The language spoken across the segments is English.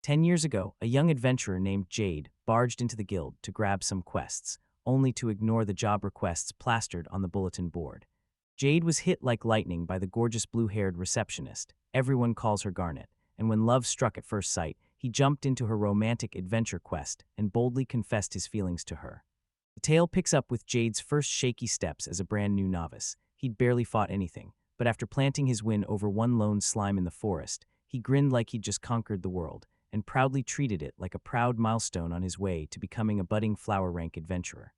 10 years ago, a young adventurer named Jade barged into the guild to grab some quests, only to ignore the job requests plastered on the bulletin board. Jade was hit like lightning by the gorgeous blue-haired receptionist. Everyone calls her Garnet, and when love struck at first sight, he jumped into her romantic adventure quest and boldly confessed his feelings to her. The tale picks up with Jade's first shaky steps as a brand new novice. He'd barely fought anything, but after planting his win over one lone slime in the forest, he grinned like he'd just conquered the world, and proudly treated it like a proud milestone on his way to becoming a budding flower rank adventurer.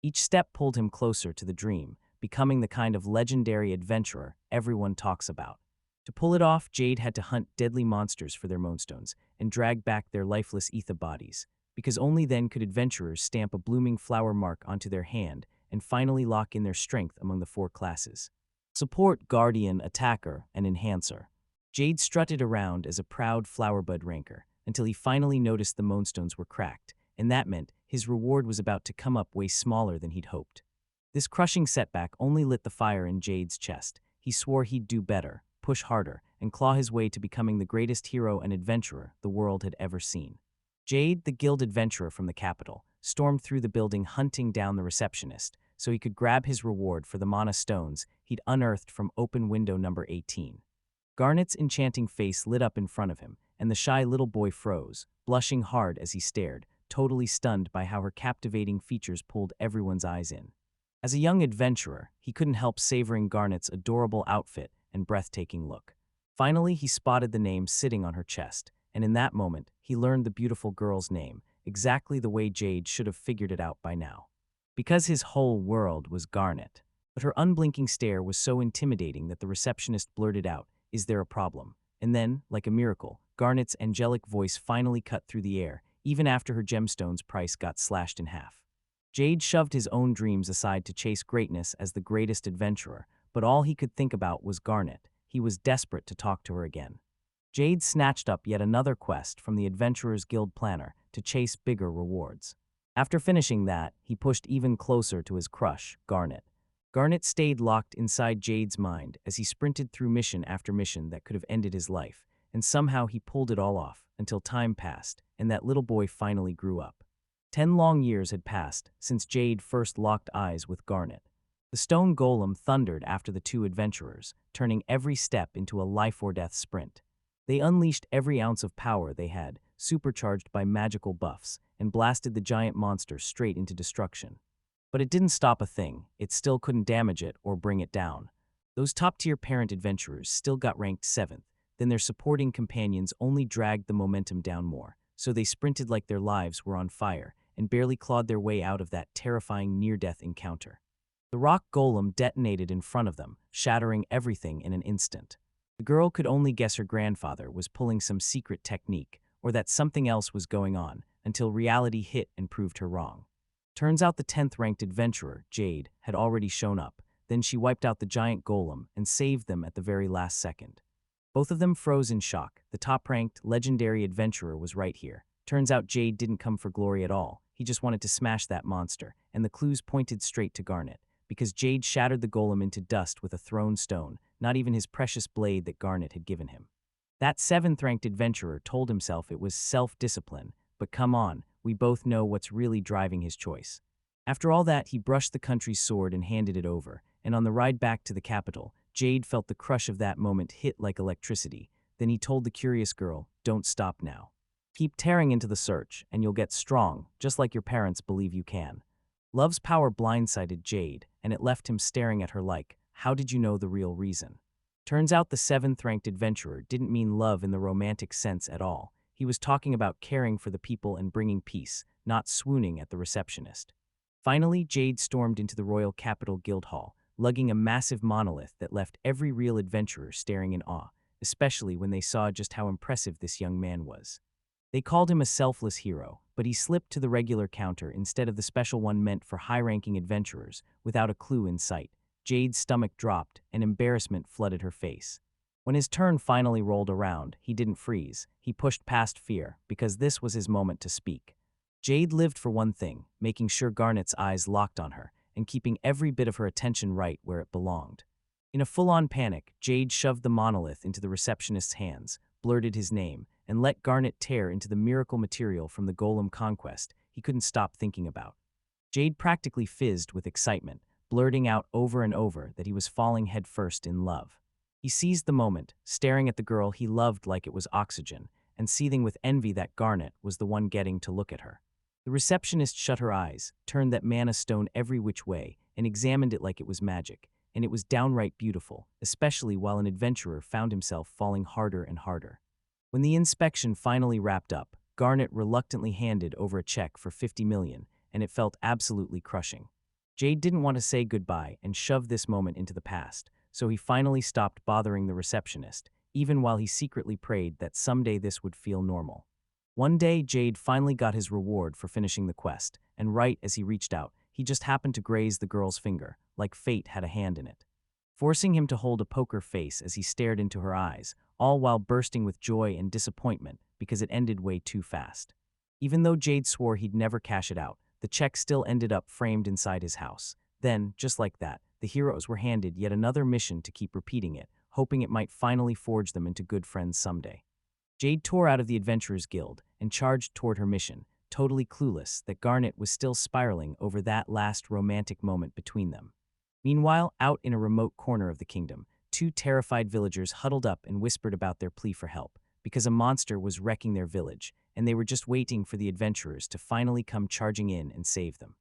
Each step pulled him closer to the dream, becoming the kind of legendary adventurer everyone talks about. To pull it off, Jade had to hunt deadly monsters for their moonstones and drag back their lifeless ether bodies, because only then could adventurers stamp a blooming flower mark onto their hand and finally lock in their strength among the four classes: Support, Guardian, Attacker, and Enhancer. Jade strutted around as a proud flowerbud ranker until he finally noticed the moonstones were cracked, and that meant his reward was about to come up way smaller than he'd hoped. This crushing setback only lit the fire in Jade's chest. He swore he'd do better, push harder, and claw his way to becoming the greatest hero and adventurer the world had ever seen. Jade, the guild adventurer from the capital, stormed through the building hunting down the receptionist so he could grab his reward for the mana stones he'd unearthed from open window number 18. Garnet's enchanting face lit up in front of him, and the shy little boy froze, blushing hard as he stared, totally stunned by how her captivating features pulled everyone's eyes in. As a young adventurer, he couldn't help savoring Garnet's adorable outfit and breathtaking look. Finally, he spotted the name sitting on her chest, and in that moment, he learned the beautiful girl's name, exactly the way Jade should have figured it out by now. Because his whole world was Garnet. But her unblinking stare was so intimidating that the receptionist blurted out, "Is there a problem?" And then, like a miracle, Garnet's angelic voice finally cut through the air, even after her gemstone's price got slashed in half. Jade shoved his own dreams aside to chase greatness as the greatest adventurer, but all he could think about was Garnet. He was desperate to talk to her again. Jade snatched up yet another quest from the Adventurers Guild planner to chase bigger rewards. After finishing that, he pushed even closer to his crush, Garnet. Garnet stayed locked inside Jade's mind as he sprinted through mission after mission that could have ended his life, and somehow he pulled it all off until time passed and that little boy finally grew up. 10 long years had passed since Jade first locked eyes with Garnet. The stone golem thundered after the two adventurers, turning every step into a life-or-death sprint. They unleashed every ounce of power they had, supercharged by magical buffs, and blasted the giant monster straight into destruction. But it didn't stop a thing. It still couldn't damage it or bring it down. Those top-tier parent adventurers still got ranked 7th, then their supporting companions only dragged the momentum down more, so they sprinted like their lives were on fire and barely clawed their way out of that terrifying near-death encounter. The rock golem detonated in front of them, shattering everything in an instant. The girl could only guess her grandfather was pulling some secret technique, or that something else was going on, until reality hit and proved her wrong. Turns out the 10th-ranked adventurer, Jade, had already shown up. Then she wiped out the giant golem and saved them at the very last second. Both of them froze in shock. The top-ranked, legendary adventurer was right here. Turns out Jade didn't come for glory at all. He just wanted to smash that monster, and the clues pointed straight to Garnet, because Jade shattered the golem into dust with a thrown stone, not even his precious blade that Garnet had given him. That 7th-ranked adventurer told himself it was self-discipline, but come on, we both know what's really driving his choice. After all that, he brushed the country's sword and handed it over, and on the ride back to the capital, Jade felt the crush of that moment hit like electricity. Then he told the curious girl, "Don't stop now. Keep tearing into the search, and you'll get strong, just like your parents believe you can." Love's power blindsided Jade, and it left him staring at her like, "How did you know the real reason?" Turns out the 7th-ranked adventurer didn't mean love in the romantic sense at all. He was talking about caring for the people and bringing peace, not swooning at the receptionist. Finally, Jade stormed into the Royal Capital Guild Hall, lugging a massive monolith that left every real adventurer staring in awe, especially when they saw just how impressive this young man was. They called him a selfless hero, but he slipped to the regular counter instead of the special one meant for high-ranking adventurers, without a clue in sight. Jade's stomach dropped, and embarrassment flooded her face. When his turn finally rolled around, he didn't freeze. He pushed past fear, because this was his moment to speak. Jade lived for one thing, making sure Garnet's eyes locked on her, and keeping every bit of her attention right where it belonged. In a full-on panic, Jade shoved the monolith into the receptionist's hands, blurted his name and let Garnet tear into the miracle material from the golem conquest he couldn't stop thinking about. Jade practically fizzed with excitement, blurting out over and over that he was falling headfirst in love. He seized the moment, staring at the girl he loved like it was oxygen, and seething with envy that Garnet was the one getting to look at her. The receptionist shut her eyes, turned that mana stone every which way, and examined it like it was magic, and it was downright beautiful, especially while an adventurer found himself falling harder and harder. When the inspection finally wrapped up, Garnet reluctantly handed over a check for 50 million, and it felt absolutely crushing. Jade didn't want to say goodbye and shove this moment into the past, so he finally stopped bothering the receptionist, even while he secretly prayed that someday this would feel normal. One day, Jade finally got his reward for finishing the quest, and right as he reached out, he just happened to graze the girl's finger, like fate had a hand in it, forcing him to hold a poker face as he stared into her eyes, all while bursting with joy and disappointment because it ended way too fast. Even though Jade swore he'd never cash it out, the check still ended up framed inside his house. Then, just like that, the heroes were handed yet another mission to keep repeating it, hoping it might finally forge them into good friends someday. Jade tore out of the Adventurers Guild and charged toward her mission, totally clueless that Garnet was still spiraling over that last romantic moment between them. Meanwhile, out in a remote corner of the kingdom, two terrified villagers huddled up and whispered about their plea for help, because a monster was wrecking their village, and they were just waiting for the adventurers to finally come charging in and save them.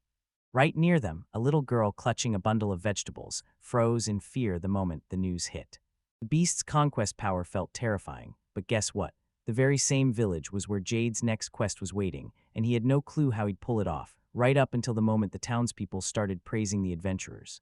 Right near them, a little girl clutching a bundle of vegetables froze in fear the moment the news hit. The beast's conquest power felt terrifying, but guess what? The very same village was where Jade's next quest was waiting, and he had no clue how he'd pull it off, right up until the moment the townspeople started praising the adventurers.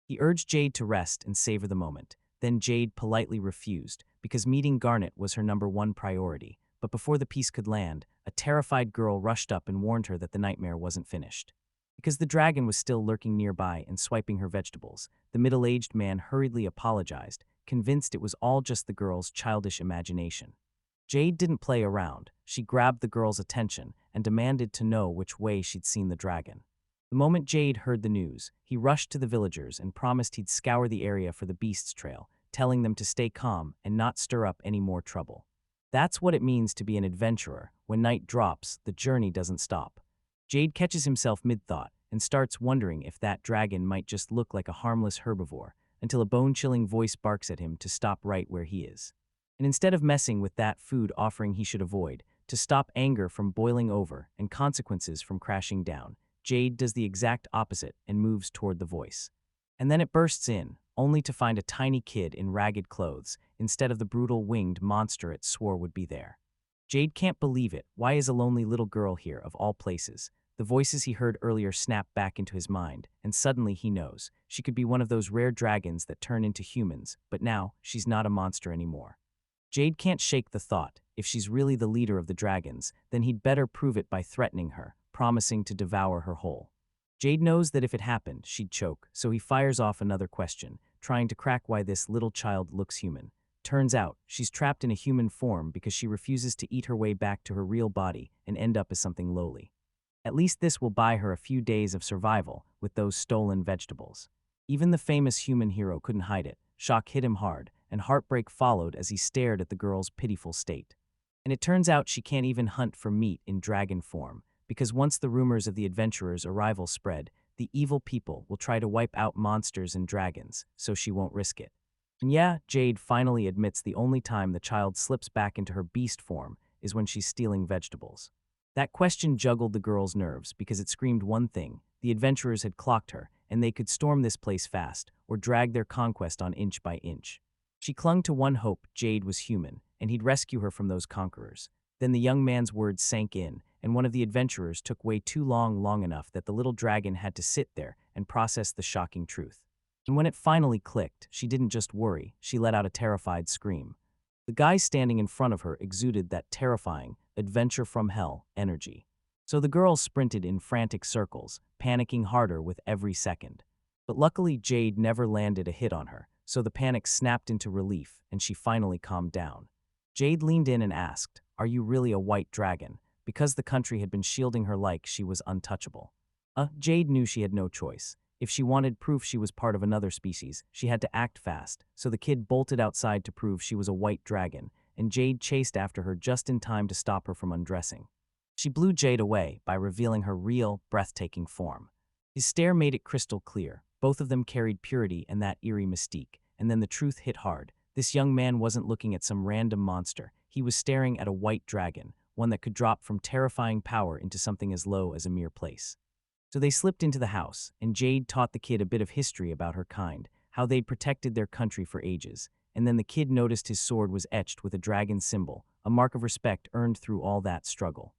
He urged Jade to rest and savor the moment. Then Jade politely refused, because meeting Garnet was her #1 priority. But before the piece could land, a terrified girl rushed up and warned her that the nightmare wasn't finished. Because the dragon was still lurking nearby and swiping her vegetables, the middle-aged man hurriedly apologized, convinced it was all just the girl's childish imagination. Jade didn't play around. She grabbed the girl's attention and demanded to know which way she'd seen the dragon. The moment Jade heard the news, he rushed to the villagers and promised he'd scour the area for the beast's trail, telling them to stay calm and not stir up any more trouble. That's what it means to be an adventurer. When night drops, the journey doesn't stop. Jade catches himself mid-thought and starts wondering if that dragon might just look like a harmless herbivore, until a bone-chilling voice barks at him to stop right where he is. And instead of messing with that food offering he should avoid, to stop anger from boiling over and consequences from crashing down, Jade does the exact opposite and moves toward the voice. And then it bursts in, only to find a tiny kid in ragged clothes, instead of the brutal winged monster it swore would be there. Jade can't believe it. Why is a lonely little girl here, of all places? The voices he heard earlier snap back into his mind, and suddenly he knows. She could be one of those rare dragons that turn into humans, but now she's not a monster anymore. Jade can't shake the thought, if she's really the leader of the dragons, then he'd better prove it by threatening her, promising to devour her whole. Jade knows that if it happened, she'd choke, so he fires off another question, trying to crack why this little child looks human. Turns out, she's trapped in a human form because she refuses to eat her way back to her real body and end up as something lowly. At least this will buy her a few days of survival with those stolen vegetables. Even the famous human hero couldn't hide it. Shock hit him hard, and heartbreak followed as he stared at the girl's pitiful state. And it turns out she can't even hunt for meat in dragon form, because once the rumors of the adventurers' arrival spread, the evil people will try to wipe out monsters and dragons, so she won't risk it. And yeah, Jade finally admits the only time the child slips back into her beast form is when she's stealing vegetables. That question juggled the girl's nerves because it screamed one thing: the adventurers had clocked her, and they could storm this place fast, or drag their conquest on inch by inch. She clung to one hope: Jade was human, and he'd rescue her from those conquerors. Then the young man's words sank in, and one of the adventurers took way too long enough that the little dragon had to sit there and process the shocking truth. And when it finally clicked, she didn't just worry, she let out a terrified scream. The guy standing in front of her exuded that terrifying, adventure from hell energy. So the girl sprinted in frantic circles, panicking harder with every second. But luckily Jade never landed a hit on her, so the panic snapped into relief and she finally calmed down. Jade leaned in and asked, "Are you really a white dragon?" Because the country had been shielding her like she was untouchable. Jade knew she had no choice. If she wanted proof she was part of another species, she had to act fast, so the kid bolted outside to prove she was a white dragon, and Jade chased after her just in time to stop her from undressing. She blew Jade away by revealing her real, breathtaking form. His stare made it crystal clear. Both of them carried purity and that eerie mystique, and then the truth hit hard. This young man wasn't looking at some random monster. He was staring at a white dragon, one that could drop from terrifying power into something as low as a mere place. So they slipped into the house, and Jade taught the kid a bit of history about her kind, how they'd protected their country for ages, and then the kid noticed his sword was etched with a dragon symbol, a mark of respect earned through all that struggle.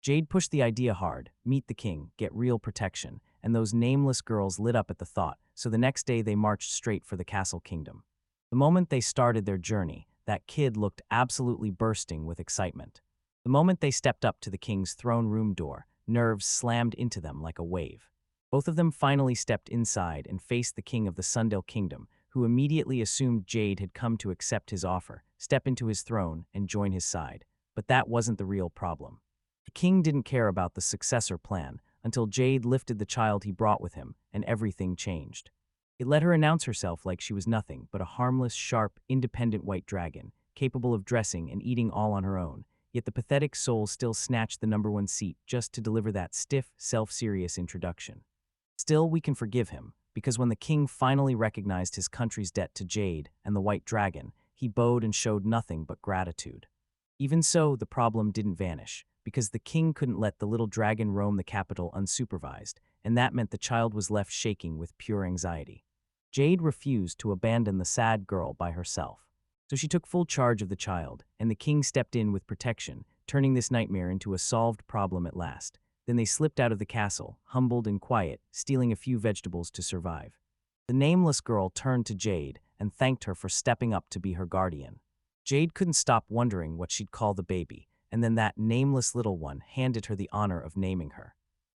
Jade pushed the idea hard: meet the king, get real protection, and those nameless girls lit up at the thought, so the next day they marched straight for the castle kingdom. The moment they started their journey, that kid looked absolutely bursting with excitement. The moment they stepped up to the king's throne room door, nerves slammed into them like a wave. Both of them finally stepped inside and faced the king of the Sundale Kingdom, who immediately assumed Jade had come to accept his offer, step into his throne, and join his side. But that wasn't the real problem. The king didn't care about the successor plan until Jade lifted the child he brought with him, and everything changed. It let her announce herself like she was nothing but a harmless, sharp, independent white dragon, capable of dressing and eating all on her own, yet the pathetic soul still snatched the #1 seat just to deliver that stiff, self-serious introduction. Still, we can forgive him, because when the king finally recognized his country's debt to Jade and the white dragon, he bowed and showed nothing but gratitude. Even so, the problem didn't vanish, because the king couldn't let the little dragon roam the capital unsupervised, and that meant the child was left shaking with pure anxiety. Jade refused to abandon the sad girl by herself. So she took full charge of the child, and the king stepped in with protection, turning this nightmare into a solved problem at last. Then they slipped out of the castle, humbled and quiet, stealing a few vegetables to survive. The nameless girl turned to Jade and thanked her for stepping up to be her guardian. Jade couldn't stop wondering what she'd call the baby, and then that nameless little one handed her the honor of naming her.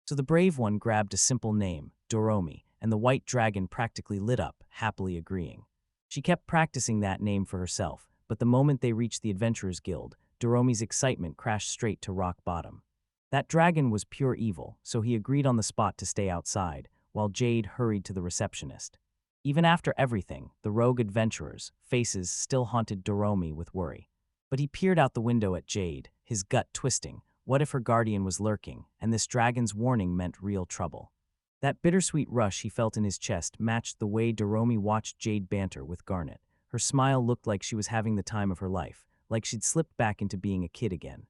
So the brave one grabbed a simple name, Doromi, and the white dragon practically lit up, happily agreeing. She kept practicing that name for herself, but the moment they reached the Adventurers Guild, Doromi's excitement crashed straight to rock bottom. That dragon was pure evil, so he agreed on the spot to stay outside, while Jade hurried to the receptionist. Even after everything, the rogue adventurers' faces still haunted Doromi with worry. But he peered out the window at Jade, his gut twisting. What if her guardian was lurking, and this dragon's warning meant real trouble? That bittersweet rush he felt in his chest matched the way Doromi watched Jade banter with Garnet. Her smile looked like she was having the time of her life, like she'd slipped back into being a kid again.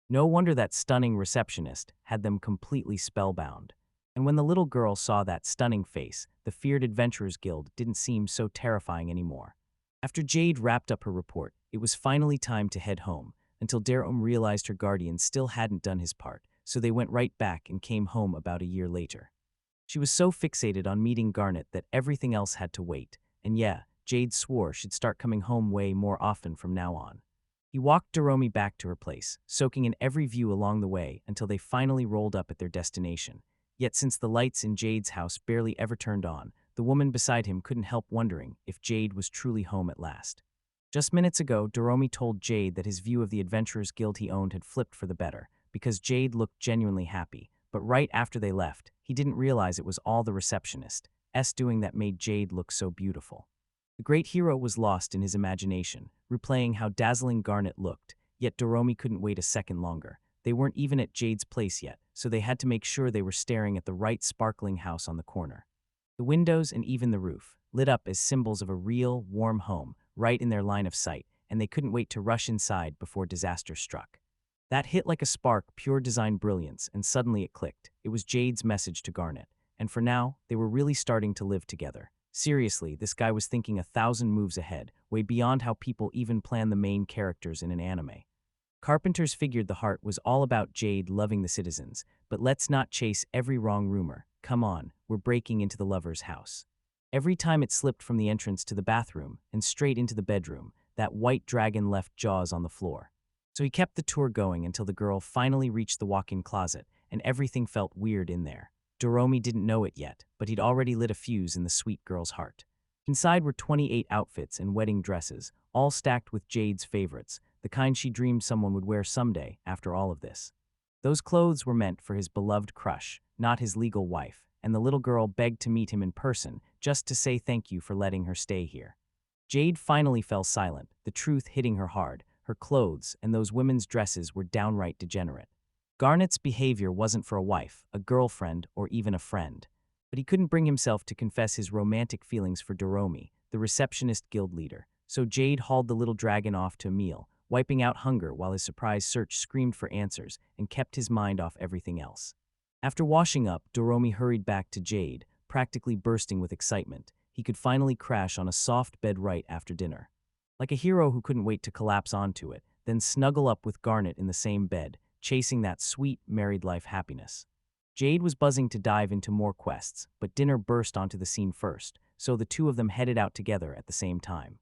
No wonder that stunning receptionist had them completely spellbound. And when the little girl saw that stunning face, the feared Adventurers Guild didn't seem so terrifying anymore. After Jade wrapped up her report, it was finally time to head home, until Doromi realized her guardian still hadn't done his part, so they went right back and came home about a year later. She was so fixated on meeting Garnet that everything else had to wait, and yeah, Jade swore she'd start coming home way more often from now on. He walked Doromi back to her place, soaking in every view along the way until they finally rolled up at their destination. Yet since the lights in Jade's house barely ever turned on, the woman beside him couldn't help wondering if Jade was truly home at last. Just minutes ago, Doromi told Jade that his view of the Adventurers Guild he owned had flipped for the better, because Jade looked genuinely happy. But right after they left, he didn't realize it was all the receptionist's doing that made Jade look so beautiful. The great hero was lost in his imagination, replaying how dazzling Garnet looked, yet Doromi couldn't wait a second longer. They weren't even at Jade's place yet, so they had to make sure they were staring at the right sparkling house on the corner. The windows and even the roof, lit up as symbols of a real, warm home, right in their line of sight, and they couldn't wait to rush inside before disaster struck. That hit like a spark, pure design brilliance, and suddenly it clicked. It was Jade's message to Garnet, and for now, they were really starting to live together. Seriously, this guy was thinking 1,000 moves ahead, way beyond how people even plan the main characters in an anime. Carpenter's figured the heart was all about Jade loving the citizens, but let's not chase every wrong rumor. Come on, we're breaking into the lover's house. Every time it slipped from the entrance to the bathroom and straight into the bedroom, that white dragon left jaws on the floor. So he kept the tour going until the girl finally reached the walk-in closet, and everything felt weird in there. Doromi didn't know it yet, but he'd already lit a fuse in the sweet girl's heart. Inside were 28 outfits and wedding dresses, all stacked with Jade's favorites, the kind she dreamed someone would wear someday after all of this. Those clothes were meant for his beloved crush, not his legal wife, and the little girl begged to meet him in person just to say thank you for letting her stay here. Jade finally fell silent, the truth hitting her hard. her clothes, and those women's dresses were downright degenerate. Garnet's behavior wasn't for a wife, a girlfriend, or even a friend. But he couldn't bring himself to confess his romantic feelings for Doromi, the receptionist guild leader, so Jade hauled the little dragon off to a meal, wiping out hunger while his surprise search screamed for answers and kept his mind off everything else. After washing up, Doromi hurried back to Jade, practically bursting with excitement. He could finally crash on a soft bed right after dinner. Like a hero who couldn't wait to collapse onto it, then snuggle up with Garnet in the same bed, chasing that sweet, married life happiness. Jade was buzzing to dive into more quests, but dinner burst onto the scene first, so the two of them headed out together at the same time.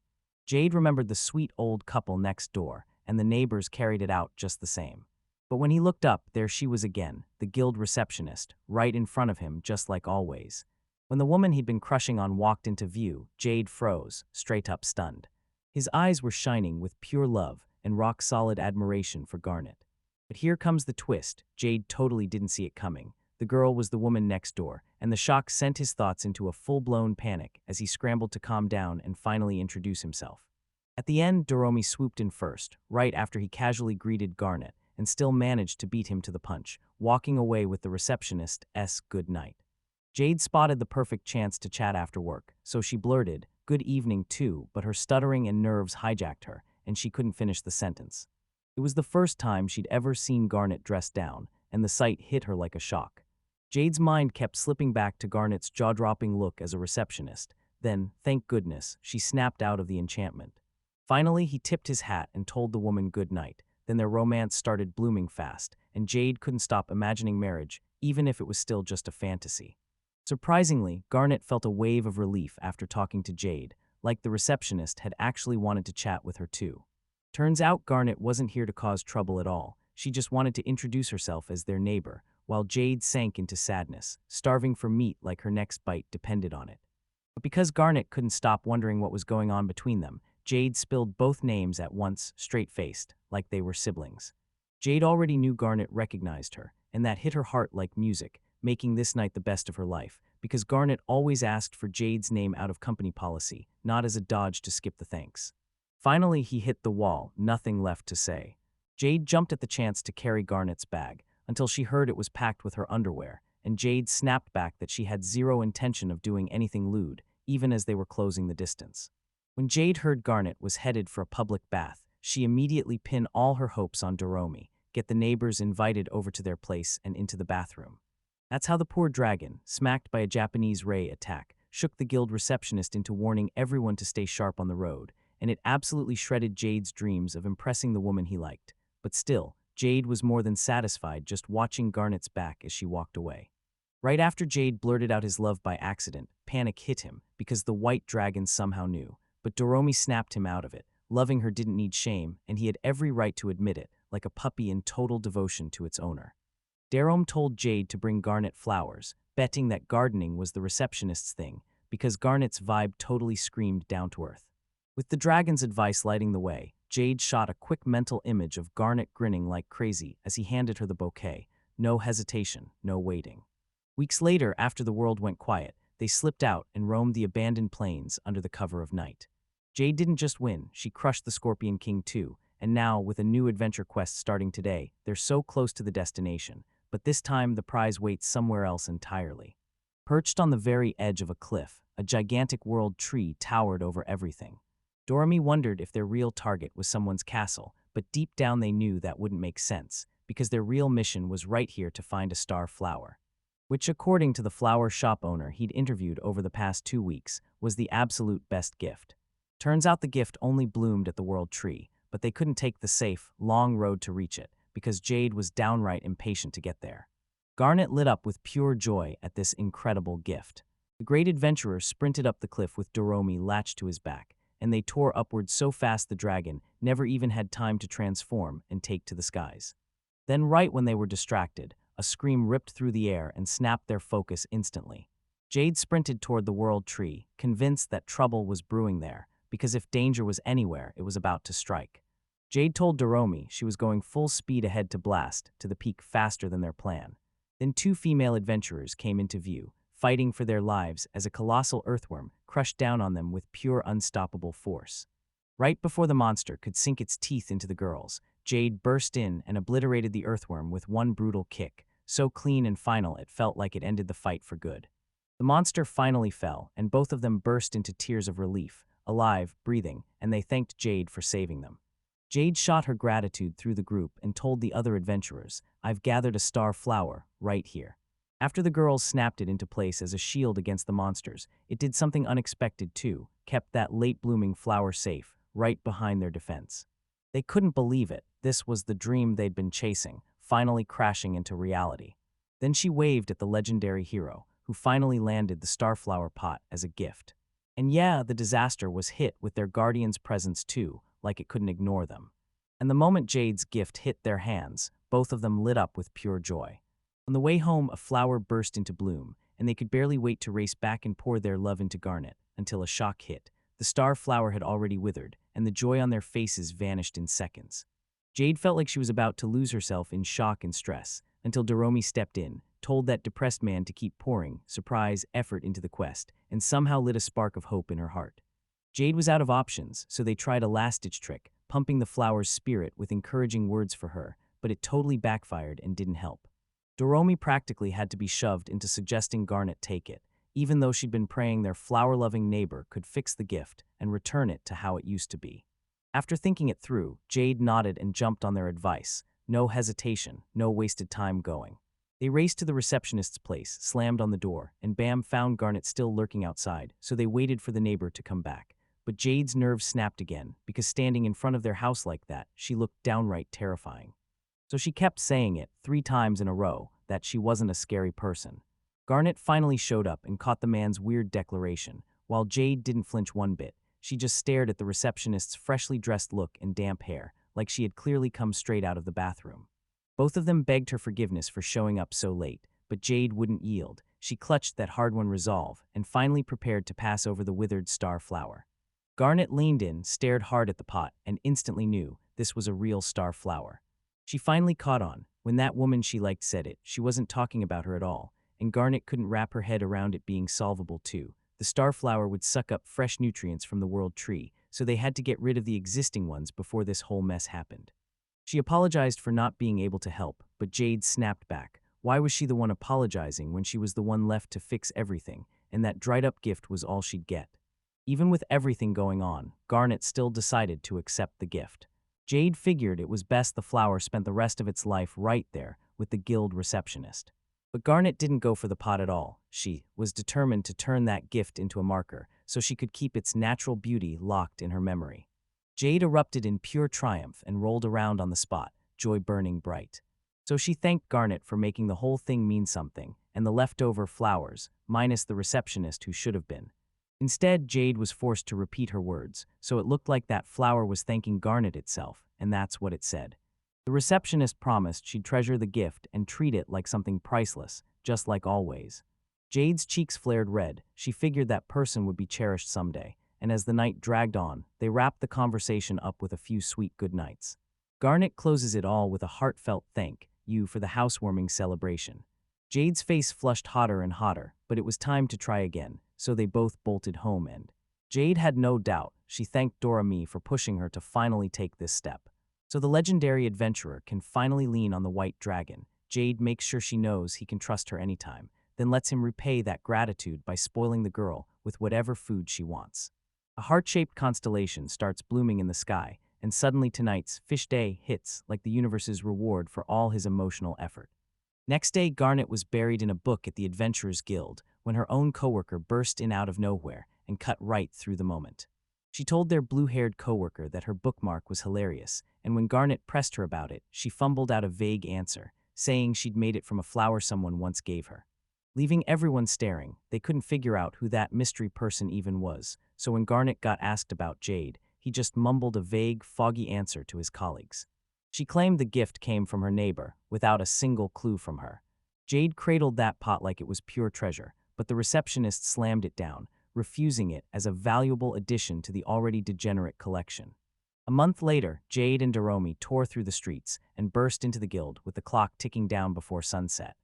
Jade remembered the sweet old couple next door, and the neighbors carried it out just the same. But when he looked up, there she was again, the guild receptionist, right in front of him, just like always. When the woman he'd been crushing on walked into view, Jade froze, straight up stunned. His eyes were shining with pure love and rock-solid admiration for Garnet. But here comes the twist. Jade totally didn't see it coming. The girl was the woman next door, and the shock sent his thoughts into a full-blown panic as he scrambled to calm down and finally introduce himself. At the end, Doromi swooped in first, right after he casually greeted Garnet, and still managed to beat him to the punch, walking away with the receptionist's good night. Jade spotted the perfect chance to chat after work, so she blurted, "Good evening too," but her stuttering and nerves hijacked her, and she couldn't finish the sentence. It was the first time she'd ever seen Garnet dressed down, and the sight hit her like a shock. Jade's mind kept slipping back to Garnet's jaw-dropping look as a receptionist. Then, thank goodness, she snapped out of the enchantment. Finally, he tipped his hat and told the woman good night. Then their romance started blooming fast, and Jade couldn't stop imagining marriage, even if it was still just a fantasy. Surprisingly, Garnet felt a wave of relief after talking to Jade, like the receptionist had actually wanted to chat with her too. Turns out Garnet wasn't here to cause trouble at all. She just wanted to introduce herself as their neighbor, while Jade sank into sadness, starving for meat like her next bite depended on it. But because Garnet couldn't stop wondering what was going on between them, Jade spilled both names at once, straight-faced, like they were siblings. Jade already knew Garnet recognized her, and that hit her heart like music, making this night the best of her life, because Garnet always asked for Jade's name out of company policy, not as a dodge to skip the thanks. Finally, he hit the wall, nothing left to say. Jade jumped at the chance to carry Garnet's bag, until she heard it was packed with her underwear, and Jade snapped back that she had zero intention of doing anything lewd, even as they were closing the distance. When Jade heard Garnet was headed for a public bath, she immediately pinned all her hopes on Doromi, get the neighbors invited over to their place and into the bathroom. That's how the poor dragon, smacked by a Japanese ray attack, shook the guild receptionist into warning everyone to stay sharp on the road, and it absolutely shredded Jade's dreams of impressing the woman he liked. But still, Jade was more than satisfied just watching Garnet's back as she walked away. Right after Jade blurted out his love by accident, panic hit him because the white dragon somehow knew. But Doromi snapped him out of it. Loving her didn't need shame, and he had every right to admit it, like a puppy in total devotion to its owner. Doromi told Jade to bring Garnet flowers, betting that gardening was the receptionist's thing, because Garnet's vibe totally screamed down to earth. With the dragon's advice lighting the way, Jade shot a quick mental image of Garnet grinning like crazy as he handed her the bouquet. No hesitation, no waiting. Weeks later, after the world went quiet, they slipped out and roamed the abandoned plains under the cover of night. Jade didn't just win, she crushed the Scorpion King too, and now, with a new adventure quest starting today, they're so close to the destination, but this time the prize waits somewhere else entirely. Perched on the very edge of a cliff, a gigantic world tree towered over everything. Doromi wondered if their real target was someone's castle, but deep down they knew that wouldn't make sense, because their real mission was right here to find a star flower, which, according to the flower shop owner he'd interviewed over the past 2 weeks, was the absolute best gift. Turns out the gift only bloomed at the world tree, but they couldn't take the safe, long road to reach it, because Jade was downright impatient to get there. Garnet lit up with pure joy at this incredible gift. The great adventurer sprinted up the cliff with Doromi latched to his back, and they tore upward so fast the dragon never even had time to transform and take to the skies. Then, right when they were distracted, a scream ripped through the air and snapped their focus instantly. Jade sprinted toward the world tree, convinced that trouble was brewing there, because if danger was anywhere, it was about to strike. Jade told Doromi she was going full speed ahead to blast to the peak faster than their plan. Then 2 female adventurers came into view, fighting for their lives as a colossal earthworm crushed down on them with pure unstoppable force. Right before the monster could sink its teeth into the girls, Jade burst in and obliterated the earthworm with one brutal kick, so clean and final it felt like it ended the fight for good. The monster finally fell, and both of them burst into tears of relief, alive, breathing, and they thanked Jade for saving them. Jade shot her gratitude through the group and told the other adventurers, "I've gathered a star flower, right here." After the girls snapped it into place as a shield against the monsters, it did something unexpected too, kept that late-blooming flower safe, right behind their defense. They couldn't believe it. This was the dream they'd been chasing, finally crashing into reality. Then she waved at the legendary hero, who finally landed the starflower pot as a gift. And yeah, the disaster was hit with their guardian's presence too, like it couldn't ignore them. And the moment Jade's gift hit their hands, both of them lit up with pure joy. On the way home, a flower burst into bloom, and they could barely wait to race back and pour their love into Garnet, until a shock hit. The star flower had already withered, and the joy on their faces vanished in seconds. Jade felt like she was about to lose herself in shock and stress, until Doromi stepped in, told that depressed man to keep pouring, surprise, effort into the quest, and somehow lit a spark of hope in her heart. Jade was out of options, so they tried a last-ditch trick, pumping the flower's spirit with encouraging words for her, but it totally backfired and didn't help. Doromi practically had to be shoved into suggesting Garnet take it, even though she'd been praying their flower-loving neighbor could fix the gift and return it to how it used to be. After thinking it through, Jade nodded and jumped on their advice. No hesitation, no wasted time going. They raced to the receptionist's place, slammed on the door, and Bam found Garnet still lurking outside, so they waited for the neighbor to come back. But Jade's nerves snapped again, because standing in front of their house like that, she looked downright terrifying. So she kept saying it 3 times in a row, that she wasn't a scary person. Garnet finally showed up and caught the man's weird declaration. While Jade didn't flinch one bit, she just stared at the receptionist's freshly dressed look and damp hair, like she had clearly come straight out of the bathroom. Both of them begged her forgiveness for showing up so late, but Jade wouldn't yield. She clutched that hard-won resolve and finally prepared to pass over the withered star flower. Garnet leaned in, stared hard at the pot, and instantly knew this was a real star flower. She finally caught on. When that woman she liked said it, she wasn't talking about her at all, and Garnet couldn't wrap her head around it being solvable too. The starflower would suck up fresh nutrients from the world tree, so they had to get rid of the existing ones before this whole mess happened. She apologized for not being able to help, but Jade snapped back. Why was she the one apologizing when she was the one left to fix everything, and that dried-up gift was all she'd get? Even with everything going on, Garnet still decided to accept the gift. Jade figured it was best the flower spent the rest of its life right there with the guild receptionist. But Garnet didn't go for the pot at all. She was determined to turn that gift into a marker so she could keep its natural beauty locked in her memory. Jade erupted in pure triumph and rolled around on the spot, joy burning bright. So she thanked Garnet for making the whole thing mean something, and the leftover flowers, minus the receptionist who should have been. Instead, Jade was forced to repeat her words, so it looked like that flower was thanking Garnet itself, and that's what it said. The receptionist promised she'd treasure the gift and treat it like something priceless, just like always. Jade's cheeks flared red. She figured that person would be cherished someday, and as the night dragged on, they wrapped the conversation up with a few sweet goodnights. Garnet closes it all with a heartfelt thank you for the housewarming celebration. Jade's face flushed hotter and hotter, but it was time to try again, so they both bolted home and Jade had no doubt. She thanked Dorami for pushing her to finally take this step. So the legendary adventurer can finally lean on the white dragon. Jade makes sure she knows he can trust her anytime, then lets him repay that gratitude by spoiling the girl with whatever food she wants. A heart-shaped constellation starts blooming in the sky, and suddenly tonight's Fish Day hits like the universe's reward for all his emotional effort. Next day, Garnet was buried in a book at the Adventurers Guild when her own coworker burst in out of nowhere and cut right through the moment. She told their blue-haired coworker that her bookmark was hilarious, and when Garnet pressed her about it, she fumbled out a vague answer, saying she'd made it from a flower someone once gave her. Leaving everyone staring, they couldn't figure out who that mystery person even was, so when Garnet got asked about Jade, he just mumbled a vague, foggy answer to his colleagues. She claimed the gift came from her neighbor, without a single clue from her. Jade cradled that pot like it was pure treasure, but the receptionist slammed it down, refusing it as a valuable addition to the already degenerate collection. A month later, Jade and Doromi tore through the streets and burst into the guild with the clock ticking down before sunset.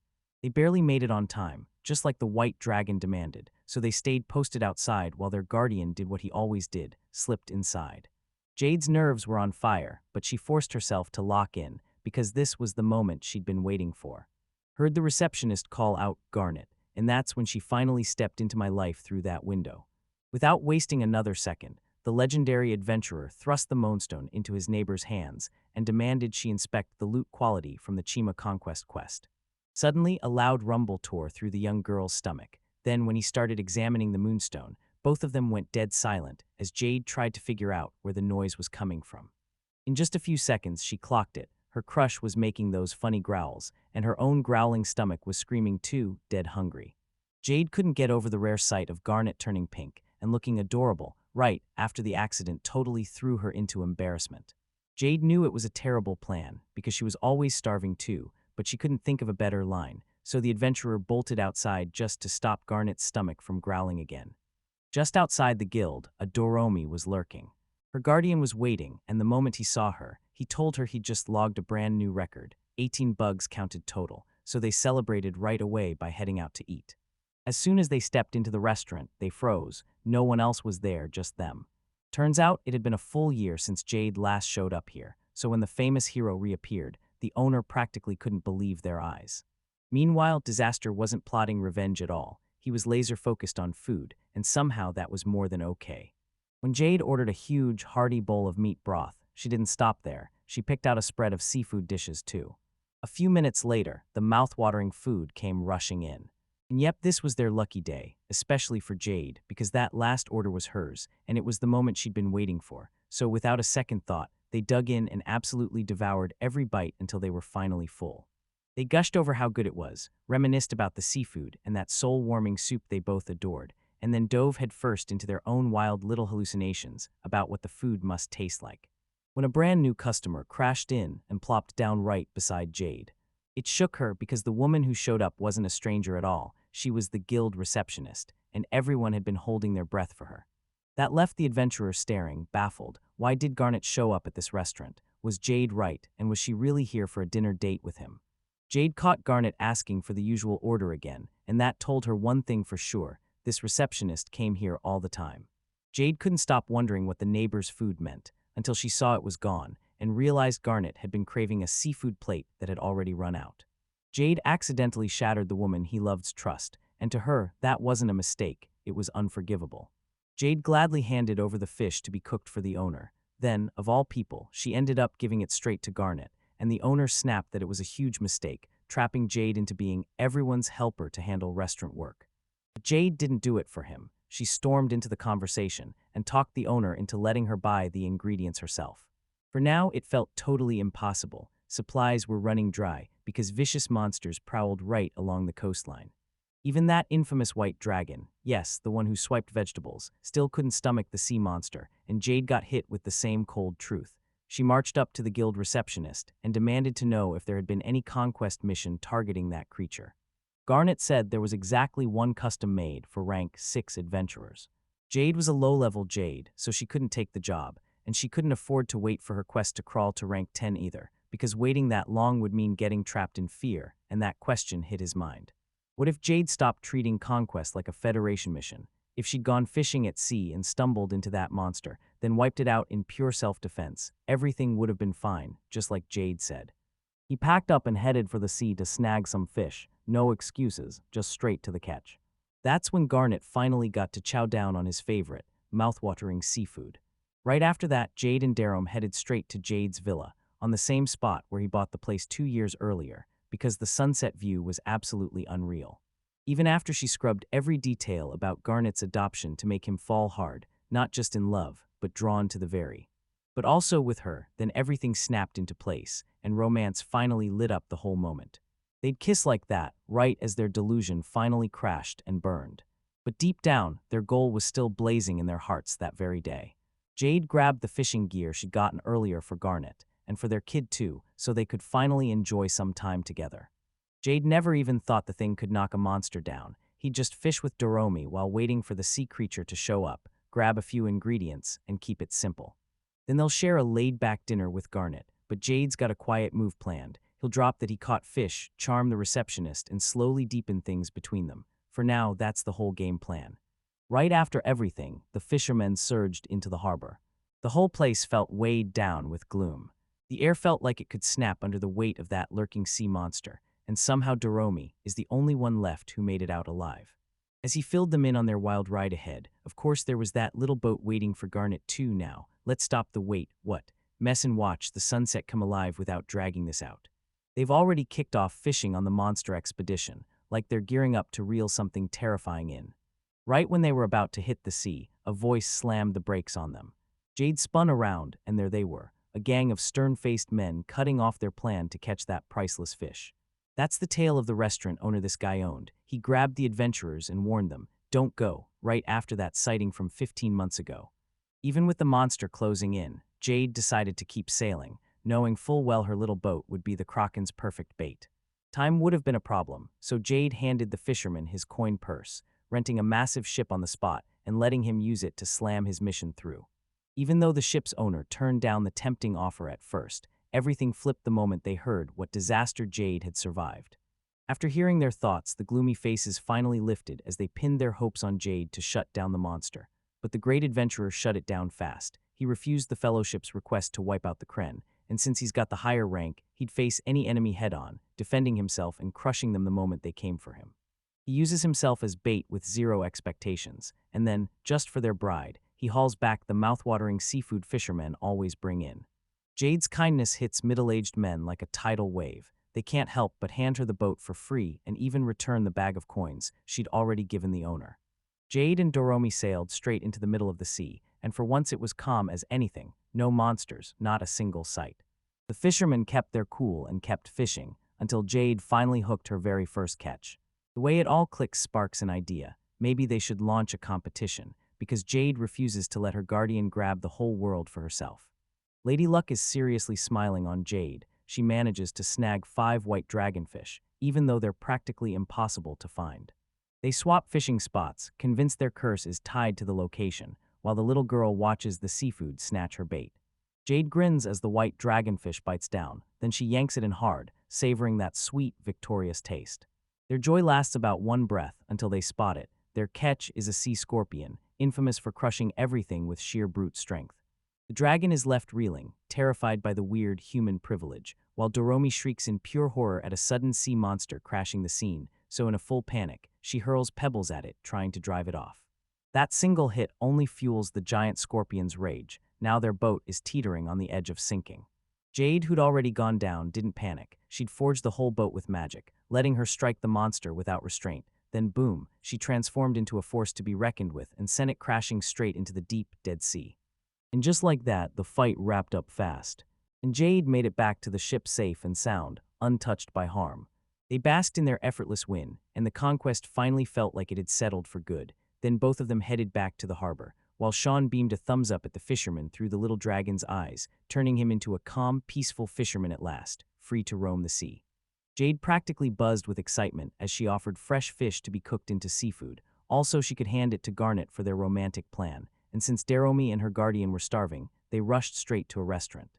They barely made it on time, just like the white dragon demanded, so they stayed posted outside while their guardian did what he always did, slipped inside. Jade's nerves were on fire, but she forced herself to lock in, because this was the moment she'd been waiting for. Heard the receptionist call out Garnet, and that's when she finally stepped into my life through that window. Without wasting another second, the legendary adventurer thrust the moonstone into his neighbor's hands and demanded she inspect the loot quality from the Chima conquest quest. Suddenly, a loud rumble tore through the young girl's stomach. Then, when he started examining the moonstone, both of them went dead silent as Jade tried to figure out where the noise was coming from. In just a few seconds, she clocked it. Her crush was making those funny growls, and her own growling stomach was screaming too, dead hungry. Jade couldn't get over the rare sight of Garnet turning pink and looking adorable right after the accident totally threw her into embarrassment. Jade knew it was a terrible plan because she was always starving too, but she couldn't think of a better line, so the adventurer bolted outside just to stop Garnet's stomach from growling again. Just outside the guild, a Doromi was lurking. Her guardian was waiting, and the moment he saw her, he told her he'd just logged a brand new record, 18 bugs counted total, so they celebrated right away by heading out to eat. As soon as they stepped into the restaurant, they froze. No one else was there, just them. Turns out it had been a full year since Jade last showed up here, so when the famous hero reappeared, the owner practically couldn't believe their eyes. Meanwhile, Disaster wasn't plotting revenge at all. He was laser-focused on food, and somehow that was more than okay. When Jade ordered a huge, hearty bowl of meat broth, she didn't stop there. She picked out a spread of seafood dishes, too. A few minutes later, the mouth-watering food came rushing in. And yep, this was their lucky day, especially for Jade, because that last order was hers, and it was the moment she'd been waiting for. So without a second thought, they dug in and absolutely devoured every bite until they were finally full. They gushed over how good it was, reminisced about the seafood and that soul-warming soup they both adored, and then dove headfirst into their own wild little hallucinations about what the food must taste like. When a brand new customer crashed in and plopped down right beside Jade, it shook her because the woman who showed up wasn't a stranger at all. She was the guild receptionist, and everyone had been holding their breath for her. That left the adventurer staring, baffled. Why did Garnet show up at this restaurant? Was Jade right, and was she really here for a dinner date with him? Jade caught Garnet asking for the usual order again, and that told her one thing for sure: this receptionist came here all the time. Jade couldn't stop wondering what the neighbor's food meant, until she saw it was gone, and realized Garnet had been craving a seafood plate that had already run out. Jade accidentally shattered the woman he loved's trust, and to her, that wasn't a mistake, it was unforgivable. Jade gladly handed over the fish to be cooked for the owner. Then, of all people, she ended up giving it straight to Garnet, and the owner snapped that it was a huge mistake, trapping Jade into being everyone's helper to handle restaurant work. But Jade didn't do it for him. She stormed into the conversation and talked the owner into letting her buy the ingredients herself. For now, it felt totally impossible. Supplies were running dry because vicious monsters prowled right along the coastline. Even that infamous white dragon, yes, the one who swiped vegetables, still couldn't stomach the sea monster, and Jade got hit with the same cold truth. She marched up to the guild receptionist and demanded to know if there had been any conquest mission targeting that creature. Garnet said there was exactly one custom-made for rank 6 adventurers. Jade was a low-level Jade, so she couldn't take the job, and she couldn't afford to wait for her quest to crawl to rank 10 either, because waiting that long would mean getting trapped in fear, and that question hit his mind. What if Jade stopped treating conquest like a Federation mission? If she'd gone fishing at sea and stumbled into that monster, then wiped it out in pure self-defense, everything would have been fine, just like Jade said. He packed up and headed for the sea to snag some fish. No excuses, just straight to the catch. That's when Garnet finally got to chow down on his favorite, mouth-watering seafood. Right after that, Jade and Darom headed straight to Jade's villa, on the same spot where he bought the place 2 years earlier, because the sunset view was absolutely unreal. Even after she scrubbed every detail about Garnet's adoption to make him fall hard, not just in love, but drawn to the very. But also with her, then everything snapped into place, and romance finally lit up the whole moment. They'd kiss like that, right as their delusion finally crashed and burned. But deep down, their goal was still blazing in their hearts that very day. Jade grabbed the fishing gear she'd gotten earlier for Garnet, and for their kid too, so they could finally enjoy some time together. Jade never even thought the thing could knock a monster down. He'd just fish with Doromi while waiting for the sea creature to show up, grab a few ingredients, and keep it simple. Then they'll share a laid-back dinner with Garnet, but Jade's got a quiet move planned. He'll drop that he caught fish, charm the receptionist, and slowly deepen things between them. For now, that's the whole game plan. Right after everything, the fishermen surged into the harbor. The whole place felt weighed down with gloom. The air felt like it could snap under the weight of that lurking sea monster, and somehow Doromi is the only one left who made it out alive. As he filled them in on their wild ride ahead, of course there was that little boat waiting for Garnet too now. Let's stop the wait, what? Mess and watch the sunset come alive without dragging this out. They've already kicked off fishing on the monster expedition, like they're gearing up to reel something terrifying in. Right when they were about to hit the sea, a voice slammed the brakes on them. Jade spun around, and there they were, a gang of stern-faced men cutting off their plan to catch that priceless fish. That's the tale of the restaurant owner this guy owned. He grabbed the adventurers and warned them, "Don't go," right after that sighting from 15 months ago. Even with the monster closing in, Jade decided to keep sailing, knowing full well her little boat would be the Kraken's perfect bait. Time would have been a problem, so Jade handed the fisherman his coin purse, renting a massive ship on the spot and letting him use it to slam his mission through. Even though the ship's owner turned down the tempting offer at first, everything flipped the moment they heard what disaster Jade had survived. After hearing their thoughts, the gloomy faces finally lifted as they pinned their hopes on Jade to shut down the monster. But the great adventurer shut it down fast. He refused the fellowship's request to wipe out the Kren, and since he's got the higher rank, he'd face any enemy head-on, defending himself and crushing them the moment they came for him. He uses himself as bait with zero expectations, and then, just for their bride, he hauls back the mouthwatering seafood fishermen always bring in. Jade's kindness hits middle-aged men like a tidal wave. They can't help but hand her the boat for free and even return the bag of coins she'd already given the owner. Jade and Doromi sailed straight into the middle of the sea, and for once it was calm as anything, no monsters, not a single sight. The fishermen kept their cool and kept fishing, until Jade finally hooked her very first catch. The way it all clicks sparks an idea. Maybe they should launch a competition, because Jade refuses to let her guardian grab the whole world for herself. Lady Luck is seriously smiling on Jade. She manages to snag 5 white dragonfish, even though they're practically impossible to find. They swap fishing spots, convinced their curse is tied to the location, while the little girl watches the seafood snatch her bait. Jade grins as the white dragonfish bites down, then she yanks it in hard, savoring that sweet, victorious taste. Their joy lasts about one breath until they spot it. Their catch is a sea scorpion, infamous for crushing everything with sheer brute strength. The dragon is left reeling, terrified by the weird human privilege, while Doromi shrieks in pure horror at a sudden sea monster crashing the scene, so in a full panic, she hurls pebbles at it, trying to drive it off. That single hit only fuels the giant scorpion's rage. Now their boat is teetering on the edge of sinking. Jade, who'd already gone down, didn't panic. She'd forged the whole boat with magic, letting her strike the monster without restraint. Then boom, she transformed into a force to be reckoned with and sent it crashing straight into the deep, dead sea. And just like that, the fight wrapped up fast. And Jade made it back to the ship safe and sound, untouched by harm. They basked in their effortless win, and the conquest finally felt like it had settled for good. Then both of them headed back to the harbor, while Sean beamed a thumbs up at the fisherman through the little dragon's eyes, turning him into a calm, peaceful fisherman at last, free to roam the sea. Jade practically buzzed with excitement as she offered fresh fish to be cooked into seafood. Also, she could hand it to Garnet for their romantic plan, and since Doromi and her guardian were starving, they rushed straight to a restaurant.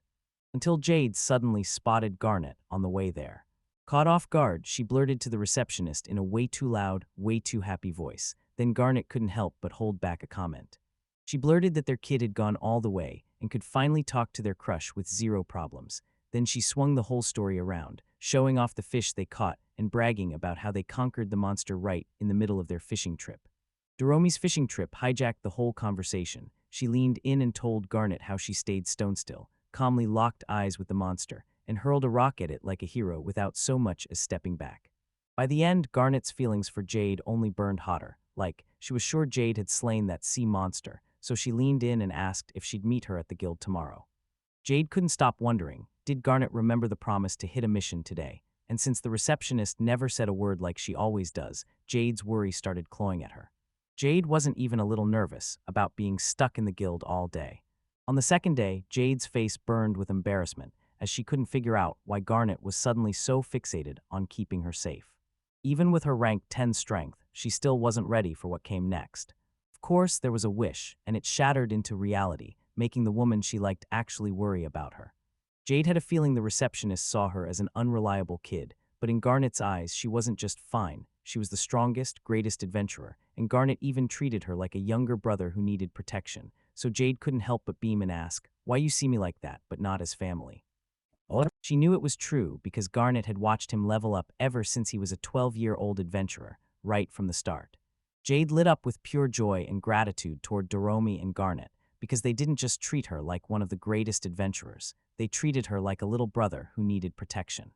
Until Jade suddenly spotted Garnet on the way there. Caught off guard, she blurted to the receptionist in a way too loud, way too happy voice. Then Garnet couldn't help but hold back a comment. She blurted that their kid had gone all the way and could finally talk to their crush with zero problems. Then she swung the whole story around, showing off the fish they caught and bragging about how they conquered the monster right in the middle of their fishing trip. Doromi's fishing trip hijacked the whole conversation. She leaned in and told Garnet how she stayed stone still, calmly locked eyes with the monster, and hurled a rock at it like a hero without so much as stepping back. By the end, Garnet's feelings for Jade only burned hotter. She was sure Jade had slain that sea monster, so she leaned in and asked if she'd meet her at the guild tomorrow. Jade couldn't stop wondering, did Garnet remember the promise to hit a mission today? And since the receptionist never said a word like she always does, Jade's worry started clawing at her. Jade wasn't even a little nervous about being stuck in the guild all day. On the second day, Jade's face burned with embarrassment, as she couldn't figure out why Garnet was suddenly so fixated on keeping her safe. Even with her rank 10 strength, she still wasn't ready for what came next. Of course, there was a wish, and it shattered into reality, making the woman she liked actually worry about her. Jade had a feeling the receptionist saw her as an unreliable kid, but in Garnet's eyes, she wasn't just fine. She was the strongest, greatest adventurer, and Garnet even treated her like a younger brother who needed protection. so Jade couldn't help but beam and ask, "Why you see me like that, but not as family?" She knew it was true because Garnet had watched him level up ever since he was a 12-year-old adventurer, right from the start. Jade lit up with pure joy and gratitude toward Doromi and Garnet because they didn't just treat her like one of the greatest adventurers, they treated her like a little brother who needed protection.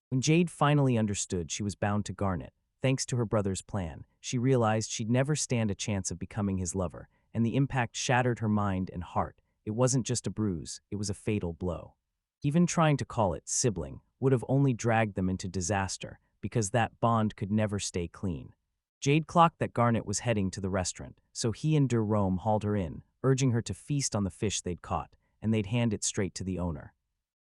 When Jade finally understood she was bound to Garnet, thanks to her brother's plan, she realized she'd never stand a chance of becoming his lover, and the impact shattered her mind and heart. It wasn't just a bruise, it was a fatal blow. Even trying to call it sibling would have only dragged them into disaster because that bond could never stay clean. Jade clocked that Garnet was heading to the restaurant, so he and Rome hauled her in, urging her to feast on the fish they'd caught, and they'd hand it straight to the owner.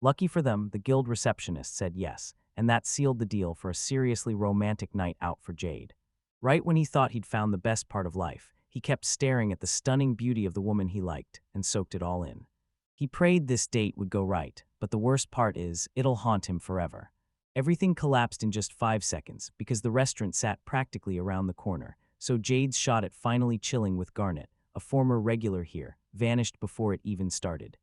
Lucky for them, the guild receptionist said yes, and that sealed the deal for a seriously romantic night out for Jade. Right when he thought he'd found the best part of life, he kept staring at the stunning beauty of the woman he liked and soaked it all in. He prayed this date would go right, but the worst part is, it'll haunt him forever. Everything collapsed in just 5 seconds because the restaurant sat practically around the corner, so Jade's shot at finally chilling with Garnet, a former regular here, vanished before it even started.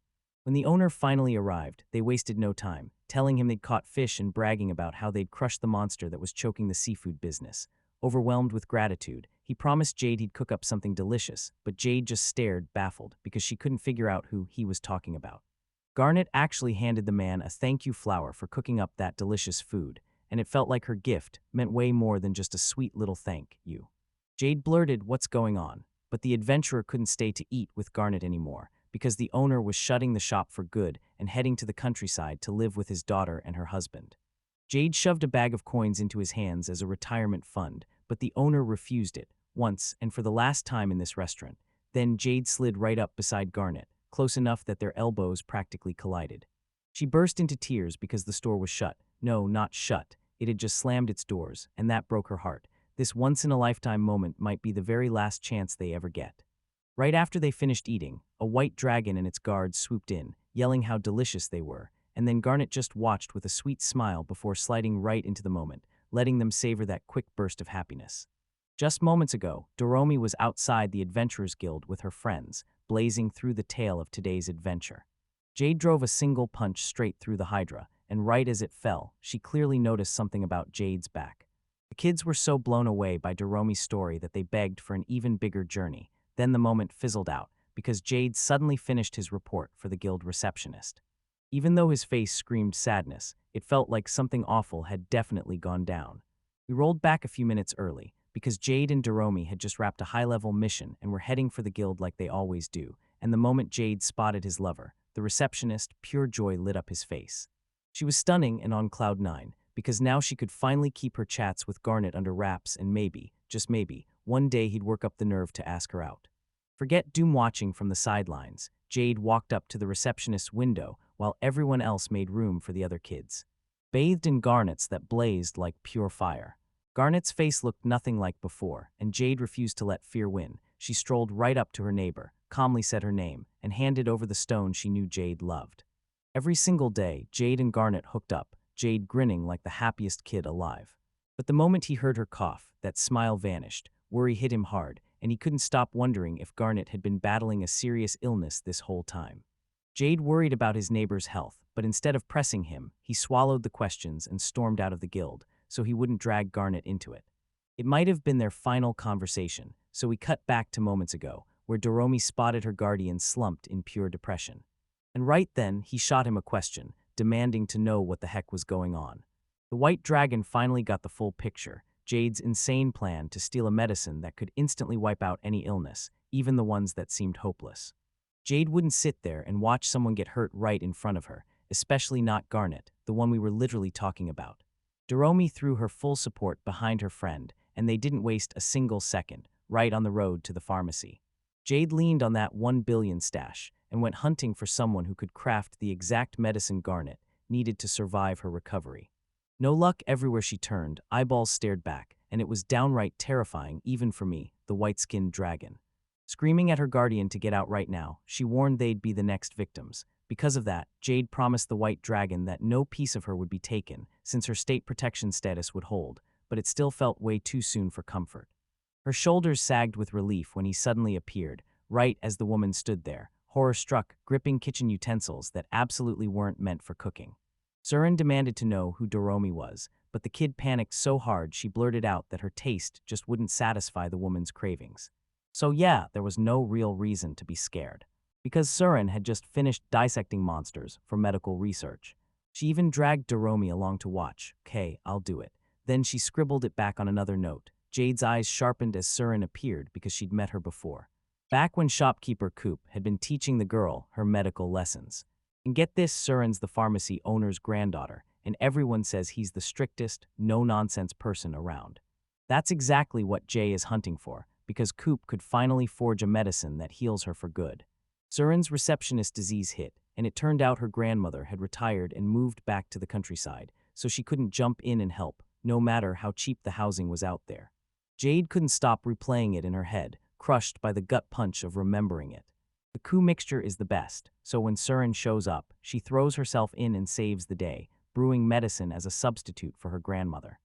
When the owner finally arrived, they wasted no time, telling him they'd caught fish and bragging about how they'd crushed the monster that was choking the seafood business. Overwhelmed with gratitude, he promised Jade he'd cook up something delicious, but Jade just stared, baffled, because she couldn't figure out who he was talking about. Garnet actually handed the man a thank you flower for cooking up that delicious food, and it felt like her gift meant way more than just a sweet little thank you. Jade blurted what's going on, but the adventurer couldn't stay to eat with Garnet anymore, because the owner was shutting the shop for good and heading to the countryside to live with his daughter and her husband. Jade shoved a bag of coins into his hands as a retirement fund, but the owner refused it, once and for the last time in this restaurant. Then Jade slid right up beside Garnet, close enough that their elbows practically collided. She burst into tears because the store was shut. No, not shut. It had just slammed its doors, and that broke her heart. This once-in-a-lifetime moment might be the very last chance they ever get. Right after they finished eating, a white dragon and its guards swooped in, yelling how delicious they were, and then Garnet just watched with a sweet smile before sliding right into the moment, letting them savor that quick burst of happiness. Just moments ago, Doromi was outside the Adventurers Guild with her friends, blazing through the tale of today's adventure. Jade drove a single punch straight through the Hydra, and right as it fell, she clearly noticed something about Jade's back. The kids were so blown away by Doromi's story that they begged for an even bigger journey. Then the moment fizzled out, because Jade suddenly finished his report for the guild receptionist. Even though his face screamed sadness, it felt like something awful had definitely gone down. We rolled back a few minutes early, because Jade and Doromi had just wrapped a high-level mission and were heading for the guild like they always do, and the moment Jade spotted his lover, the receptionist, pure joy lit up his face. She was stunning and on cloud 9, because now she could finally keep her chats with Garnet under wraps and maybe, just maybe, one day he'd work up the nerve to ask her out. Forget doom watching from the sidelines. Jade walked up to the receptionist's window while everyone else made room for the other kids. Bathed in Garnets that blazed like pure fire. Garnet's face looked nothing like before, and Jade refused to let fear win. She strolled right up to her neighbor, calmly said her name, and handed over the stone she knew Jade loved. Every single day, Jade and Garnet hooked up, Jade grinning like the happiest kid alive. But the moment he heard her cough, that smile vanished. Worry hit him hard, and he couldn't stop wondering if Garnet had been battling a serious illness this whole time. Jade worried about his neighbor's health, but instead of pressing him, he swallowed the questions and stormed out of the guild, so he wouldn't drag Garnet into it. It might have been their final conversation, so we cut back to moments ago, where Doromi spotted her guardian slumped in pure depression. And right then, he shot him a question, demanding to know what the heck was going on. The white dragon finally got the full picture, Jade's insane plan to steal a medicine that could instantly wipe out any illness, even the ones that seemed hopeless. Jade wouldn't sit there and watch someone get hurt right in front of her, especially not Garnet, the one we were literally talking about. Doromi threw her full support behind her friend, and they didn't waste a single second, right on the road to the pharmacy. Jade leaned on that 1 billion stash and went hunting for someone who could craft the exact medicine Garnet needed to survive her recovery. No luck everywhere she turned, eyeballs stared back, and it was downright terrifying even for me, the white-skinned dragon. Screaming at her guardian to get out right now, she warned they'd be the next victims. Because of that, Jade promised the white dragon that no piece of her would be taken, since her state protection status would hold, but it still felt way too soon for comfort. Her shoulders sagged with relief when he suddenly appeared, right as the woman stood there, horror-struck, gripping kitchen utensils that absolutely weren't meant for cooking. Surin demanded to know who Doromi was, but the kid panicked so hard she blurted out that her taste just wouldn't satisfy the woman's cravings. So yeah, there was no real reason to be scared. Because Surin had just finished dissecting monsters for medical research. She even dragged Doromi along to watch. "Okay, I'll do it." Then she scribbled it back on another note. Jade's eyes sharpened as Surin appeared because she'd met her before. Back when shopkeeper Coop had been teaching the girl her medical lessons. And get this, Surin's the pharmacy owner's granddaughter, and everyone says he's the strictest, no-nonsense person around. That's exactly what Jay is hunting for, because Coop could finally forge a medicine that heals her for good. Surin's receptionist disease hit, and it turned out her grandmother had retired and moved back to the countryside, so she couldn't jump in and help, no matter how cheap the housing was out there. Jade couldn't stop replaying it in her head, crushed by the gut punch of remembering it. The coup mixture is the best, so when Surin shows up, she throws herself in and saves the day, brewing medicine as a substitute for her grandmother.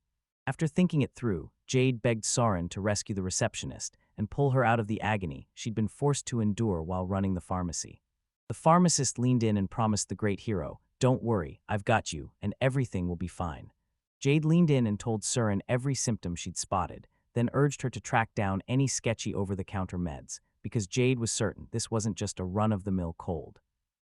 After thinking it through, Jade begged Surin to rescue the receptionist and pull her out of the agony she'd been forced to endure while running the pharmacy. The pharmacist leaned in and promised the great hero, "Don't worry, I've got you, and everything will be fine." Jade leaned in and told Surin every symptom she'd spotted, then urged her to track down any sketchy over-the-counter meds, because Jade was certain this wasn't just a run-of-the-mill cold.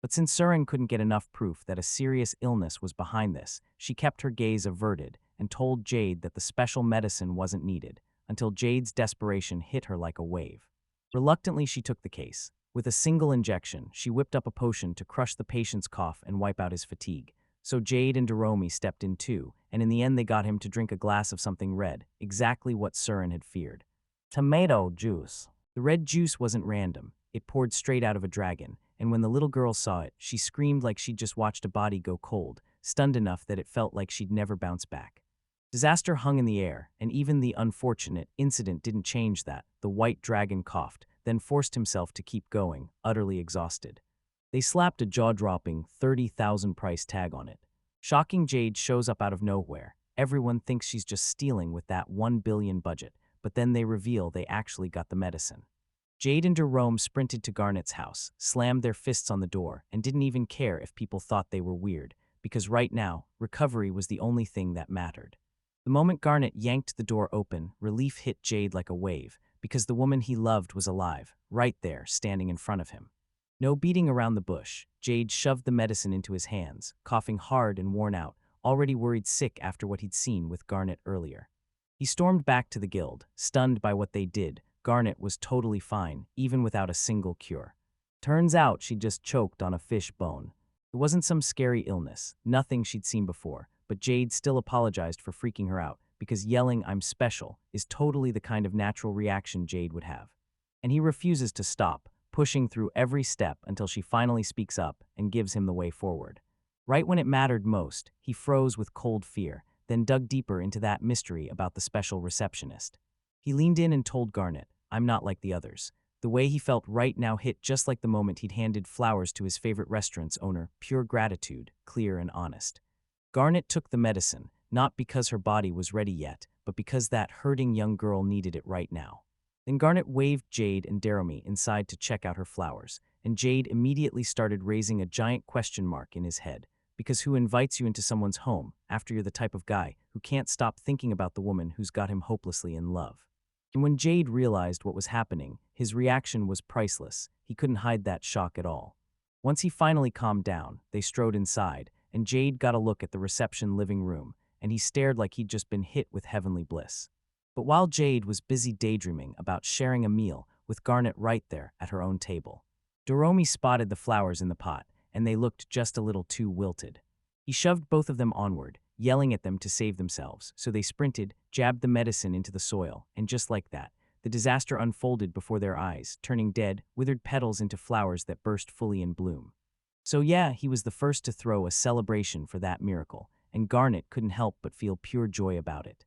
But since Surin couldn't get enough proof that a serious illness was behind this, she kept her gaze averted and told Jade that the special medicine wasn't needed, until Jade's desperation hit her like a wave. Reluctantly, she took the case. With a single injection, she whipped up a potion to crush the patient's cough and wipe out his fatigue. So Jade and Doromi stepped in too, and in the end they got him to drink a glass of something red, exactly what Surin had feared. Tomato juice. The red juice wasn't random. It poured straight out of a dragon, and when the little girl saw it, she screamed like she'd just watched a body go cold, stunned enough that it felt like she'd never bounce back. Disaster hung in the air, and even the unfortunate incident didn't change that. The white dragon coughed, then forced himself to keep going, utterly exhausted. They slapped a jaw-dropping 30,000 price tag on it. Shocking Jade shows up out of nowhere. Everyone thinks she's just stealing with that 1 billion budget, but then they reveal they actually got the medicine. Jade and Jerome sprinted to Garnet's house, slammed their fists on the door, and didn't even care if people thought they were weird, because right now, recovery was the only thing that mattered. The moment Garnet yanked the door open, relief hit Jade like a wave, because the woman he loved was alive, right there, standing in front of him. No beating around the bush, Jade shoved the medicine into his hands, coughing hard and worn out, already worried sick after what he'd seen with Garnet earlier. He stormed back to the guild, stunned by what they did. Garnet was totally fine, even without a single cure. Turns out she'd just choked on a fish bone. It wasn't some scary illness, nothing she'd seen before, but Jade still apologized for freaking her out, because yelling "I'm special" is totally the kind of natural reaction Jade would have. And he refuses to stop, pushing through every step until she finally speaks up and gives him the way forward. Right when it mattered most, he froze with cold fear, then dug deeper into that mystery about the special receptionist. He leaned in and told Garnet, "I'm not like the others." The way he felt right now hit just like the moment he'd handed flowers to his favorite restaurant's owner, pure gratitude, clear and honest. Garnet took the medicine, not because her body was ready yet, but because that hurting young girl needed it right now. Then Garnet waved Jade and Doromi inside to check out her flowers, and Jade immediately started raising a giant question mark in his head, because who invites you into someone's home after you're the type of guy who can't stop thinking about the woman who's got him hopelessly in love? And when Jade realized what was happening, his reaction was priceless. He couldn't hide that shock at all. Once he finally calmed down, they strode inside, and Jade got a look at the reception living room, and he stared like he'd just been hit with heavenly bliss. But while Jade was busy daydreaming about sharing a meal with Garnet right there at her own table, Doromi spotted the flowers in the pot, and they looked just a little too wilted. He shoved both of them onward, yelling at them to save themselves, so they sprinted, jabbed the medicine into the soil, and just like that, the disaster unfolded before their eyes, turning dead, withered petals into flowers that burst fully in bloom. So yeah, he was the first to throw a celebration for that miracle, and Garnet couldn't help but feel pure joy about it.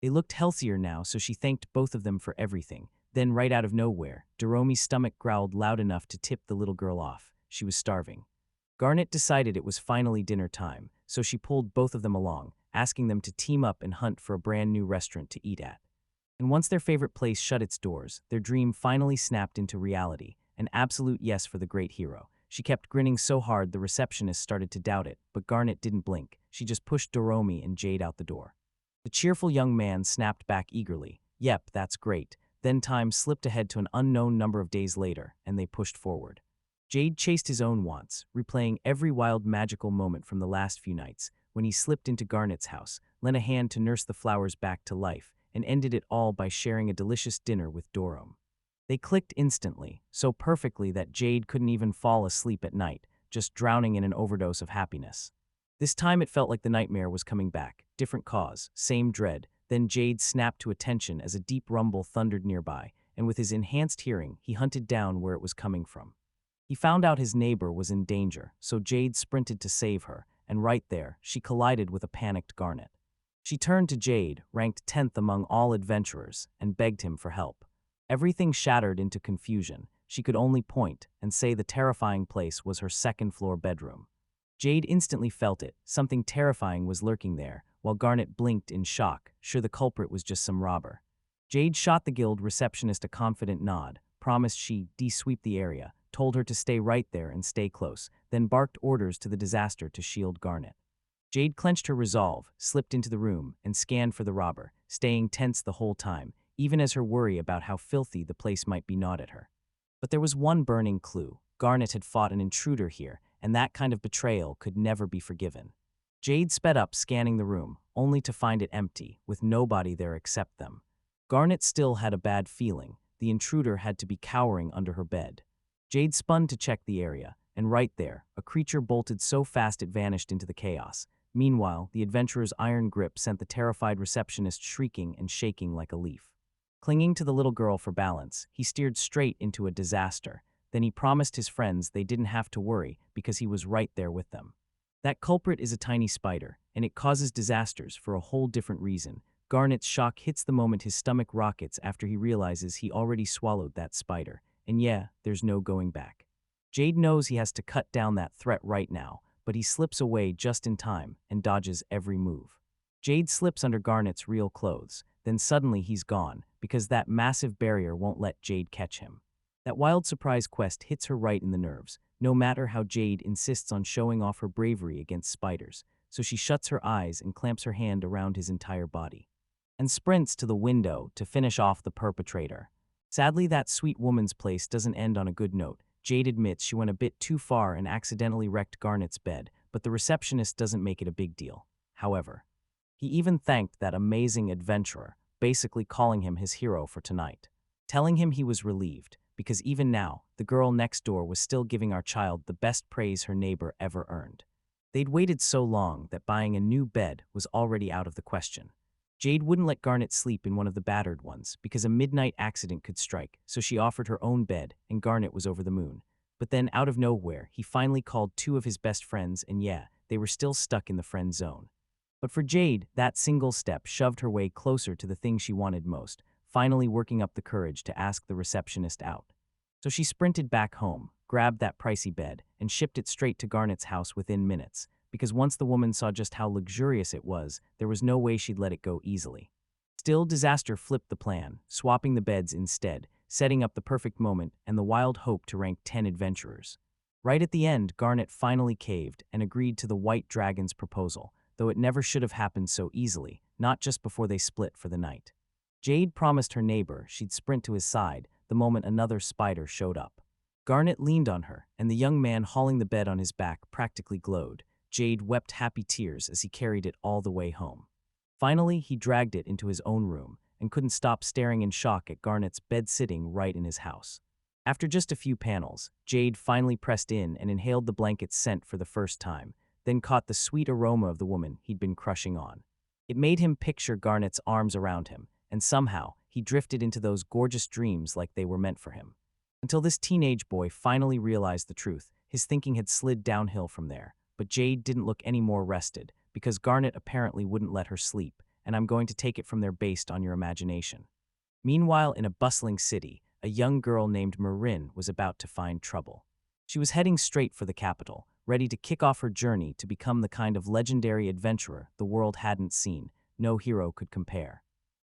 They looked healthier now, so she thanked both of them for everything. Then, right out of nowhere, Doromi's stomach growled loud enough to tip the little girl off. She was starving. Garnet decided it was finally dinner time, so she pulled both of them along, asking them to team up and hunt for a brand new restaurant to eat at. And once their favorite place shut its doors, their dream finally snapped into reality, an absolute yes for the great hero. She kept grinning so hard the receptionist started to doubt it, but Garnet didn't blink. She just pushed Doromi and Jade out the door. The cheerful young man snapped back eagerly. Yep, that's great. Then time slipped ahead to an unknown number of days later, and they pushed forward. Jade chased his own wants, replaying every wild magical moment from the last few nights, when he slipped into Garnet's house, lent a hand to nurse the flowers back to life, and ended it all by sharing a delicious dinner with Dorom. They clicked instantly, so perfectly that Jade couldn't even fall asleep at night, just drowning in an overdose of happiness. This time it felt like the nightmare was coming back, different cause, same dread. Then Jade snapped to attention as a deep rumble thundered nearby, and with his enhanced hearing, he hunted down where it was coming from. He found out his neighbor was in danger, so Jade sprinted to save her, and right there, she collided with a panicked Garnet. She turned to Jade, ranked 10th among all adventurers, and begged him for help. Everything shattered into confusion. She could only point and say the terrifying place was her second-floor bedroom. Jade instantly felt it. Something terrifying was lurking there, while Garnet blinked in shock, sure the culprit was just some robber. Jade shot the guild receptionist a confident nod, promised she'd de-sweep the area, told her to stay right there and stay close, then barked orders to the disaster to shield Garnet. Jade clenched her resolve, slipped into the room, and scanned for the robber, staying tense the whole time, even as her worry about how filthy the place might be gnawed at her. But there was one burning clue. Garnet had fought an intruder here, and that kind of betrayal could never be forgiven. Jade sped up, scanning the room, only to find it empty, with nobody there except them. Garnet still had a bad feeling. The intruder had to be cowering under her bed. Jade spun to check the area, and right there, a creature bolted so fast it vanished into the chaos. Meanwhile, the adventurer's iron grip sent the terrified receptionist shrieking and shaking like a leaf. Clinging to the little girl for balance, he steered straight into a disaster. Then he promised his friends they didn't have to worry because he was right there with them. That culprit is a tiny spider, and it causes disasters for a whole different reason. Garnet's shock hits the moment his stomach rockets after he realizes he already swallowed that spider. And yeah, there's no going back. Jade knows he has to cut down that threat right now, but he slips away just in time and dodges every move. Jade slips under Garnet's real clothes, then suddenly he's gone, because that massive barrier won't let Jade catch him. That wild surprise quest hits her right in the nerves, no matter how Jade insists on showing off her bravery against spiders, so she shuts her eyes and clamps her hand around his entire body. And sprints to the window to finish off the perpetrator. Sadly, that sweet woman's place doesn't end on a good note. Jade admits she went a bit too far and accidentally wrecked Garnet's bed, but the receptionist doesn't make it a big deal. However, he even thanked that amazing adventurer, basically calling him his hero for tonight, telling him he was relieved, because even now, the girl next door was still giving our child the best praise her neighbor ever earned. They'd waited so long that buying a new bed was already out of the question. Jade wouldn't let Garnet sleep in one of the battered ones because a midnight accident could strike, so she offered her own bed, and Garnet was over the moon. But then, out of nowhere, he finally called two of his best friends, and yeah, they were still stuck in the friend zone. But for Jade, that single step shoved her way closer to the thing she wanted most, finally working up the courage to ask the receptionist out. So she sprinted back home, grabbed that pricey bed, and shipped it straight to Garnet's house within minutes, because once the woman saw just how luxurious it was, there was no way she'd let it go easily. Still, disaster flipped the plan, swapping the beds instead, setting up the perfect moment and the wild hope to rank 10 adventurers. Right at the end, Garnet finally caved and agreed to the White Dragon's proposal, though it never should have happened so easily, not just before they split for the night. Jade promised her neighbor she'd sprint to his side the moment another spider showed up. Garnet leaned on her, and the young man hauling the bed on his back practically glowed. Jade wept happy tears as he carried it all the way home. Finally, he dragged it into his own room and couldn't stop staring in shock at Garnet's bed sitting right in his house. After just a few panels, Jade finally pressed in and inhaled the blanket's scent for the first time, then caught the sweet aroma of the woman he'd been crushing on. It made him picture Garnet's arms around him, and somehow, he drifted into those gorgeous dreams like they were meant for him. Until this teenage boy finally realized the truth, his thinking had slid downhill from there. But Jade didn't look any more rested, because Garnet apparently wouldn't let her sleep, and I'm going to take it from there based on your imagination. Meanwhile, in a bustling city, a young girl named Marin was about to find trouble. She was heading straight for the capital, ready to kick off her journey to become the kind of legendary adventurer the world hadn't seen. No hero could compare.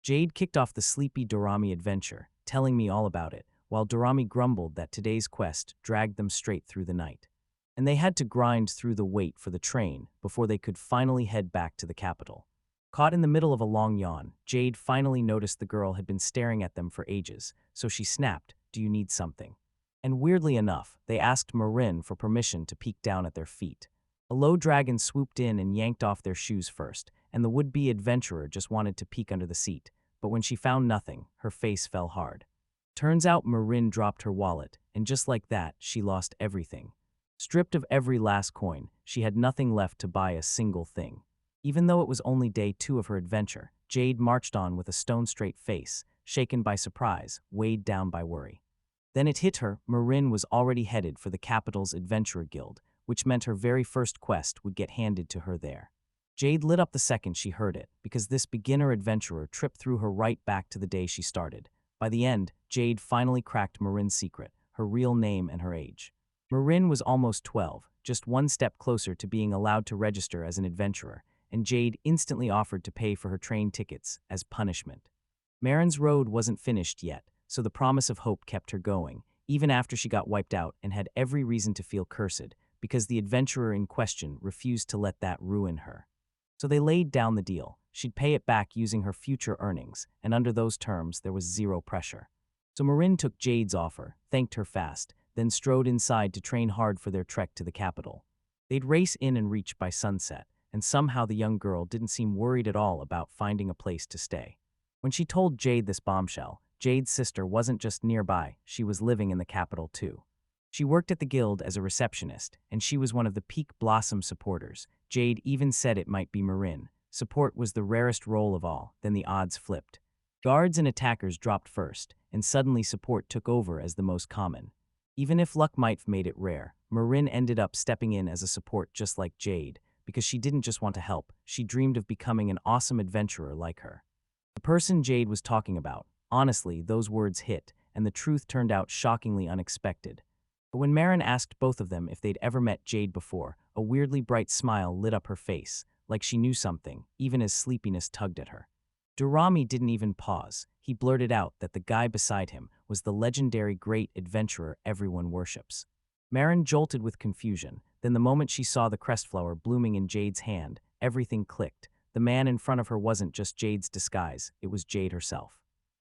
Jade kicked off the sleepy Dorami adventure, telling me all about it, while Dorami grumbled that today's quest dragged them straight through the night. And they had to grind through the wait for the train before they could finally head back to the capital. Caught in the middle of a long yawn, Jade finally noticed the girl had been staring at them for ages, so she snapped, "Do you need something?" And weirdly enough, they asked Marin for permission to peek down at their feet. A low dragon swooped in and yanked off their shoes first, and the would-be adventurer just wanted to peek under the seat, but when she found nothing, her face fell hard. Turns out Marin dropped her wallet, and just like that, she lost everything. Stripped of every last coin, she had nothing left to buy a single thing. Even though it was only day 2 of her adventure, Jade marched on with a stone-straight face, shaken by surprise, weighed down by worry. Then it hit her, Marin was already headed for the capital's Adventurer Guild, which meant her very first quest would get handed to her there. Jade lit up the second she heard it, because this beginner adventurer tripped through her right back to the day she started. By the end, Jade finally cracked Marin's secret, her real name and her age. Marin was almost 12, just one step closer to being allowed to register as an adventurer, and Jade instantly offered to pay for her train tickets as punishment. Marin's road wasn't finished yet, so the promise of hope kept her going, even after she got wiped out and had every reason to feel cursed, because the adventurer in question refused to let that ruin her. So they laid down the deal. She'd pay it back using her future earnings, and under those terms, there was zero pressure. So Marin took Jade's offer, thanked her fast, then strode inside to train hard for their trek to the capital. They'd race in and reach by sunset, and somehow the young girl didn't seem worried at all about finding a place to stay. When she told Jade this bombshell, Jade's sister wasn't just nearby, she was living in the capital too. She worked at the guild as a receptionist, and she was one of the Peak Blossom supporters. Jade even said it might be Marin. Support was the rarest role of all, then the odds flipped. Guards and attackers dropped first, and suddenly support took over as the most common. Even if luck might have made it rare, Marin ended up stepping in as a support just like Jade, because she didn't just want to help, she dreamed of becoming an awesome adventurer like her. The person Jade was talking about, honestly, those words hit, and the truth turned out shockingly unexpected. But when Marin asked both of them if they'd ever met Jade before, a weirdly bright smile lit up her face, like she knew something, even as sleepiness tugged at her. Dorami didn't even pause. He blurted out that the guy beside him was the legendary great adventurer everyone worships. Marin jolted with confusion. Then the moment she saw the crestflower blooming in Jade's hand, everything clicked. The man in front of her wasn't just Jade's disguise, it was Jade herself.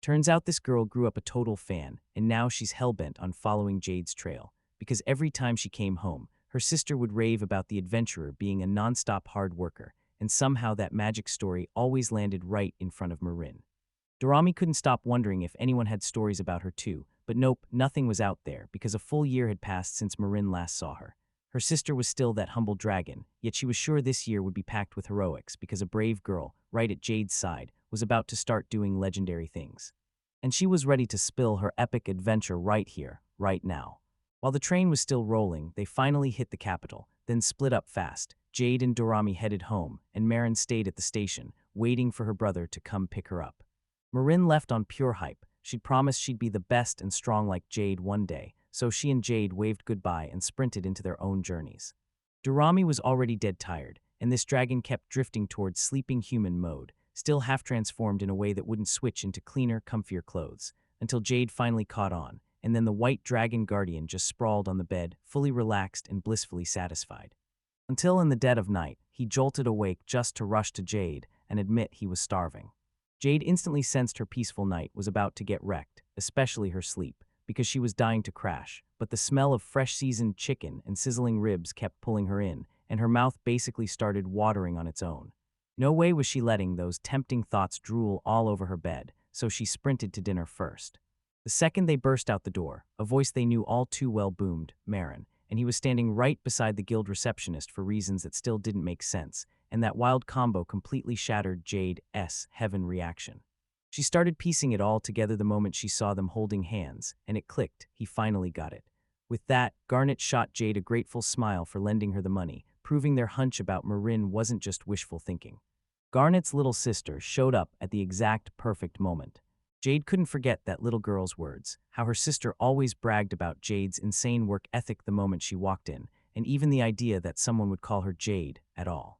Turns out this girl grew up a total fan, and now she's hellbent on following Jade's trail, because every time she came home, her sister would rave about the adventurer being a nonstop hard worker, and somehow that magic story always landed right in front of Marin. Dorami couldn't stop wondering if anyone had stories about her too, but nope, nothing was out there because a full year had passed since Marin last saw her. Her sister was still that humble dragon, yet she was sure this year would be packed with heroics because a brave girl, right at Jade's side, was about to start doing legendary things. And she was ready to spill her epic adventure right here, right now. While the train was still rolling, they finally hit the capital, then split up fast. Jade and Dorami headed home, and Marin stayed at the station, waiting for her brother to come pick her up. Marin left on pure hype. She'd promised she'd be the best and strong like Jade one day, so she and Jade waved goodbye and sprinted into their own journeys. Dorami was already dead tired, and this dragon kept drifting towards sleeping human mode, still half transformed in a way that wouldn't switch into cleaner, comfier clothes, until Jade finally caught on, and then the white dragon guardian just sprawled on the bed, fully relaxed and blissfully satisfied. Until in the dead of night, he jolted awake just to rush to Jade and admit he was starving. Jade instantly sensed her peaceful night was about to get wrecked, especially her sleep, because she was dying to crash, but the smell of fresh seasoned chicken and sizzling ribs kept pulling her in, and her mouth basically started watering on its own. No way was she letting those tempting thoughts drool all over her bed, so she sprinted to dinner first. The second they burst out the door, a voice they knew all too well boomed, Marin, and he was standing right beside the guild receptionist for reasons that still didn't make sense, and that wild combo completely shattered Jade's heaven reaction. She started piecing it all together the moment she saw them holding hands, and it clicked, he finally got it. With that, Garnet shot Jade a grateful smile for lending her the money, proving their hunch about Marin wasn't just wishful thinking. Garnet's little sister showed up at the exact perfect moment. Jade couldn't forget that little girl's words, how her sister always bragged about Jade's insane work ethic the moment she walked in, and even the idea that someone would call her Jade at all.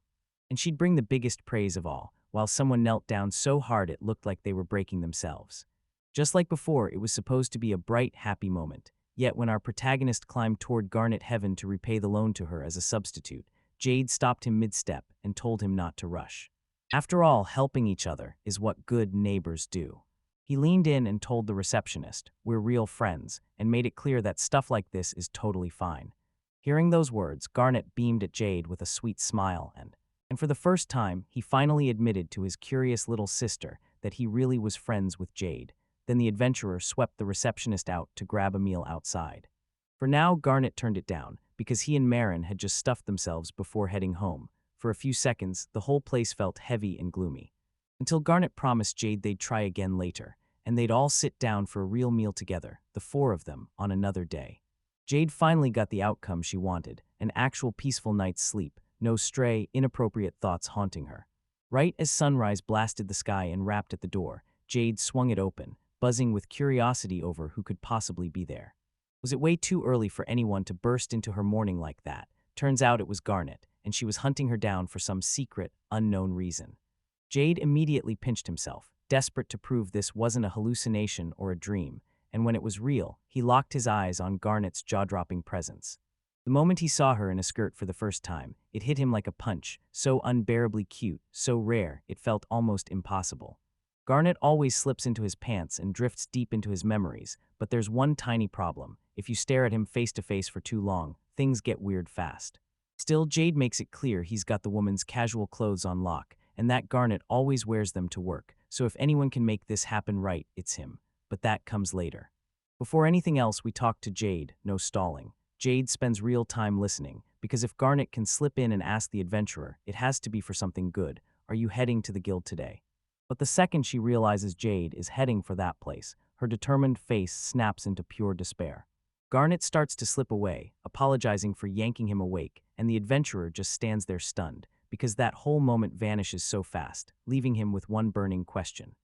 And she'd bring the biggest praise of all, while someone knelt down so hard it looked like they were breaking themselves. Just like before, it was supposed to be a bright, happy moment. Yet when our protagonist climbed toward Garnet Heaven to repay the loan to her as a substitute, Jade stopped him mid-step and told him not to rush. After all, helping each other is what good neighbors do. He leaned in and told the receptionist, "We're real friends," and made it clear that stuff like this is totally fine. Hearing those words, Garnet beamed at Jade with a sweet smile and for the first time, he finally admitted to his curious little sister that he really was friends with Jade. Then the adventurer swept the receptionist out to grab a meal outside. For now, Garnet turned it down, because he and Marin had just stuffed themselves before heading home. For a few seconds, the whole place felt heavy and gloomy. Until Garnet promised Jade they'd try again later, and they'd all sit down for a real meal together, the four of them, on another day. Jade finally got the outcome she wanted, an actual peaceful night's sleep, no stray, inappropriate thoughts haunting her. Right as sunrise blasted the sky and rapped at the door, Jade swung it open, buzzing with curiosity over who could possibly be there. Was it way too early for anyone to burst into her morning like that? Turns out it was Garnet, and she was hunting her down for some secret, unknown reason. Jade immediately pinched himself, desperate to prove this wasn't a hallucination or a dream, and when it was real, he locked his eyes on Garnet's jaw-dropping presence. The moment he saw her in a skirt for the first time, it hit him like a punch, so unbearably cute, so rare, it felt almost impossible. Garnet always slips into his pants and drifts deep into his memories, but there's one tiny problem. If you stare at him face to face for too long, things get weird fast. Still, Jade makes it clear he's got the woman's casual clothes on lock, and that Garnet always wears them to work, so if anyone can make this happen right, it's him. But that comes later. Before anything else, we talk to Jade, no stalling. Jade spends real time listening, because if Garnet can slip in and ask the adventurer, it has to be for something good. Are you heading to the guild today? But the second she realizes Jade is heading for that place, her determined face snaps into pure despair. Garnet starts to slip away, apologizing for yanking him awake, and the adventurer just stands there stunned, because that whole moment vanishes so fast, leaving him with one burning question.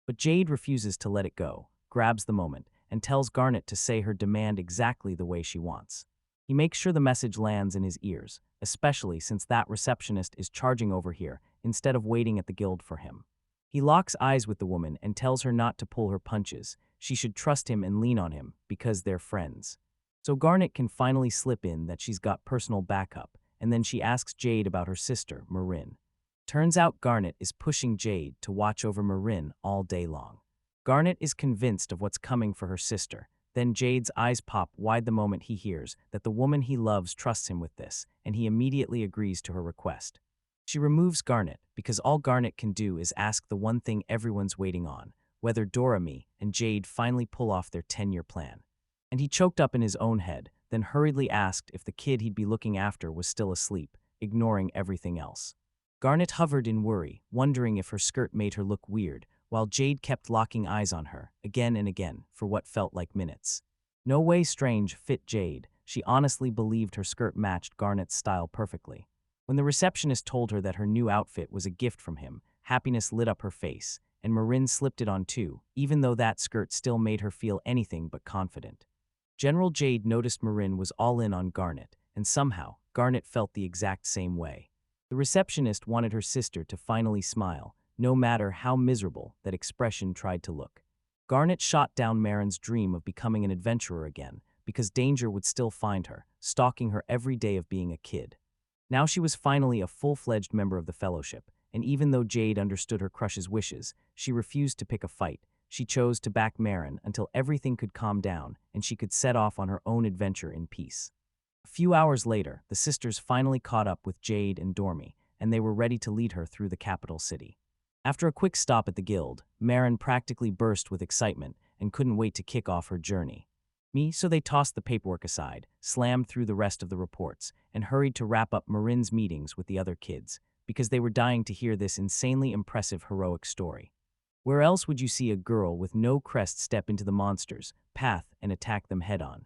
But Jade refuses to let it go, grabs the moment, and tells Garnet to say her demand exactly the way she wants. He makes sure the message lands in his ears, especially since that receptionist is charging over here instead of waiting at the guild for him. He locks eyes with the woman and tells her not to pull her punches. She should trust him and lean on him, because they're friends. So Garnet can finally slip in that she's got personal backup, and then she asks Jade about her sister, Marin. Turns out Garnet is pushing Jade to watch over Marin all day long. Garnet is convinced of what's coming for her sister. Then Jade's eyes pop wide the moment he hears that the woman he loves trusts him with this, and he immediately agrees to her request. She removes Garnet, because all Garnet can do is ask the one thing everyone's waiting on, whether Dorami and Jade finally pull off their 10-year plan. And he choked up in his own head, then hurriedly asked if the kid he'd be looking after was still asleep, ignoring everything else. Garnet hovered in worry, wondering if her skirt made her look weird, while Jade kept locking eyes on her, again and again, for what felt like minutes. No way strange fit Jade. She honestly believed her skirt matched Garnet's style perfectly. When the receptionist told her that her new outfit was a gift from him, happiness lit up her face, and Marin slipped it on too, even though that skirt still made her feel anything but confident. General Jade noticed Marin was all in on Garnet, and somehow, Garnet felt the exact same way. The receptionist wanted her sister to finally smile, no matter how miserable that expression tried to look. Garnet shot down Marin's dream of becoming an adventurer again, because danger would still find her, stalking her every day of being a kid. Now she was finally a full-fledged member of the Fellowship, and even though Jade understood her crush's wishes, she refused to pick a fight. She chose to back Marin until everything could calm down and she could set off on her own adventure in peace. A few hours later, the sisters finally caught up with Jade and Dormi, and they were ready to lead her through the capital city. After a quick stop at the guild, Marin practically burst with excitement and couldn't wait to kick off her journey. So they tossed the paperwork aside, slammed through the rest of the reports, and hurried to wrap up Marin's meetings with the other kids, because they were dying to hear this insanely impressive heroic story. Where else would you see a girl with no crest step into the monster's path and attack them head-on?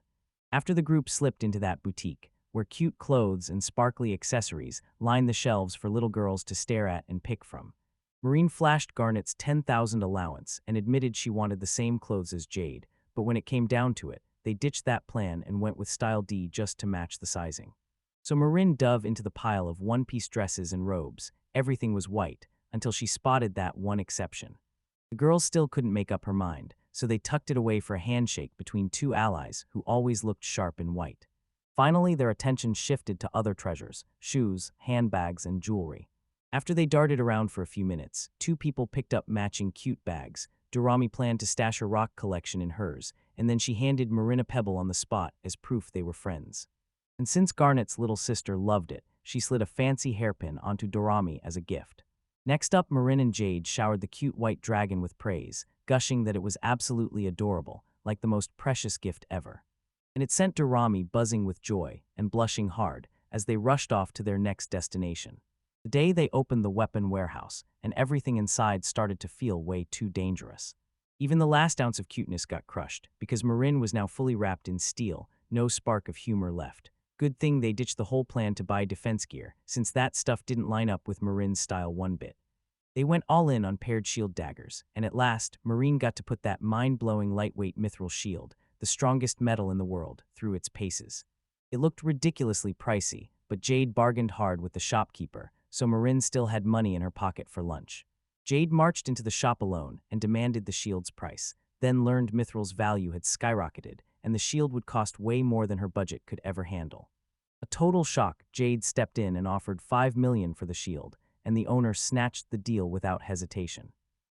After the group slipped into that boutique, where cute clothes and sparkly accessories lined the shelves for little girls to stare at and pick from, Marin flashed Garnet's 10,000 allowance and admitted she wanted the same clothes as Jade, but when it came down to it, they ditched that plan and went with Style D just to match the sizing. So Marin dove into the pile of one-piece dresses and robes. Everything was white, until she spotted that one exception. The girl still couldn't make up her mind, so they tucked it away for a handshake between two allies who always looked sharp in white. Finally, their attention shifted to other treasures: shoes, handbags, and jewelry. After they darted around for a few minutes, two people picked up matching cute bags. Dorami planned to stash her rock collection in hers, and then she handed Marin a pebble on the spot as proof they were friends. And since Garnet's little sister loved it, she slid a fancy hairpin onto Dorami as a gift. Next up, Marin and Jade showered the cute white dragon with praise, gushing that it was absolutely adorable, like the most precious gift ever. And it sent Dorami buzzing with joy and blushing hard as they rushed off to their next destination. The day they opened the weapon warehouse, and everything inside started to feel way too dangerous. Even the last ounce of cuteness got crushed, because Marin was now fully wrapped in steel, no spark of humor left. Good thing they ditched the whole plan to buy defense gear, since that stuff didn't line up with Marin's style one bit. They went all in on paired shield daggers, and at last, Marin got to put that mind-blowing lightweight mithril shield, the strongest metal in the world, through its paces. It looked ridiculously pricey, but Jade bargained hard with the shopkeeper, so Marin still had money in her pocket for lunch. Jade marched into the shop alone and demanded the shield's price, then learned Mithril's value had skyrocketed, and the shield would cost way more than her budget could ever handle. A total shock, Jade stepped in and offered $5 million for the shield, and the owner snatched the deal without hesitation.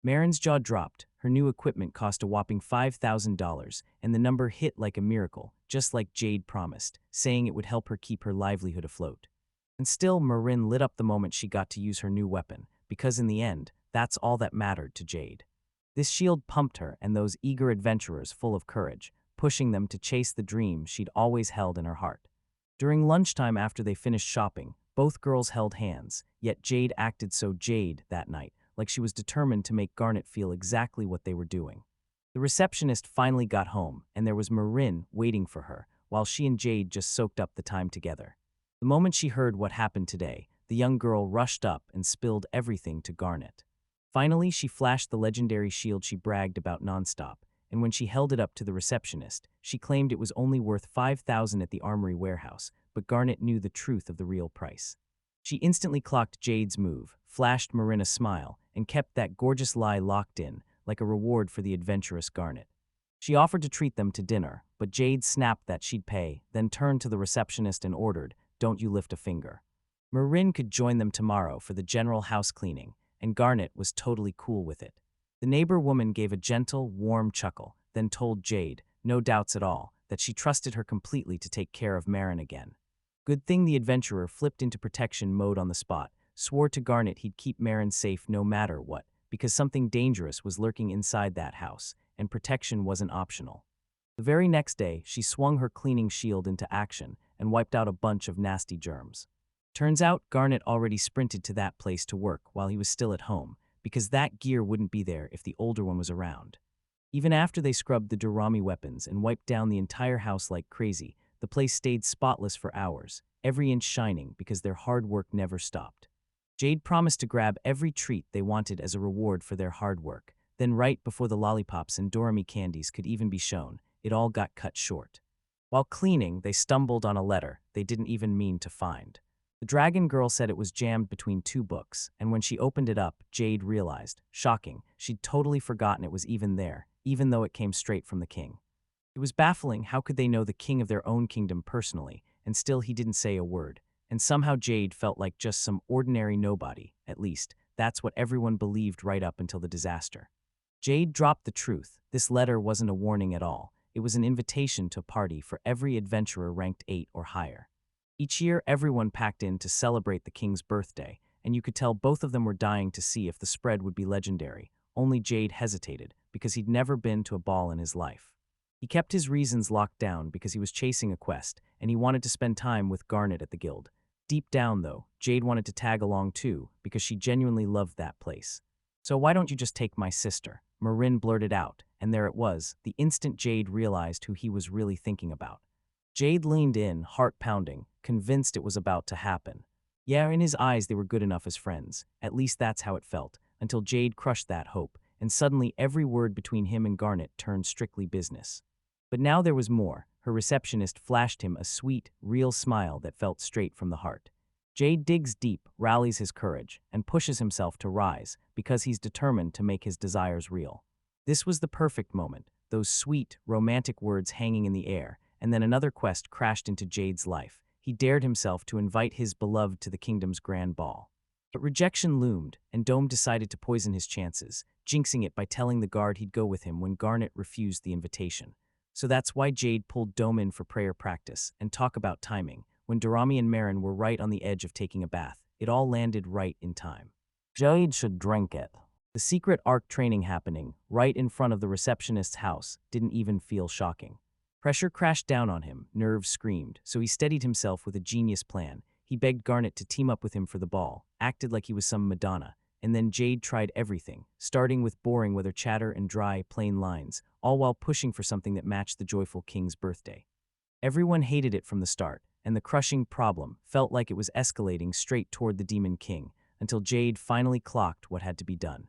Marin's jaw dropped. Her new equipment cost a whopping $5,000, and the number hit like a miracle, just like Jade promised, saying it would help her keep her livelihood afloat. And still, Marin lit up the moment she got to use her new weapon, because in the end, that's all that mattered to Jade. This shield pumped her and those eager adventurers full of courage, pushing them to chase the dream she'd always held in her heart. During lunchtime after they finished shopping, both girls held hands, yet Jade acted so Jade that night, like she was determined to make Garnet feel exactly what they were doing. The receptionist finally got home, and there was Marin waiting for her, while she and Jade just soaked up the time together. The moment she heard what happened today, the young girl rushed up and spilled everything to Garnet. Finally, she flashed the legendary shield she bragged about nonstop, and when she held it up to the receptionist, she claimed it was only worth $5,000 at the armory warehouse, but Garnet knew the truth of the real price. She instantly clocked Jade's move, flashed Marin a smile, and kept that gorgeous lie locked in, like a reward for the adventurous Garnet. She offered to treat them to dinner, but Jade snapped that she'd pay, then turned to the receptionist and ordered, "Don't you lift a finger." Marin could join them tomorrow for the general house cleaning, and Garnet was totally cool with it. The neighbor woman gave a gentle, warm chuckle, then told Jade, no doubts at all, that she trusted her completely to take care of Marin again. Good thing the adventurer flipped into protection mode on the spot, swore to Garnet he'd keep Marin safe no matter what, because something dangerous was lurking inside that house, and protection wasn't optional. The very next day, she swung her cleaning shield into action and wiped out a bunch of nasty germs. Turns out, Garnet already sprinted to that place to work while he was still at home, because that gear wouldn't be there if the older one was around. Even after they scrubbed the Dorami weapons and wiped down the entire house like crazy, the place stayed spotless for hours, every inch shining because their hard work never stopped. Jade promised to grab every treat they wanted as a reward for their hard work. Then right before the lollipops and Dorami candies could even be shown, it all got cut short. While cleaning, they stumbled on a letter they didn't even mean to find. The dragon girl said it was jammed between two books, and when she opened it up, Jade realized, shocking, she'd totally forgotten it was even there, even though it came straight from the king. It was baffling. How could they know the king of their own kingdom personally, and still he didn't say a word, and somehow Jade felt like just some ordinary nobody, at least, that's what everyone believed right up until the disaster. Jade dropped the truth. This letter wasn't a warning at all. It was an invitation to a party for every adventurer ranked 8 or higher. Each year, everyone packed in to celebrate the king's birthday, and you could tell both of them were dying to see if the spread would be legendary. Only Jade hesitated, because he'd never been to a ball in his life. He kept his reasons locked down because he was chasing a quest, and he wanted to spend time with Garnet at the guild. Deep down, though, Jade wanted to tag along too, because she genuinely loved that place. "So why don't you just take my sister?" Marin blurted out, and there it was, the instant Jade realized who he was really thinking about. Jade leaned in, heart pounding, convinced it was about to happen. Yeah, in his eyes they were good enough as friends, at least that's how it felt, until Jade crushed that hope, and suddenly every word between him and Garnet turned strictly business. But now there was more. Her receptionist flashed him a sweet, real smile that felt straight from the heart. Jade digs deep, rallies his courage, and pushes himself to rise, because he's determined to make his desires real. This was the perfect moment, those sweet, romantic words hanging in the air, and then another quest crashed into Jade's life. He dared himself to invite his beloved to the kingdom's grand ball. But rejection loomed, and Dome decided to poison his chances, jinxing it by telling the guard he'd go with him when Garnet refused the invitation. So that's why Jade pulled Dome in for prayer practice, and talk about timing. When Dorami and Marin were right on the edge of taking a bath, it all landed right in time. Jade should drink it. The secret arc training happening, right in front of the receptionist's house, didn't even feel shocking. Pressure crashed down on him, nerves screamed, so he steadied himself with a genius plan. He begged Garnet to team up with him for the ball, acted like he was some Madonna, and then Jade tried everything, starting with boring weather chatter and dry, plain lines, all while pushing for something that matched the joyful king's birthday. Everyone hated it from the start, and the crushing problem felt like it was escalating straight toward the Demon King, until Jade finally clocked what had to be done.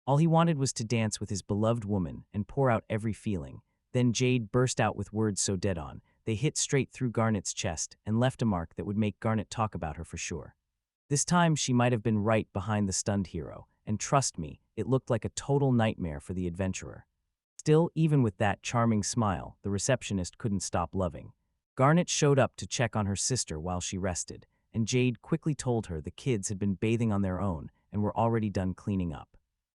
All he wanted was to dance with his beloved woman and pour out every feeling. Then Jade burst out with words so dead-on, they hit straight through Garnet's chest and left a mark that would make Garnet talk about her for sure. This time, she might have been right behind the stunned hero, and trust me, it looked like a total nightmare for the adventurer. Still, even with that charming smile, the receptionist couldn't stop loving. Garnet showed up to check on her sister while she rested, and Jade quickly told her the kids had been bathing on their own and were already done cleaning up.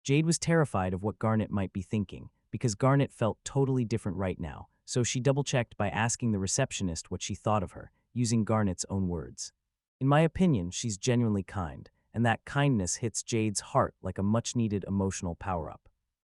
Jade was terrified of what Garnet might be thinking, because Garnet felt totally different right now, so she double-checked by asking the receptionist what she thought of her, using Garnet's own words. In my opinion, she's genuinely kind, and that kindness hits Jade's heart like a much-needed emotional power-up.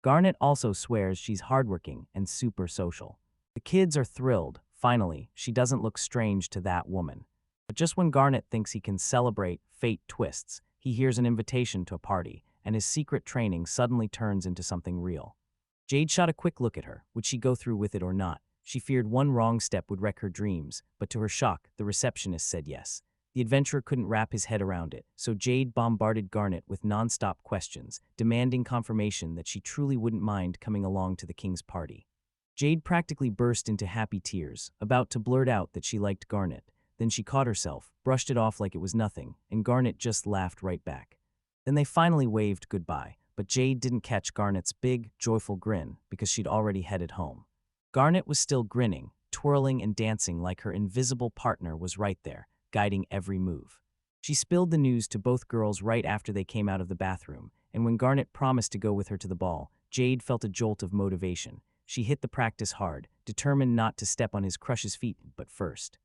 Garnet also swears she's hardworking and super social. The kids are thrilled. Finally, she doesn't look strange to that woman. But just when Garnet thinks he can celebrate, fate twists. He hears an invitation to a party, and his secret training suddenly turns into something real. Jade shot a quick look at her. Would she go through with it or not? She feared one wrong step would wreck her dreams, but to her shock, the receptionist said yes. The adventurer couldn't wrap his head around it, so Jade bombarded Garnet with non-stop questions, demanding confirmation that she truly wouldn't mind coming along to the king's party. Jade practically burst into happy tears, about to blurt out that she liked Garnet. Then she caught herself, brushed it off like it was nothing, and Garnet just laughed right back. Then they finally waved goodbye, but Jade didn't catch Garnet's big, joyful grin because she'd already headed home. Garnet was still grinning, twirling and dancing like her invisible partner was right there, guiding every move. She spilled the news to both girls right after they came out of the bathroom, and when Garnet promised to go with her to the ball, Jade felt a jolt of motivation. She hit the practice hard, determined not to step on his crush's feet, but first.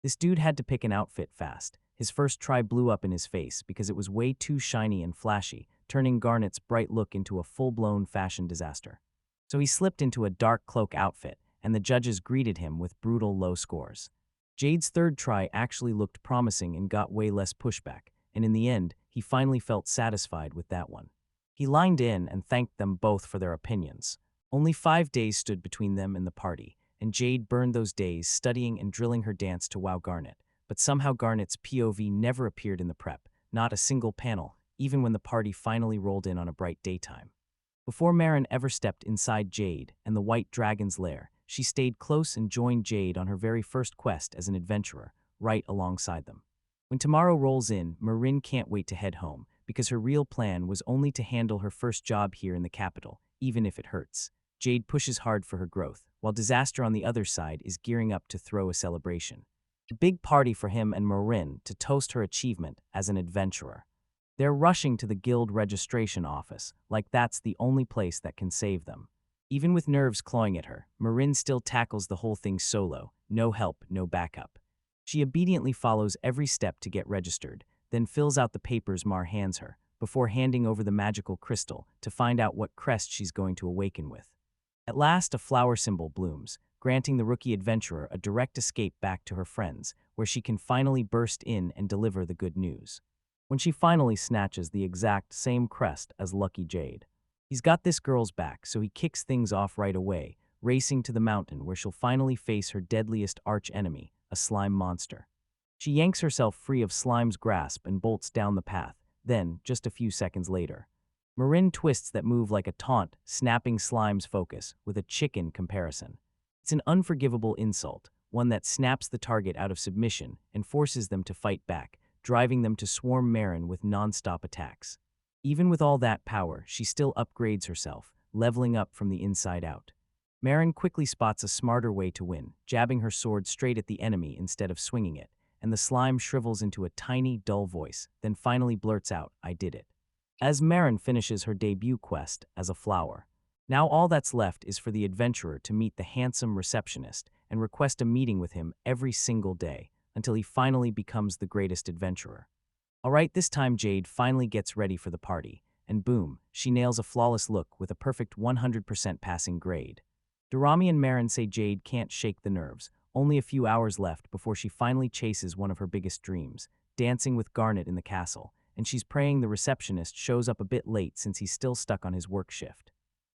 This dude had to pick an outfit fast. His first try blew up in his face because it was way too shiny and flashy, turning Garnet's bright look into a full-blown fashion disaster. So he slipped into a dark cloak outfit, and the judges greeted him with brutal low scores. Jade's third try actually looked promising and got way less pushback, and in the end, he finally felt satisfied with that one. He lined in and thanked them both for their opinions. Only 5 days stood between them and the party, and Jade burned those days studying and drilling her dance to wow Garnet. But somehow Garnet's POV never appeared in the prep, not a single panel, even when the party finally rolled in on a bright daytime. Before Marin ever stepped inside Jade and the White Dragon's lair, she stayed close and joined Jade on her very first quest as an adventurer, right alongside them. When tomorrow rolls in, Marin can't wait to head home, because her real plan was only to handle her first job here in the capital, even if it hurts. Jade pushes hard for her growth, while Disaster on the other side is gearing up to throw a celebration. A big party for him and Marin to toast her achievement as an adventurer. They're rushing to the guild registration office, like that's the only place that can save them. Even with nerves clawing at her, Marin still tackles the whole thing solo, no help, no backup. She obediently follows every step to get registered, then fills out the papers Mar hands her, before handing over the magical crystal to find out what crest she's going to awaken with. At last, a flower symbol blooms, granting the rookie adventurer a direct escape back to her friends, where she can finally burst in and deliver the good news. When she finally snatches the exact same crest as Lucky Jade. He's got this girl's back, so he kicks things off right away, racing to the mountain where she'll finally face her deadliest arch-enemy, a slime monster. She yanks herself free of Slime's grasp and bolts down the path. Then, just a few seconds later, Marin twists that move like a taunt, snapping Slime's focus with a chicken comparison. It's an unforgivable insult, one that snaps the target out of submission and forces them to fight back, driving them to swarm Marin with non-stop attacks. Even with all that power, she still upgrades herself, leveling up from the inside out. Marin quickly spots a smarter way to win, jabbing her sword straight at the enemy instead of swinging it, and the slime shrivels into a tiny, dull voice, then finally blurts out, "I did it." As Marin finishes her debut quest as a flower. Now all that's left is for the adventurer to meet the handsome receptionist and request a meeting with him every single day until he finally becomes the greatest adventurer. Alright, this time Jade finally gets ready for the party, and boom, she nails a flawless look with a perfect 100% passing grade. Durrami and Marin say Jade can't shake the nerves, only a few hours left before she finally chases one of her biggest dreams, dancing with Garnet in the castle, and she's praying the receptionist shows up a bit late since he's still stuck on his work shift.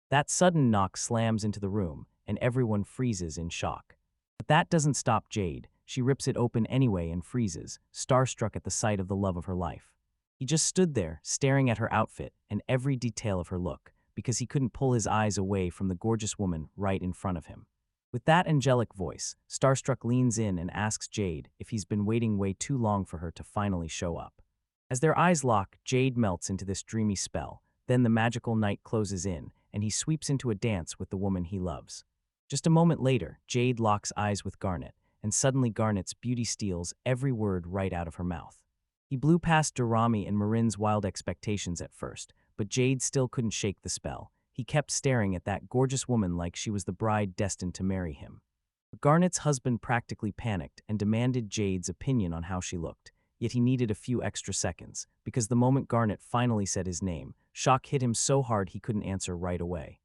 That sudden knock slams into the room, and everyone freezes in shock. But that doesn't stop Jade. She rips it open anyway and freezes, starstruck at the sight of the love of her life. He just stood there, staring at her outfit and every detail of her look, because he couldn't pull his eyes away from the gorgeous woman right in front of him. With that angelic voice, Starstruck leans in and asks Jade if he's been waiting way too long for her to finally show up. As their eyes lock, Jade melts into this dreamy spell. Then the magical night closes in, and he sweeps into a dance with the woman he loves. Just a moment later, Jade locks eyes with Garnet, and suddenly Garnet's beauty steals every word right out of her mouth. He blew past Durrami and Marin's wild expectations at first, but Jade still couldn't shake the spell. He kept staring at that gorgeous woman like she was the bride destined to marry him. Garnet's husband practically panicked and demanded Jade's opinion on how she looked, yet he needed a few extra seconds, because the moment Garnet finally said his name, shock hit him so hard he couldn't answer right away.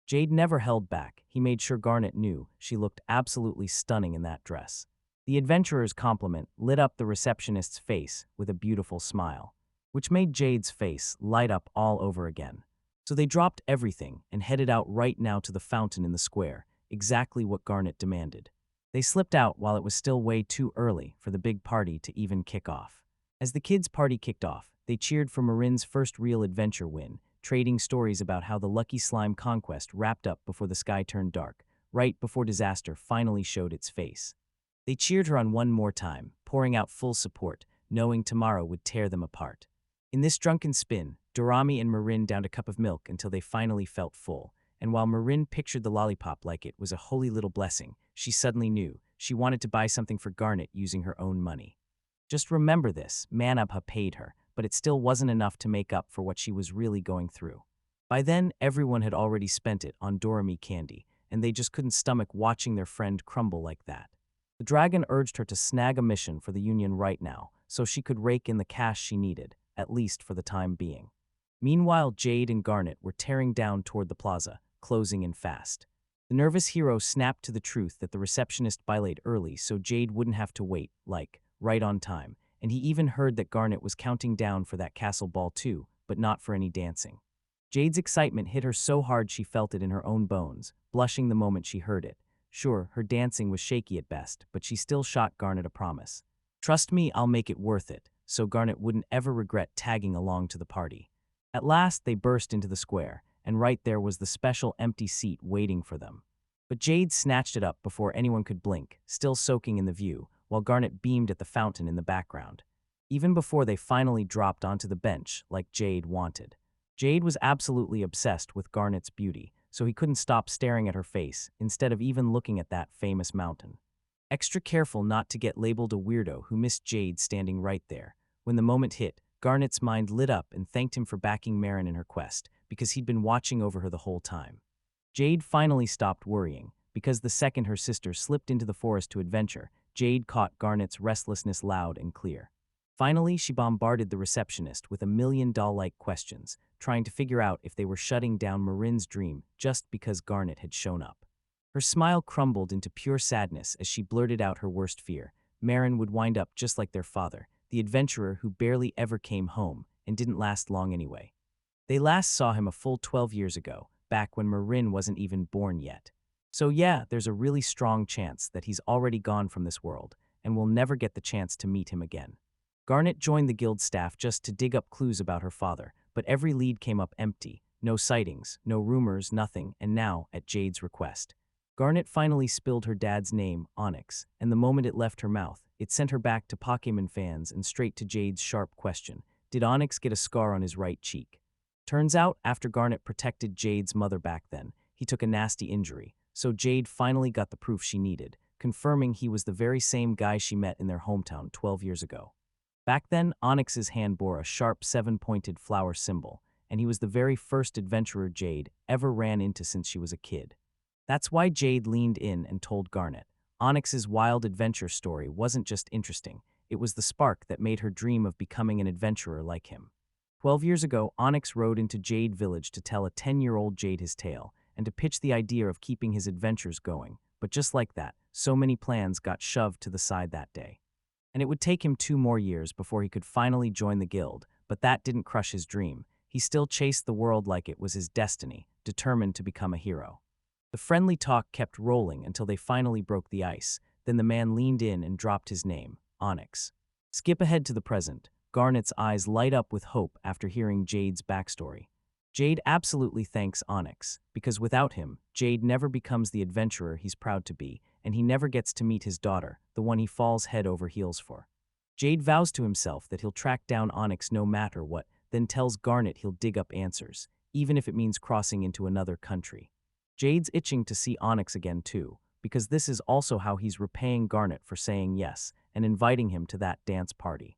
Jade never held back. He made sure Garnet knew she looked absolutely stunning in that dress. The adventurer's compliment lit up the receptionist's face with a beautiful smile, which made Jade's face light up all over again. So they dropped everything and headed out right now to the fountain in the square, exactly what Garnet demanded. They slipped out while it was still way too early for the big party to even kick off. As the kids' party kicked off, they cheered for Marin's first real adventure win, trading stories about how the Lucky Slime conquest wrapped up before the sky turned dark, right before disaster finally showed its face. They cheered her on one more time, pouring out full support, knowing tomorrow would tear them apart. In this drunken spin, Durrami and Marin downed a cup of milk until they finally felt full, and while Marin pictured the lollipop like it was a holy little blessing, she suddenly knew she wanted to buy something for Garnet using her own money. Just remember this, Manhwa paid her, but it still wasn't enough to make up for what she was really going through. By then, everyone had already spent it on Dorami candy, and they just couldn't stomach watching their friend crumble like that. The dragon urged her to snag a mission for the Union right now, so she could rake in the cash she needed, at least for the time being. Meanwhile, Jade and Garnet were tearing down toward the plaza, closing in fast. The nervous hero snapped to the truth that the receptionist bilayed early so Jade wouldn't have to wait, right on time, and he even heard that Garnet was counting down for that castle ball too, but not for any dancing. Jade's excitement hit her so hard she felt it in her own bones, blushing the moment she heard it. Sure, her dancing was shaky at best, but she still shot Garnet a promise. "Trust me, I'll make it worth it," so Garnet wouldn't ever regret tagging along to the party. At last, they burst into the square, and right there was the special empty seat waiting for them. But Jade snatched it up before anyone could blink, still soaking in the view, while Garnet beamed at the fountain in the background. Even before they finally dropped onto the bench like Jade wanted. Jade was absolutely obsessed with Garnet's beauty, so he couldn't stop staring at her face instead of even looking at that famous mountain. Extra careful not to get labeled a weirdo who missed Jade standing right there. When the moment hit, Garnet's mind lit up and thanked him for backing Marin in her quest, because he'd been watching over her the whole time. Jade finally stopped worrying, because the second her sister slipped into the forest to adventure, Jade caught Garnet's restlessness loud and clear. Finally, she bombarded the receptionist with a million doll-like questions, trying to figure out if they were shutting down Marin's dream just because Garnet had shown up. Her smile crumbled into pure sadness as she blurted out her worst fear. Marin would wind up just like their father, the adventurer who barely ever came home and didn't last long anyway. They last saw him a full 12 years ago, back when Marin wasn't even born yet. So yeah, there's a really strong chance that he's already gone from this world, and we'll never get the chance to meet him again. Garnet joined the guild staff just to dig up clues about her father, but every lead came up empty. No sightings, no rumors, nothing, and now, at Jade's request, Garnet finally spilled her dad's name, Onyx, and the moment it left her mouth, it sent her back to Pokemon fans and straight to Jade's sharp question. Did Onyx get a scar on his right cheek? Turns out, after Garnet protected Jade's mother back then, he took a nasty injury, so Jade finally got the proof she needed, confirming he was the very same guy she met in their hometown 12 years ago. Back then, Onyx's hand bore a sharp seven-pointed flower symbol, and he was the very first adventurer Jade ever ran into since she was a kid. That's why Jade leaned in and told Garnet. Onyx's wild adventure story wasn't just interesting, it was the spark that made her dream of becoming an adventurer like him. 12 years ago, Onyx rode into Jade Village to tell a 10-year-old Jade his tale, and to pitch the idea of keeping his adventures going. But just like that, so many plans got shoved to the side that day. And it would take him 2 more years before he could finally join the guild, but that didn't crush his dream. He still chased the world like it was his destiny, determined to become a hero. The friendly talk kept rolling until they finally broke the ice. Then the man leaned in and dropped his name, Onyx. Skip ahead to the present. Garnet's eyes light up with hope after hearing Jade's backstory. Jade absolutely thanks Onyx, because without him, Jade never becomes the adventurer he's proud to be, and he never gets to meet his daughter, the one he falls head over heels for. Jade vows to himself that he'll track down Onyx no matter what, then tells Garnet he'll dig up answers, even if it means crossing into another country. Jade's itching to see Onyx again too, because this is also how he's repaying Garnet for saying yes and inviting him to that dance party.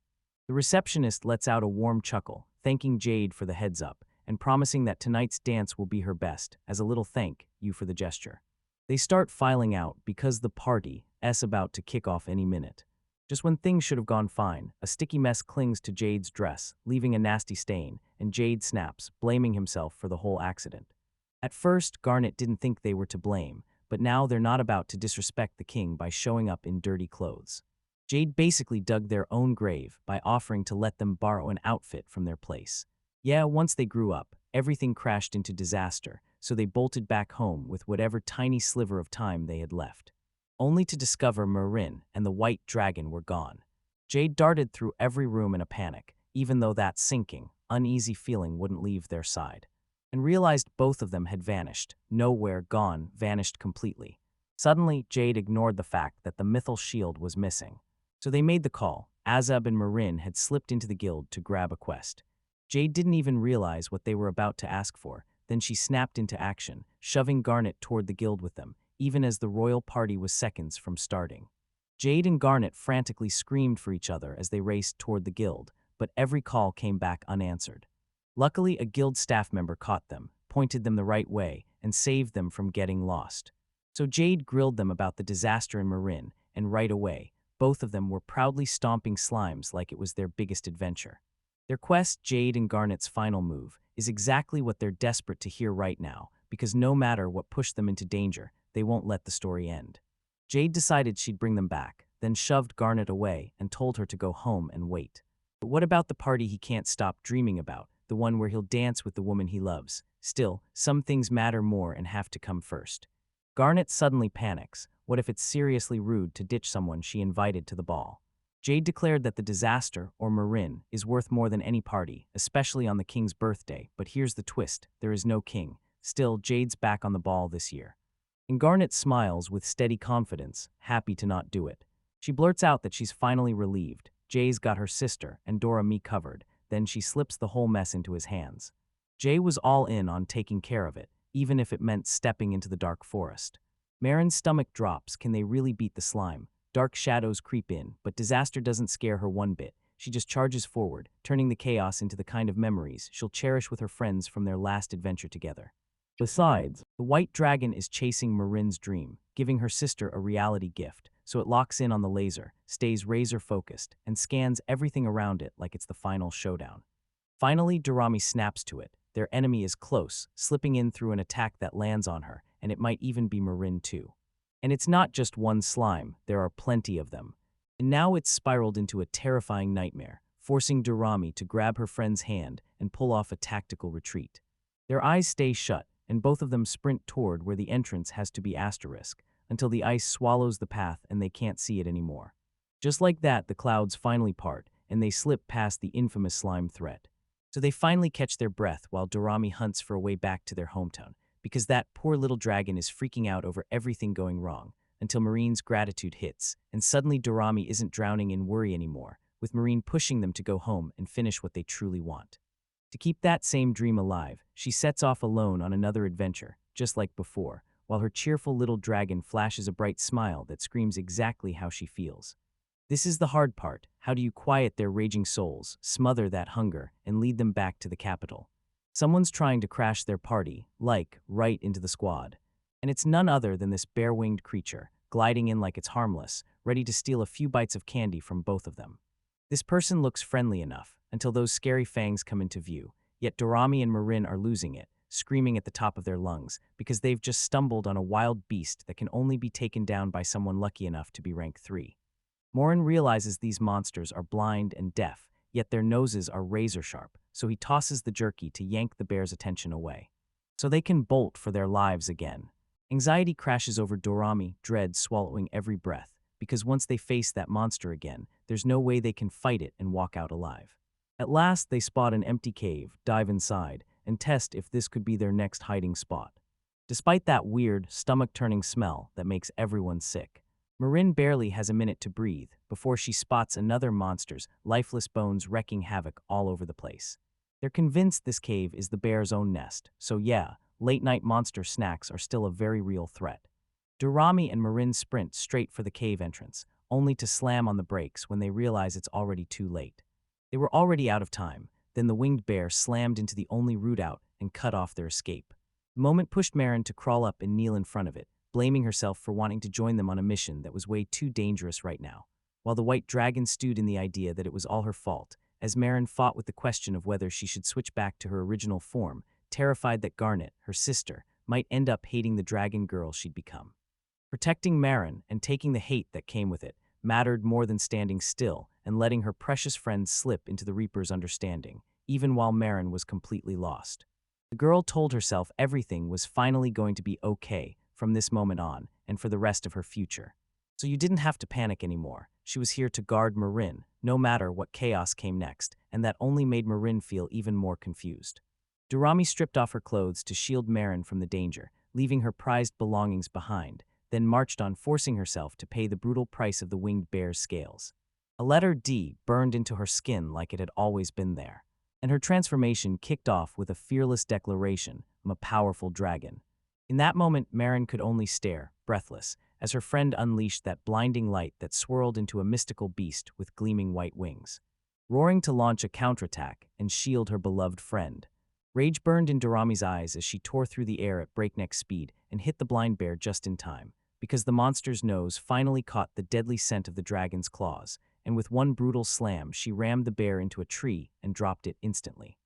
The receptionist lets out a warm chuckle, thanking Jade for the heads up, and promising that tonight's dance will be her best, as a little thank you for the gesture. They start filing out because the party's about to kick off any minute. Just when things should have gone fine, a sticky mess clings to Jade's dress, leaving a nasty stain, and Jade snaps, blaming himself for the whole accident. At first, Garnet didn't think they were to blame, but now they're not about to disrespect the king by showing up in dirty clothes. Jade basically dug their own grave by offering to let them borrow an outfit from their place. Yeah, once they grew up, everything crashed into disaster, so they bolted back home with whatever tiny sliver of time they had left. Only to discover Marin and the white dragon were gone. Jade darted through every room in a panic, even though that sinking, uneasy feeling wouldn't leave their side, and realized both of them had vanished, nowhere, gone, vanished completely. Suddenly, Jade ignored the fact that the mythal shield was missing. So they made the call. Azab and Marin had slipped into the guild to grab a quest. Jade didn't even realize what they were about to ask for, then she snapped into action, shoving Garnet toward the guild with them, even as the royal party was seconds from starting. Jade and Garnet frantically screamed for each other as they raced toward the guild, but every call came back unanswered. Luckily, a guild staff member caught them, pointed them the right way, and saved them from getting lost. So Jade grilled them about the disaster in Marin, and right away, both of them were proudly stomping slimes like it was their biggest adventure. Their quest, Jade and Garnet's final move, is exactly what they're desperate to hear right now, because no matter what pushed them into danger, they won't let the story end. Jade decided she'd bring them back, then shoved Garnet away and told her to go home and wait. But what about the party he can't stop dreaming about, the one where he'll dance with the woman he loves? Still, some things matter more and have to come first. Garnet suddenly panics. What if it's seriously rude to ditch someone she invited to the ball? Jade declared that the disaster, or Marin, is worth more than any party, especially on the king's birthday, but here's the twist, there is no king. Still, Jade's back on the ball this year. And Garnet smiles with steady confidence, happy to not do it. She blurts out that she's finally relieved. Jay's got her sister and Dora me covered, then she slips the whole mess into his hands. Jay was all in on taking care of it, even if it meant stepping into the dark forest. Marin's stomach drops. Can they really beat the slime? Dark shadows creep in, but disaster doesn't scare her one bit. She just charges forward, turning the chaos into the kind of memories she'll cherish with her friends from their last adventure together. Besides, the white dragon is chasing Marin's dream, giving her sister a reality gift, so it locks in on the laser, stays razor-focused, and scans everything around it like it's the final showdown. Finally, Dorami snaps to it. Their enemy is close, slipping in through an attack that lands on her, and it might even be Marin too. And it's not just one slime, there are plenty of them. And now it's spiraled into a terrifying nightmare, forcing Dorami to grab her friend's hand and pull off a tactical retreat. Their eyes stay shut, and both of them sprint toward where the entrance has to be asterisk, until the ice swallows the path and they can't see it anymore. Just like that, the clouds finally part, and they slip past the infamous slime threat. So they finally catch their breath while Dorami hunts for a way back to their hometown, because that poor little dragon is freaking out over everything going wrong, until Marine's gratitude hits, and suddenly Dorami isn't drowning in worry anymore, with Marine pushing them to go home and finish what they truly want. To keep that same dream alive, she sets off alone on another adventure, just like before, while her cheerful little dragon flashes a bright smile that screams exactly how she feels. This is the hard part. How do you quiet their raging souls, smother that hunger, and lead them back to the capital? Someone's trying to crash their party, right into the squad. And it's none other than this bare-winged creature, gliding in like it's harmless, ready to steal a few bites of candy from both of them. This person looks friendly enough, until those scary fangs come into view, yet Dorami and Marin are losing it, screaming at the top of their lungs, because they've just stumbled on a wild beast that can only be taken down by someone lucky enough to be rank 3. Morin realizes these monsters are blind and deaf, yet their noses are razor-sharp, so he tosses the jerky to yank the bear's attention away. So they can bolt for their lives again. Anxiety crashes over Dorami, dread swallowing every breath, because once they face that monster again, there's no way they can fight it and walk out alive. At last, they spot an empty cave, dive inside, and test if this could be their next hiding spot. Despite that weird, stomach-turning smell that makes everyone sick, Marin barely has a minute to breathe before she spots another monster's lifeless bones wreaking havoc all over the place. They're convinced this cave is the bear's own nest, so yeah, late-night monster snacks are still a very real threat. Dorami and Marin sprint straight for the cave entrance, only to slam on the brakes when they realize it's already too late. They were already out of time, then the winged bear slammed into the only route out and cut off their escape. The moment pushed Marin to crawl up and kneel in front of it, blaming herself for wanting to join them on a mission that was way too dangerous right now, while the white dragon stewed in the idea that it was all her fault, as Marin fought with the question of whether she should switch back to her original form, terrified that Garnet, her sister, might end up hating the dragon girl she'd become. Protecting Marin and taking the hate that came with it mattered more than standing still and letting her precious friend slip into the Reaper's understanding, even while Marin was completely lost. The girl told herself everything was finally going to be okay from this moment on and for the rest of her future. So you didn't have to panic anymore. She was here to guard Marin, no matter what chaos came next, and that only made Marin feel even more confused. Dorami stripped off her clothes to shield Marin from the danger, leaving her prized belongings behind, then marched on, forcing herself to pay the brutal price of the winged bear's scales. A letter D burned into her skin like it had always been there, and her transformation kicked off with a fearless declaration, "I'm a powerful dragon." In that moment, Marin could only stare, breathless, as her friend unleashed that blinding light that swirled into a mystical beast with gleaming white wings, roaring to launch a counterattack and shield her beloved friend. Rage burned in Dorami's eyes as she tore through the air at breakneck speed and hit the blind bear just in time, because the monster's nose finally caught the deadly scent of the dragon's claws, and with one brutal slam she rammed the bear into a tree and dropped it instantly.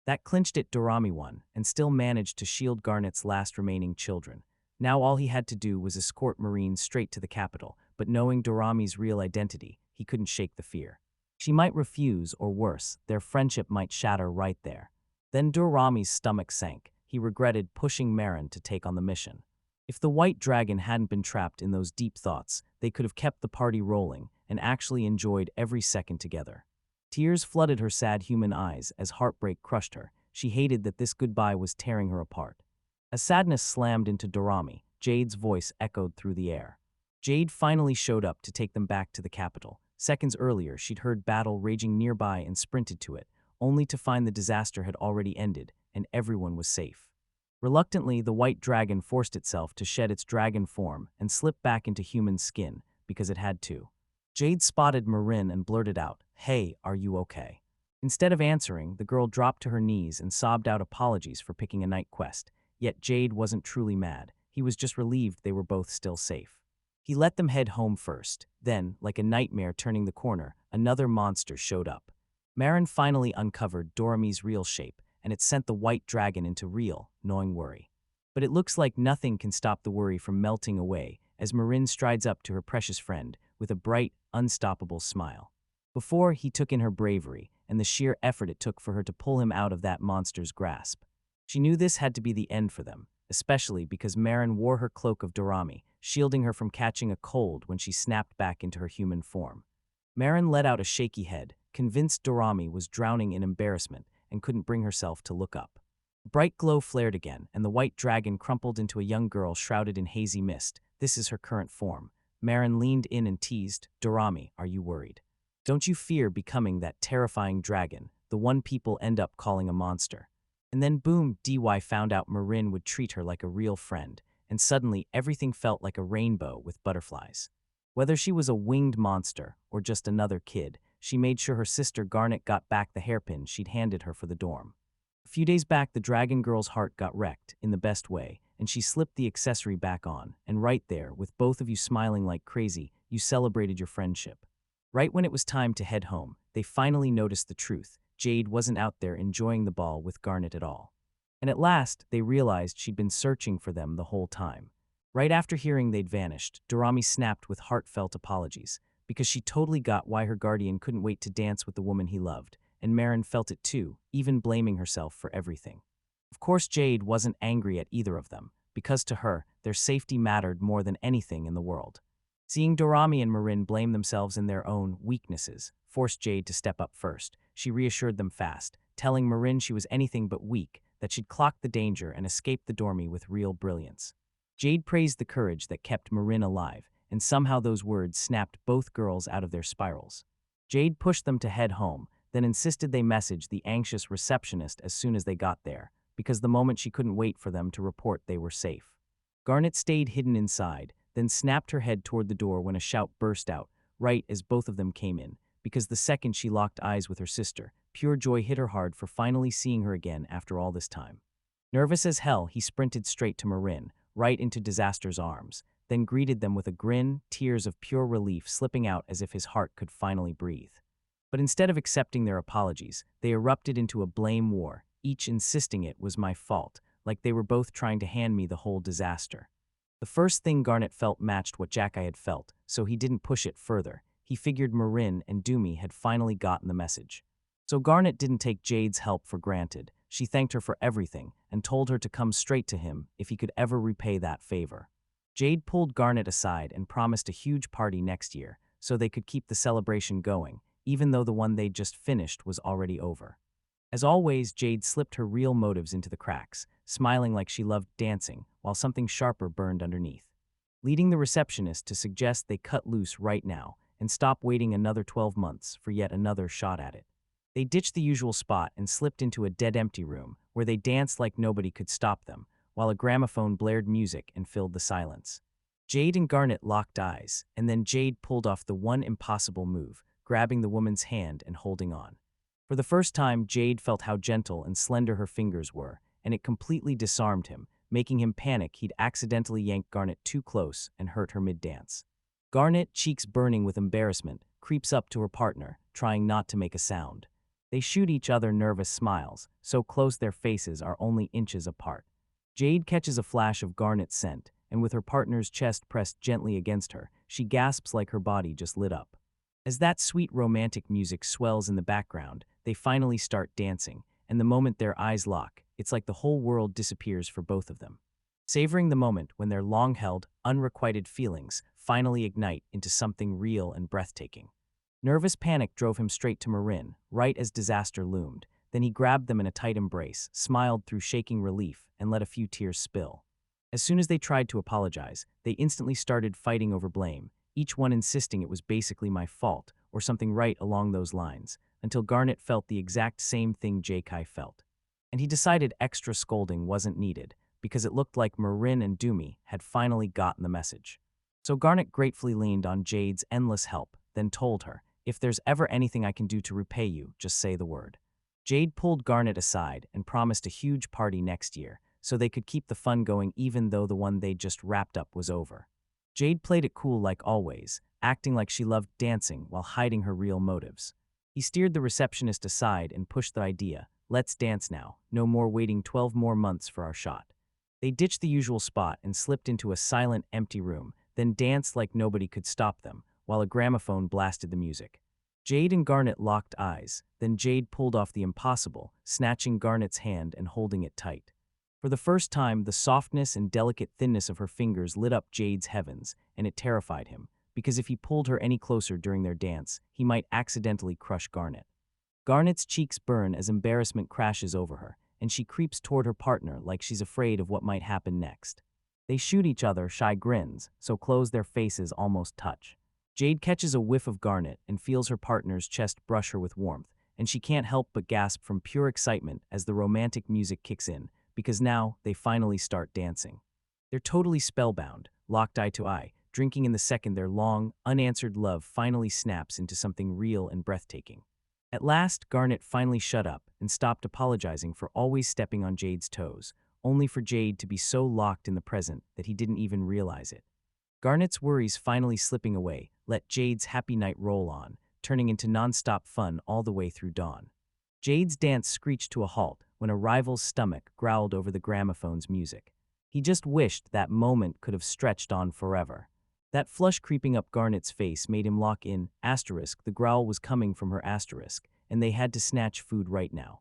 That clinched it. Dorami won, and still managed to shield Garnet's last remaining children. Now all he had to do was escort Marin straight to the capital, but knowing Dorami's real identity, he couldn't shake the fear. She might refuse, or worse, their friendship might shatter right there. Then Dorami's stomach sank. He regretted pushing Marin to take on the mission. If the white dragon hadn't been trapped in those deep thoughts, they could have kept the party rolling and actually enjoyed every second together. Tears flooded her sad human eyes as heartbreak crushed her. She hated that this goodbye was tearing her apart. As sadness slammed into Dorami, Jade's voice echoed through the air. Jade finally showed up to take them back to the capital. Seconds earlier, she'd heard battle raging nearby and sprinted to it, only to find the disaster had already ended and everyone was safe. Reluctantly, the white dragon forced itself to shed its dragon form and slip back into human skin because it had to. Jade spotted Marin and blurted out, "Hey, are you okay?" Instead of answering, the girl dropped to her knees and sobbed out apologies for picking a night quest. Yet Jade wasn't truly mad. He was just relieved they were both still safe. He let them head home first. Then, like a nightmare turning the corner, another monster showed up. Marin finally uncovered Dorami's real shape, and it sent the white dragon into real, gnawing worry. But it looks like nothing can stop the worry from melting away as Marin strides up to her precious friend with a bright, unstoppable smile. Before, he took in her bravery and the sheer effort it took for her to pull him out of that monster's grasp. She knew this had to be the end for them, especially because Marin wore her cloak of Dorami, shielding her from catching a cold when she snapped back into her human form. Marin let out a shaky head, convinced Dorami was drowning in embarrassment and couldn't bring herself to look up. A bright glow flared again, and the white dragon crumpled into a young girl shrouded in hazy mist. "This is her current form." Marin leaned in and teased, "Dorami, are you worried? Don't you fear becoming that terrifying dragon, the the one people end up calling a monster. And then boom, DY found out Marin would treat her like a real friend, and suddenly everything felt like a rainbow with butterflies. Whether she was a winged monster or just another kid, she made sure her sister Garnet got back the hairpin she'd handed her for the dorm. A few days back, the dragon girl's heart got wrecked, in the best way, and she slipped the accessory back on, and right there, with both of you smiling like crazy, you celebrated your friendship. Right when it was time to head home, they finally noticed the truth. Jade wasn't out there enjoying the ball with Garnet at all. And at last, they realized she'd been searching for them the whole time. Right after hearing they'd vanished, Dorami snapped with heartfelt apologies, because she totally got why her guardian couldn't wait to dance with the woman he loved, and Marin felt it too, even blaming herself for everything. Of course, Jade wasn't angry at either of them, because to her, their safety mattered more than anything in the world. Seeing Dorami and Marin blame themselves in their own weaknesses forced Jade to step up first. She reassured them fast, telling Marin she was anything but weak, that she'd clocked the danger and escaped the dormy with real brilliance. Jade praised the courage that kept Marin alive, and somehow those words snapped both girls out of their spirals. Jade pushed them to head home, then insisted they message the anxious receptionist as soon as they got there, because the moment she couldn't wait for them to report they were safe. Garnet stayed hidden inside, then snapped her head toward the door when a shout burst out, right as both of them came in, because the second she locked eyes with her sister, pure joy hit her hard for finally seeing her again after all this time. Nervous as hell, he sprinted straight to Marin, right into Disaster's arms, then greeted them with a grin, tears of pure relief slipping out as if his heart could finally breathe. But instead of accepting their apologies, they erupted into a blame war, each insisting it was my fault, like they were both trying to hand me the whole disaster. The first thing Garnet felt matched what Jackai had felt, so he didn't push it further. He figured Marin and Doomy had finally gotten the message. So Garnet didn't take Jade's help for granted. She thanked her for everything and told her to come straight to him if he could ever repay that favor. Jade pulled Garnet aside and promised a huge party next year so they could keep the celebration going, even though the one they'd just finished was already over. As always, Jade slipped her real motives into the cracks, smiling like she loved dancing, while something sharper burned underneath, leading the receptionist to suggest they cut loose right now and stop waiting another 12 months for yet another shot at it. They ditched the usual spot and slipped into a dead-empty room, where they danced like nobody could stop them, while a gramophone blared music and filled the silence. Jade and Garnet locked eyes, and then Jade pulled off the one impossible move, grabbing the woman's hand and holding on. For the first time, Jade felt how gentle and slender her fingers were, and it completely disarmed him, making him panic he'd accidentally yanked Garnet too close and hurt her mid-dance. Garnet, cheeks burning with embarrassment, creeps up to her partner, trying not to make a sound. They shoot each other nervous smiles, so close their faces are only inches apart. Jade catches a flash of Garnet's scent, and with her partner's chest pressed gently against her, she gasps like her body just lit up. As that sweet romantic music swells in the background, they finally start dancing, and the moment their eyes lock, it's like the whole world disappears for both of them. Savoring the moment when their long-held, unrequited feelings finally ignite into something real and breathtaking. Nervous panic drove him straight to Marin, right as disaster loomed. Then he grabbed them in a tight embrace, smiled through shaking relief, and let a few tears spill. As soon as they tried to apologize, they instantly started fighting over blame, each one insisting it was basically my fault, or something right along those lines, until Garnet felt the exact same thing Jackai felt. And he decided extra scolding wasn't needed, because it looked like Marin and Doomy had finally gotten the message. So Garnet gratefully leaned on Jade's endless help, then told her, "If there's ever anything I can do to repay you, just say the word." Jade pulled Garnet aside and promised a huge party next year, so they could keep the fun going even though the one they'd just wrapped up was over. Jade played it cool like always, acting like she loved dancing while hiding her real motives. He steered the receptionist aside and pushed the idea, "Let's dance now, no more waiting 12 more months for our shot." They ditched the usual spot and slipped into a silent, empty room, then danced like nobody could stop them, while a gramophone blasted the music. Jade and Garnet locked eyes, then Jade pulled off the impossible, snatching Garnet's hand and holding it tight. For the first time, the softness and delicate thinness of her fingers lit up Jade's heavens, and it terrified him, because if he pulled her any closer during their dance, he might accidentally crush Garnet. Garnet's cheeks burn as embarrassment crashes over her, and she creeps toward her partner like she's afraid of what might happen next. They shoot each other shy grins, so close their faces almost touch. Jade catches a whiff of Garnet and feels her partner's chest brush her with warmth, and she can't help but gasp from pure excitement as the romantic music kicks in, because now they finally start dancing. They're totally spellbound, locked eye to eye, drinking in the second their long, unanswered love finally snaps into something real and breathtaking. At last, Garnet finally shut up and stopped apologizing for always stepping on Jade's toes, only for Jade to be so locked in the present that he didn't even realize it. Garnet's worries finally slipping away let Jade's happy night roll on, turning into non-stop fun all the way through dawn. Jade's dance screeched to a halt when a rival's stomach growled over the gramophone's music. He just wished that moment could have stretched on forever. That flush creeping up Garnet's face made him lock in, the growl was coming from her asterisk, and they had to snatch food right now.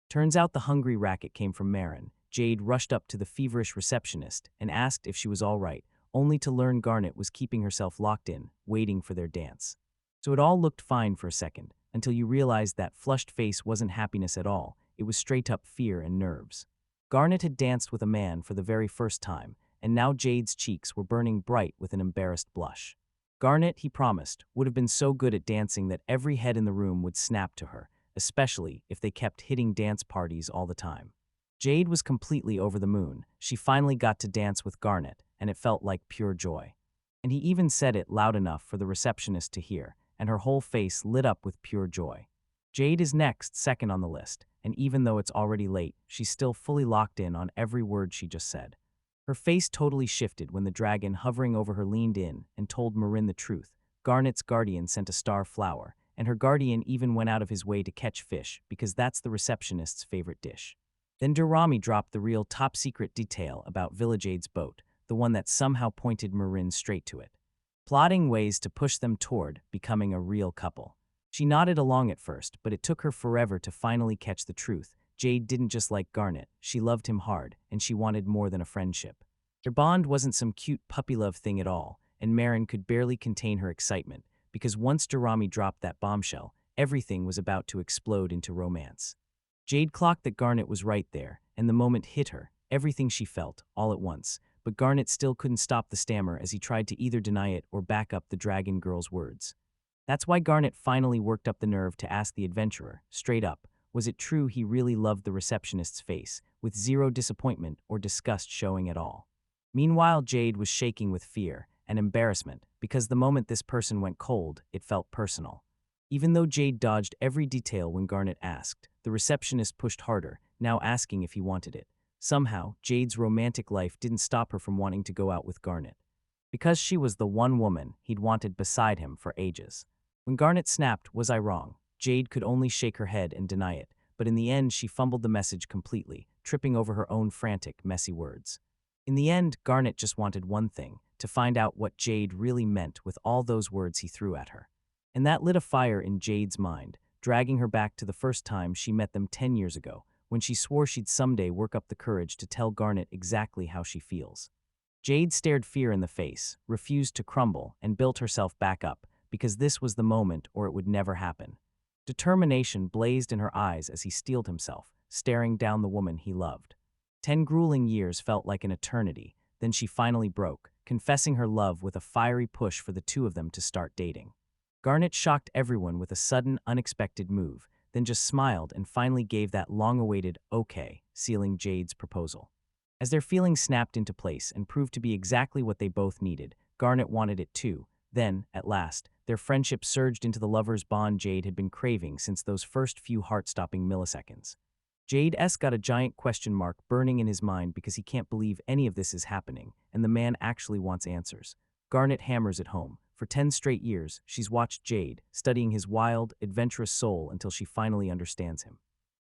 Turns out the hungry racket came from Marin. Jade rushed up to the feverish receptionist and asked if she was all right, only to learn Garnet was keeping herself locked in, waiting for their dance. So it all looked fine for a second, until you realized that flushed face wasn't happiness at all, it was straight-up fear and nerves. Garnet had danced with a man for the very first time, and now Jade's cheeks were burning bright with an embarrassed blush. Garnet, he promised, would have been so good at dancing that every head in the room would snap to her, especially if they kept hitting dance parties all the time. Jade was completely over the moon. She finally got to dance with Garnet, and it felt like pure joy. And he even said it loud enough for the receptionist to hear, and her whole face lit up with pure joy. Jade is next, second on the list, and even though it's already late, she's still fully locked in on every word she just said. Her face totally shifted when the dragon hovering over her leaned in and told Marin the truth. Garnet's guardian sent a star flower, and her guardian even went out of his way to catch fish because that's the receptionist's favorite dish. Then Durrami dropped the real top-secret detail about Villajade's boat, the one that somehow pointed Marin straight to it, plotting ways to push them toward becoming a real couple. She nodded along at first, but it took her forever to finally catch the truth. Jade didn't just like Garnet, she loved him hard, and she wanted more than a friendship. Their bond wasn't some cute puppy love thing at all, and Marin could barely contain her excitement, because once Durrami dropped that bombshell, everything was about to explode into romance. Jade clocked that Garnet was right there, and the moment hit her, everything she felt, all at once, but Garnet still couldn't stop the stammer as he tried to either deny it or back up the dragon girl's words. That's why Garnet finally worked up the nerve to ask the adventurer, straight up, was it true he really loved the receptionist's face, with zero disappointment or disgust showing at all. Meanwhile, Jade was shaking with fear and embarrassment, because the moment this person went cold, it felt personal. Even though Jade dodged every detail when Garnet asked, the receptionist pushed harder, now asking if he wanted it. Somehow, Jade's romantic life didn't stop her from wanting to go out with Garnet, because she was the one woman he'd wanted beside him for ages. When Garnet snapped, "Was I wrong?" Jade could only shake her head and deny it, but in the end she fumbled the message completely, tripping over her own frantic, messy words. In the end, Garnet just wanted one thing, to find out what Jade really meant with all those words he threw at her. And that lit a fire in Jade's mind, dragging her back to the first time she met them 10 years ago, when she swore she'd someday work up the courage to tell Garnet exactly how she feels. Jade stared fear in the face, refused to crumble, and built herself back up, because this was the moment or it would never happen. Determination blazed in her eyes as he steeled himself, staring down the woman he loved. 10 grueling years felt like an eternity, then she finally broke, confessing her love with a fiery push for the two of them to start dating. Garnet shocked everyone with a sudden, unexpected move, then just smiled and finally gave that long-awaited "okay," sealing Jade's proposal. As their feelings snapped into place and proved to be exactly what they both needed, Garnet wanted it too. Then, at last, their friendship surged into the lover's bond Jade had been craving since those first few heart-stopping milliseconds. Jade's got a giant question mark burning in his mind because he can't believe any of this is happening, and the man actually wants answers. Garnet hammers it home. For 10 straight years, she's watched Jade, studying his wild, adventurous soul until she finally understands him.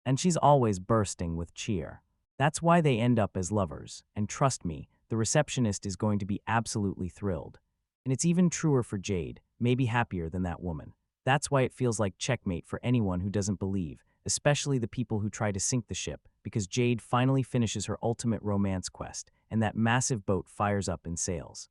And she's always bursting with cheer. That's why they end up as lovers, and trust me, the receptionist is going to be absolutely thrilled. And it's even truer for Jade, maybe happier than that woman. That's why it feels like checkmate for anyone who doesn't believe, especially the people who try to sink the ship, because Jade finally finishes her ultimate romance quest, and that massive boat fires up and sails.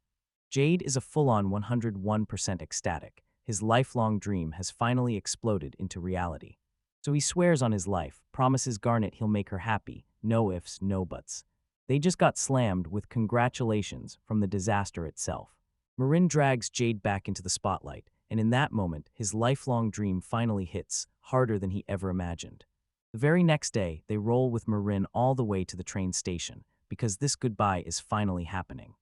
Jade is a full-on 101% ecstatic. His lifelong dream has finally exploded into reality. So he swears on his life, promises Garnet he'll make her happy, no ifs, no buts. They just got slammed with congratulations from the disaster itself. Marin drags Jade back into the spotlight, and in that moment, his lifelong dream finally hits, harder than he ever imagined. The very next day, they roll with Marin all the way to the train station, because this goodbye is finally happening.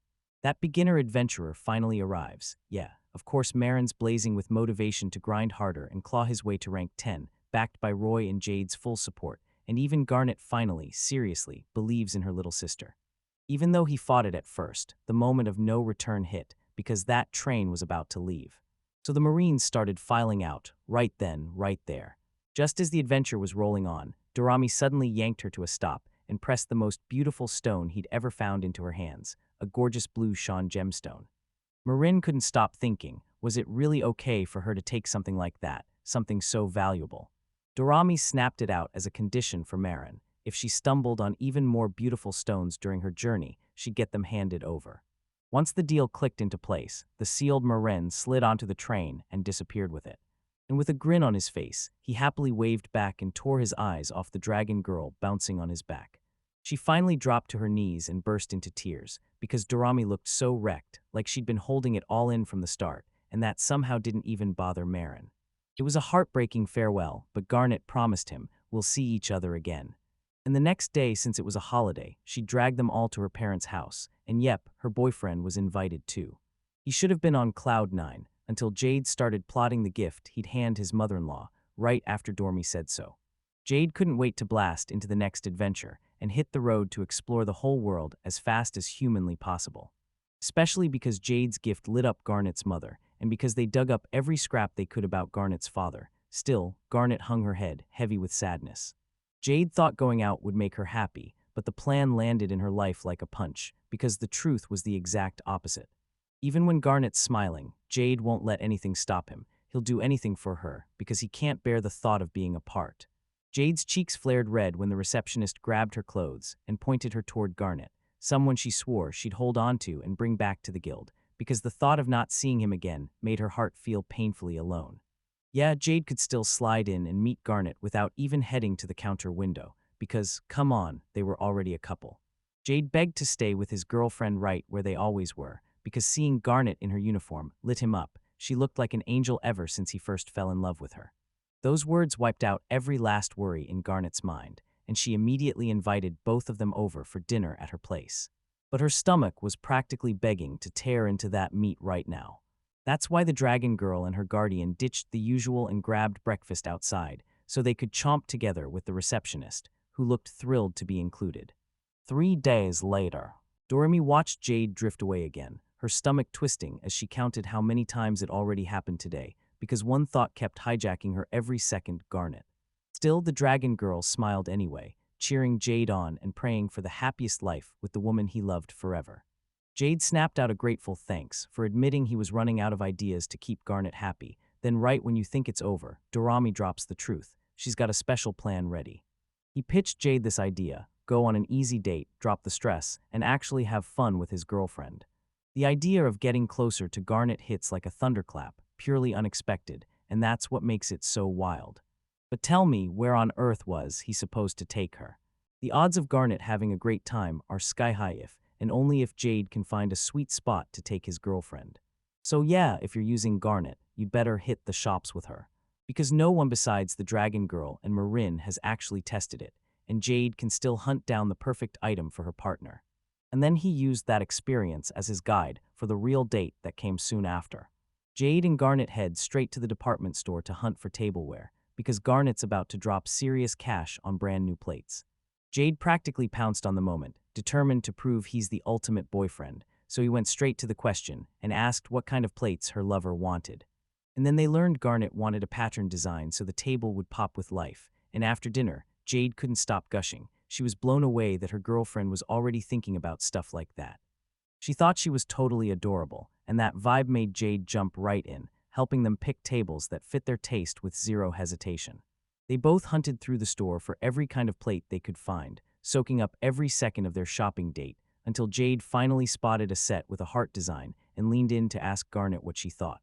That beginner adventurer finally arrives. Yeah, of course Marin's blazing with motivation to grind harder and claw his way to rank 10, backed by Roy and Jade's full support, and even Garnet finally, seriously, believes in her little sister. Even though he fought it at first, the moment of no return hit, because that train was about to leave. So the Marines started filing out, right then, right there. Just as the adventure was rolling on, Dorami suddenly yanked her to a stop and pressed the most beautiful stone he'd ever found into her hands, a gorgeous blue Shan gemstone. Marin couldn't stop thinking, was it really okay for her to take something like that, something so valuable? Dorami snapped it out as a condition for Marin. If she stumbled on even more beautiful stones during her journey, she'd get them handed over. Once the deal clicked into place, the sealed Marin slid onto the train and disappeared with it. And with a grin on his face, he happily waved back and tore his eyes off the dragon girl bouncing on his back. She finally dropped to her knees and burst into tears, because Dorami looked so wrecked, like she'd been holding it all in from the start, and that somehow didn't even bother Marin. It was a heartbreaking farewell, but Garnet promised him, "We'll see each other again." And the next day, since it was a holiday, she dragged them all to her parents' house, and yep, her boyfriend was invited too. He should have been on cloud nine, until Jade started plotting the gift he'd hand his mother-in-law, right after Dormi said so. Jade couldn't wait to blast into the next adventure and hit the road to explore the whole world as fast as humanly possible. Especially because Jade's gift lit up Garnet's mother, and because they dug up every scrap they could about Garnet's father. Still, Garnet hung her head, heavy with sadness. Jade thought going out would make her happy, but the plan landed in her life like a punch, because the truth was the exact opposite. Even when Garnet's smiling, Jade won't let anything stop him. He'll do anything for her, because he can't bear the thought of being apart. Jade's cheeks flared red when the receptionist grabbed her clothes and pointed her toward Garnet, someone she swore she'd hold on to and bring back to the guild, because the thought of not seeing him again made her heart feel painfully alone. Yeah, Jade could still slide in and meet Garnet without even heading to the counter window, because, come on, they were already a couple. Jade begged to stay with his girlfriend right where they always were, because seeing Garnet in her uniform lit him up. She looked like an angel ever since he first fell in love with her. Those words wiped out every last worry in Garnet's mind, and she immediately invited both of them over for dinner at her place. But her stomach was practically begging to tear into that meat right now. That's why the dragon girl and her guardian ditched the usual and grabbed breakfast outside, so they could chomp together with the receptionist, who looked thrilled to be included. 3 days later, Doremi watched Jade drift away again, her stomach twisting as she counted how many times it already happened today, because one thought kept hijacking her every second. Garnet. Still, the dragon girl smiled anyway, cheering Jade on and praying for the happiest life with the woman he loved forever. Jade snapped out a grateful thanks for admitting he was running out of ideas to keep Garnet happy. Then right when you think it's over, Dorami drops the truth. She's got a special plan ready. He pitched Jade this idea: go on an easy date, drop the stress, and actually have fun with his girlfriend. The idea of getting closer to Garnet hits like a thunderclap, purely unexpected, and that's what makes it so wild. But tell me, where on earth was he supposed to take her? The odds of Garnet having a great time are sky high if, and only if Jade can find a sweet spot to take his girlfriend. So yeah, if you're using Garnet, you'd better hit the shops with her. Because no one besides the dragon girl and Marin has actually tested it, and Jade can still hunt down the perfect item for her partner. And then he used that experience as his guide for the real date that came soon after. Jade and Garnet head straight to the department store to hunt for tableware, because Garnet's about to drop serious cash on brand new plates. Jade practically pounced on the moment, determined to prove he's the ultimate boyfriend, so he went straight to the question and asked what kind of plates her lover wanted. And then they learned Garnet wanted a pattern design so the table would pop with life, and after dinner, Jade couldn't stop gushing. She was blown away that her girlfriend was already thinking about stuff like that. She thought she was totally adorable, and that vibe made Jade jump right in, helping them pick tables that fit their taste with zero hesitation. They both hunted through the store for every kind of plate they could find, soaking up every second of their shopping date, until Jade finally spotted a set with a heart design and leaned in to ask Garnet what she thought.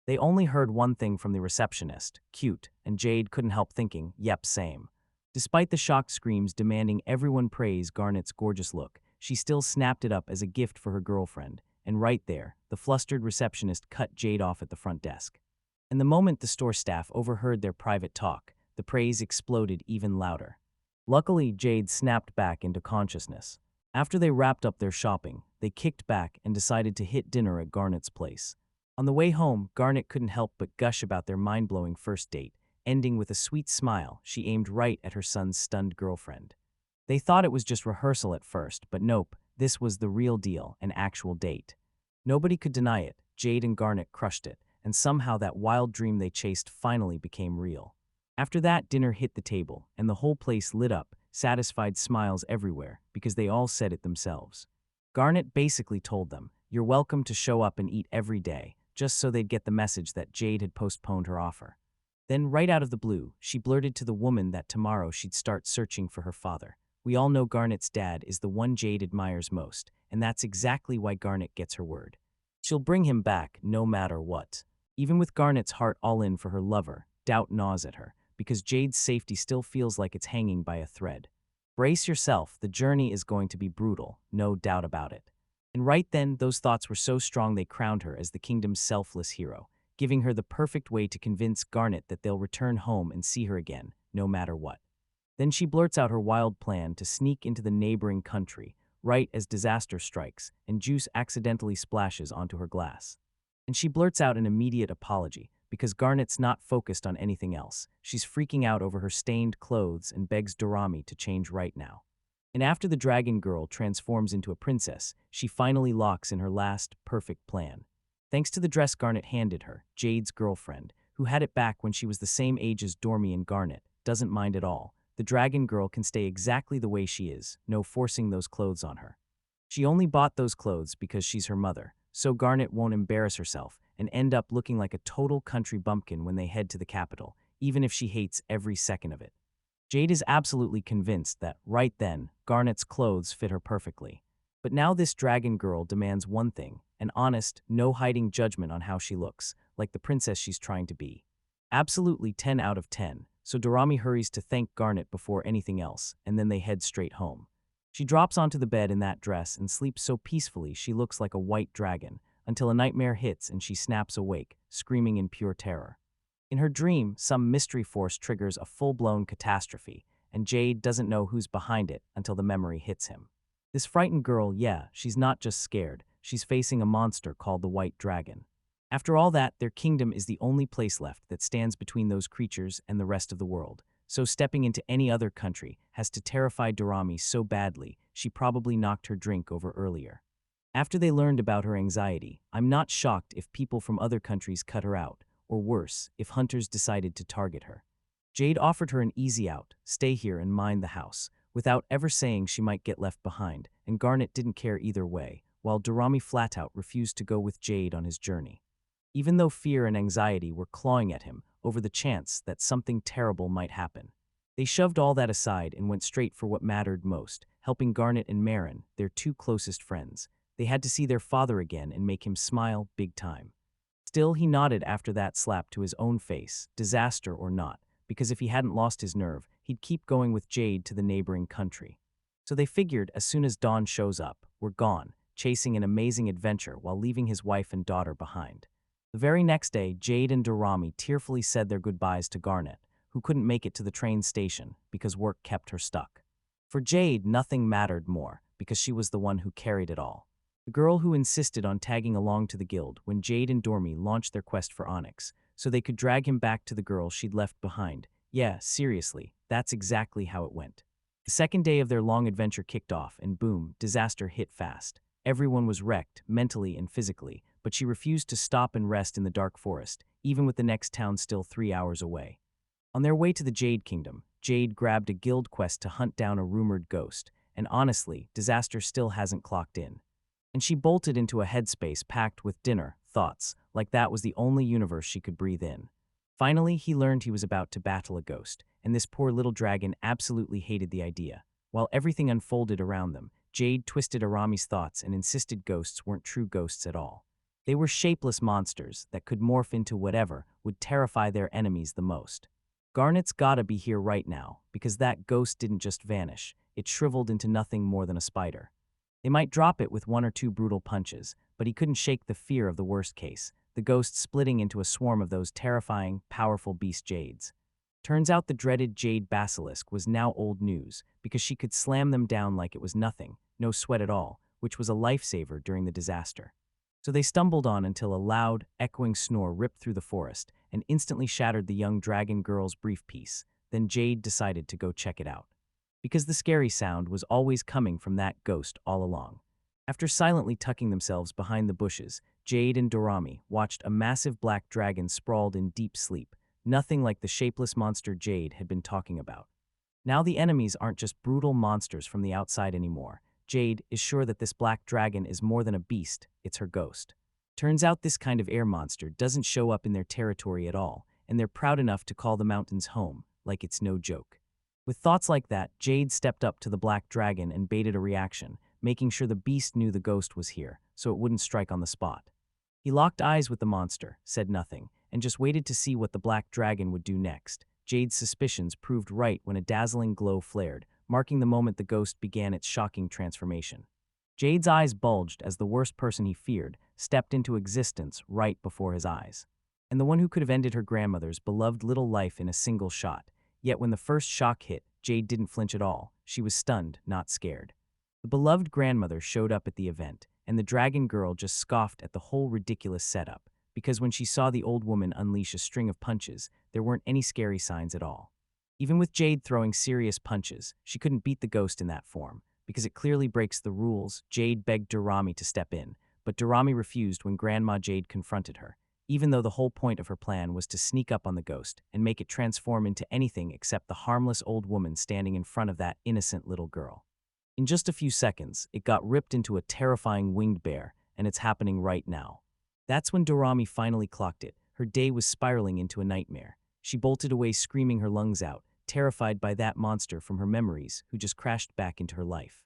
They only heard one thing from the receptionist: cute, and Jade couldn't help thinking, yep, same. Despite the shocked screams demanding everyone praise Garnet's gorgeous look, she still snapped it up as a gift for her girlfriend, and right there, the flustered receptionist cut Jade off at the front desk. And the moment the store staff overheard their private talk, the praise exploded even louder. Luckily, Jade snapped back into consciousness. After they wrapped up their shopping, they kicked back and decided to hit dinner at Garnet's place. On the way home, Garnet couldn't help but gush about their mind-blowing first date, ending with a sweet smile she aimed right at her son's stunned girlfriend. They thought it was just rehearsal at first, but nope, this was the real deal, an actual date. Nobody could deny it, Jade and Garnet crushed it, and somehow that wild dream they chased finally became real. After that, dinner hit the table, and the whole place lit up, satisfied smiles everywhere, because they all said it themselves. Garnet basically told them, "You're welcome to show up and eat every day," just so they'd get the message that Jade had postponed her offer. Then, right out of the blue, she blurted to the woman that tomorrow she'd start searching for her father. We all know Garnet's dad is the one Jade admires most, and that's exactly why Garnet gets her word. She'll bring him back no matter what. Even with Garnet's heart all in for her lover, doubt gnaws at her, because Jade's safety still feels like it's hanging by a thread. Brace yourself, the journey is going to be brutal, no doubt about it. And right then, those thoughts were so strong they crowned her as the kingdom's selfless hero, giving her the perfect way to convince Garnet that they'll return home and see her again, no matter what. Then she blurts out her wild plan to sneak into the neighboring country, right as disaster strikes and juice accidentally splashes onto her glass. And she blurts out an immediate apology, because Garnet's not focused on anything else. She's freaking out over her stained clothes and begs Dorami to change right now. And after the dragon girl transforms into a princess, she finally locks in her last, perfect plan. Thanks to the dress Garnet handed her, Jade's girlfriend, who had it back when she was the same age as Dormi and Garnet, doesn't mind at all. The dragon girl can stay exactly the way she is, no forcing those clothes on her. She only bought those clothes because she's her mother, so Garnet won't embarrass herself and end up looking like a total country bumpkin when they head to the capital, even if she hates every second of it. Jade is absolutely convinced that, right then, Garnet's clothes fit her perfectly. But now this dragon girl demands one thing, an honest, no-hiding judgment on how she looks, like the princess she's trying to be. Absolutely 10 out of 10, so Dorami hurries to thank Garnet before anything else, and then they head straight home. She drops onto the bed in that dress and sleeps so peacefully she looks like a white dragon, until a nightmare hits and she snaps awake, screaming in pure terror. In her dream, some mystery force triggers a full-blown catastrophe, and Jade doesn't know who's behind it until the memory hits him. This frightened girl, yeah, she's not just scared, she's facing a monster called the White Dragon. After all that, their kingdom is the only place left that stands between those creatures and the rest of the world, so stepping into any other country has to terrify Dorami so badly she probably knocked her drink over earlier. After they learned about her anxiety, I'm not shocked if people from other countries cut her out, or worse, if hunters decided to target her. Jade offered her an easy out, stay here and mind the house, without ever saying she might get left behind, and Garnet didn't care either way, while Dorami flat out refused to go with Jade on his journey. Even though fear and anxiety were clawing at him over the chance that something terrible might happen. They shoved all that aside and went straight for what mattered most, helping Garnet and Marin, their two closest friends. They had to see their father again and make him smile big time. Still, he nodded after that slap to his own face, disaster or not, because if he hadn't lost his nerve, he'd keep going with Jade to the neighboring country. So they figured as soon as Dawn shows up, we're gone, chasing an amazing adventure while leaving his wife and daughter behind. The very next day, Jade and Dorami tearfully said their goodbyes to Garnet, who couldn't make it to the train station because work kept her stuck. For Jade, nothing mattered more, because she was the one who carried it all. The girl who insisted on tagging along to the guild when Jade and Dormi launched their quest for Onyx, so they could drag him back to the girl she'd left behind. Yeah, seriously, that's exactly how it went. The second day of their long adventure kicked off, and boom, disaster hit fast. Everyone was wrecked, mentally and physically, but she refused to stop and rest in the dark forest, even with the next town still 3 hours away. On their way to the Jade Kingdom, Jade grabbed a guild quest to hunt down a rumored ghost, and honestly, disaster still hasn't clocked in. And she bolted into a headspace packed with dinner, thoughts, like that was the only universe she could breathe in. Finally, he learned he was about to battle a ghost, and this poor little dragon absolutely hated the idea. While everything unfolded around them, Jade twisted Arami's thoughts and insisted ghosts weren't true ghosts at all. They were shapeless monsters that could morph into whatever would terrify their enemies the most. Garnet's gotta be here right now, because that ghost didn't just vanish, it shriveled into nothing more than a spider. They might drop it with 1 or 2 brutal punches, but he couldn't shake the fear of the worst case, the ghost splitting into a swarm of those terrifying, powerful beast jades. Turns out the dreaded jade basilisk was now old news, because she could slam them down like it was nothing, no sweat at all, which was a lifesaver during the disaster. So they stumbled on until a loud, echoing snore ripped through the forest and instantly shattered the young dragon girl's brief peace. Then Jade decided to go check it out. Because the scary sound was always coming from that ghost all along. After silently tucking themselves behind the bushes, Jade and Dorami watched a massive black dragon sprawled in deep sleep, nothing like the shapeless monster Jade had been talking about. Now the enemies aren't just brutal monsters from the outside anymore. Jade is sure that this black dragon is more than a beast, it's her ghost. Turns out this kind of air monster doesn't show up in their territory at all, and they're proud enough to call the mountains home, like it's no joke. With thoughts like that, Jade stepped up to the black dragon and baited a reaction, making sure the beast knew the ghost was here, so it wouldn't strike on the spot. He locked eyes with the monster, said nothing, and just waited to see what the black dragon would do next. Jade's suspicions proved right when a dazzling glow flared, marking the moment the ghost began its shocking transformation. Jade's eyes bulged as the worst person he feared stepped into existence right before his eyes. And the one who could have ended her grandmother's beloved little life in a single shot. Yet when the first shock hit, Jade didn't flinch at all. She was stunned, not scared. The beloved grandmother showed up at the event, and the dragon girl just scoffed at the whole ridiculous setup, because when she saw the old woman unleash a string of punches, there weren't any scary signs at all. Even with Jade throwing serious punches, she couldn't beat the ghost in that form, because it clearly breaks the rules. Jade begged Dorami to step in, but Dorami refused when Grandma Jade confronted her, even though the whole point of her plan was to sneak up on the ghost and make it transform into anything except the harmless old woman standing in front of that innocent little girl. In just a few seconds, it got ripped into a terrifying winged bear, and it's happening right now. That's when Dorami finally clocked it. Her day was spiraling into a nightmare. She bolted away screaming her lungs out, terrified by that monster from her memories who just crashed back into her life.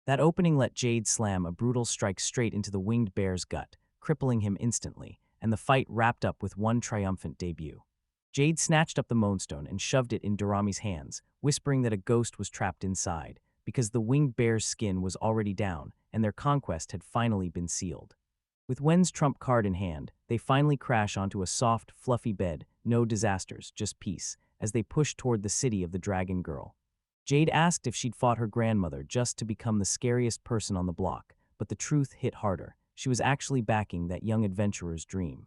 That opening let Jade slam a brutal strike straight into the winged bear's gut, crippling him instantly, and the fight wrapped up with one triumphant debut. Jade snatched up the moonstone and shoved it in Dorami's hands, whispering that a ghost was trapped inside, because the winged bear's skin was already down, and their conquest had finally been sealed. With Wen's trump card in hand, they finally crash onto a soft, fluffy bed, no disasters, just peace, as they push toward the city of the dragon girl. Jade asked if she'd fought her grandmother just to become the scariest person on the block, but the truth hit harder. She was actually backing that young adventurer's dream.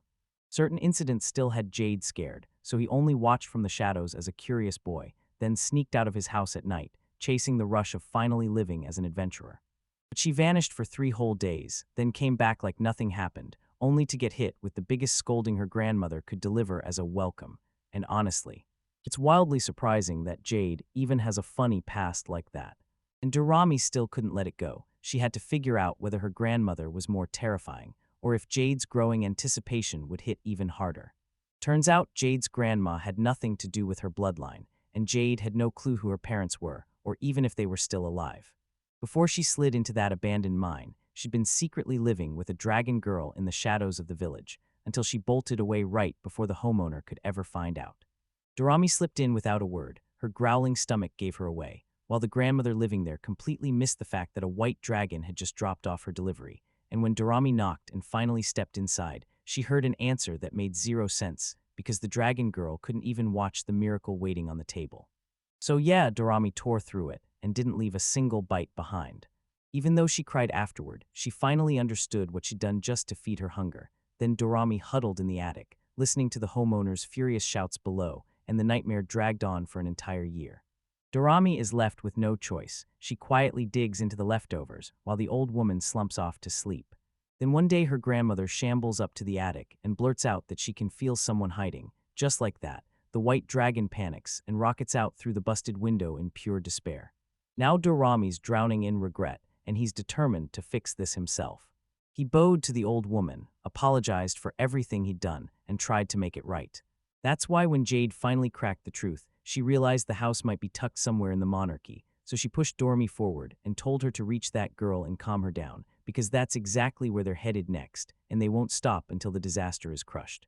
Certain incidents still had Jade scared, so he only watched from the shadows as a curious boy, then sneaked out of his house at night, chasing the rush of finally living as an adventurer. But she vanished for 3 whole days, then came back like nothing happened, only to get hit with the biggest scolding her grandmother could deliver as a welcome. And honestly, it's wildly surprising that Jade even has a funny past like that. And Dorami still couldn't let it go. She had to figure out whether her grandmother was more terrifying, or if Jade's growing anticipation would hit even harder. Turns out Jade's grandma had nothing to do with her bloodline, and Jade had no clue who her parents were, or even if they were still alive. Before she slid into that abandoned mine, she'd been secretly living with a dragon girl in the shadows of the village, until she bolted away right before the homeowner could ever find out. Dorami slipped in without a word. Her growling stomach gave her away, while the grandmother living there completely missed the fact that a white dragon had just dropped off her delivery, and when Dorami knocked and finally stepped inside, she heard an answer that made 0 sense, because the dragon girl couldn't even watch the miracle waiting on the table. So yeah, Dorami tore through it, and didn't leave a single bite behind. Even though she cried afterward, she finally understood what she'd done just to feed her hunger. Then Dorami huddled in the attic, listening to the homeowner's furious shouts below, and the nightmare dragged on for an entire year. Dorami is left with no choice. She quietly digs into the leftovers, while the old woman slumps off to sleep. Then one day her grandmother shambles up to the attic and blurts out that she can feel someone hiding. Just like that, the white dragon panics and rockets out through the busted window in pure despair. Now Dorami's drowning in regret, and he's determined to fix this himself. He bowed to the old woman, apologized for everything he'd done, and tried to make it right. That's why when Jade finally cracked the truth, she realized the house might be tucked somewhere in the monarchy, so she pushed Dorami forward and told her to reach that girl and calm her down, because that's exactly where they're headed next, and they won't stop until the disaster is crushed.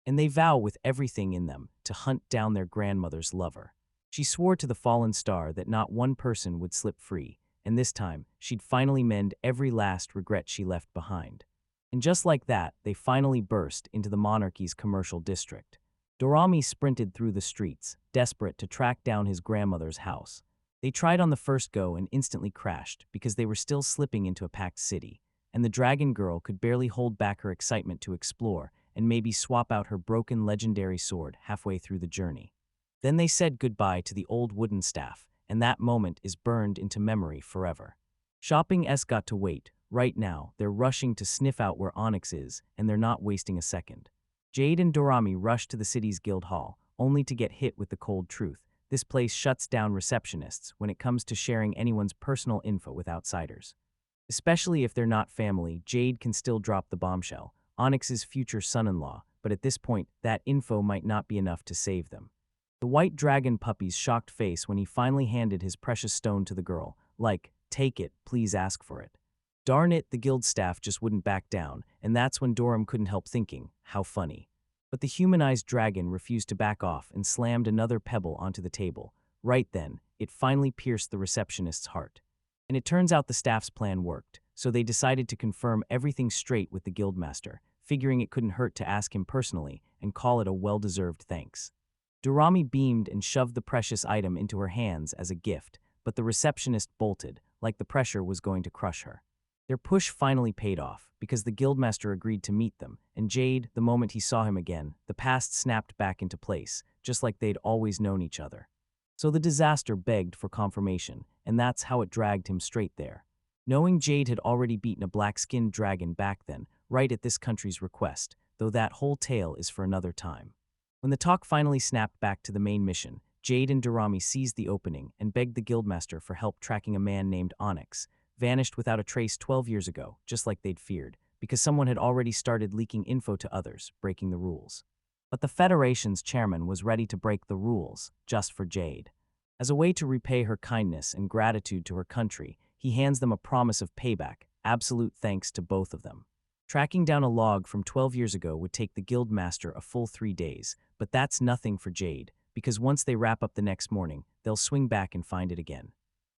And they vow with everything in them to hunt down their grandmother's lover. She swore to the fallen star that not one person would slip free, and this time, she'd finally mend every last regret she left behind. And just like that, they finally burst into the monarchy's commercial district. Dorami sprinted through the streets, desperate to track down his grandmother's house. They tried on the first go and instantly crashed because they were still slipping into a packed city, and the dragon girl could barely hold back her excitement to explore and maybe swap out her broken legendary sword halfway through the journey. Then they said goodbye to the old wooden staff, and that moment is burned into memory forever. Shopping got to wait. Right now, they're rushing to sniff out where Onyx is, and they're not wasting a second. Jade and Dorami rush to the city's guild hall, only to get hit with the cold truth. This place shuts down receptionists when it comes to sharing anyone's personal info with outsiders. Especially if they're not family, Jade can still drop the bombshell, Onyx's future son-in-law, but at this point, that info might not be enough to save them. The white dragon puppy's shocked face when he finally handed his precious stone to the girl, like, take it, please ask for it. Darn it, the guild staff just wouldn't back down, and that's when Doram couldn't help thinking, how funny. But the humanized dragon refused to back off and slammed another pebble onto the table. Right then, it finally pierced the receptionist's heart. And it turns out the staff's plan worked, so they decided to confirm everything straight with the guildmaster, figuring it couldn't hurt to ask him personally and call it a well-deserved thanks. Dorami beamed and shoved the precious item into her hands as a gift, but the receptionist bolted, like the pressure was going to crush her. Their push finally paid off, because the guildmaster agreed to meet them, and Jade, the moment he saw him again, the past snapped back into place, just like they'd always known each other. So the disaster begged for confirmation, and that's how it dragged him straight there. Knowing Jade had already beaten a black-skinned dragon back then, right at this country's request, though that whole tale is for another time. When the talk finally snapped back to the main mission, Jade and Dorami seized the opening and begged the guildmaster for help tracking a man named Onyx, vanished without a trace 12 years ago, just like they'd feared, because someone had already started leaking info to others, breaking the rules. But the Federation's chairman was ready to break the rules, just for Jade. As a way to repay her kindness and gratitude to her country, he hands them a promise of payback, absolute thanks to both of them. Tracking down a log from 12 years ago would take the guildmaster a full 3 days, but that's nothing for Jade, because once they wrap up the next morning, they'll swing back and find it again.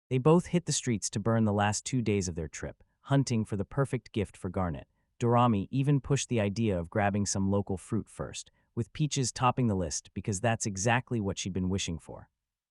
They both hit the streets to burn the last 2 days of their trip, hunting for the perfect gift for Garnet. Dorami even pushed the idea of grabbing some local fruit first, with peaches topping the list because that's exactly what she'd been wishing for.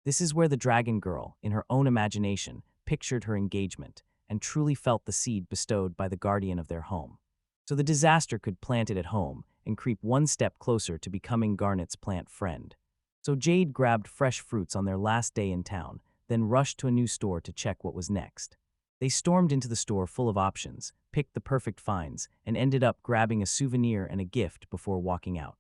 This is where the dragon girl, in her own imagination, pictured her engagement and truly felt the seed bestowed by the guardian of their home. So the disaster could plant it at home and creep one step closer to becoming Garnet's plant friend. So Jade grabbed fresh fruits on their last day in town, then rushed to a new store to check what was next. They stormed into the store full of options, picked the perfect finds, and ended up grabbing a souvenir and a gift before walking out.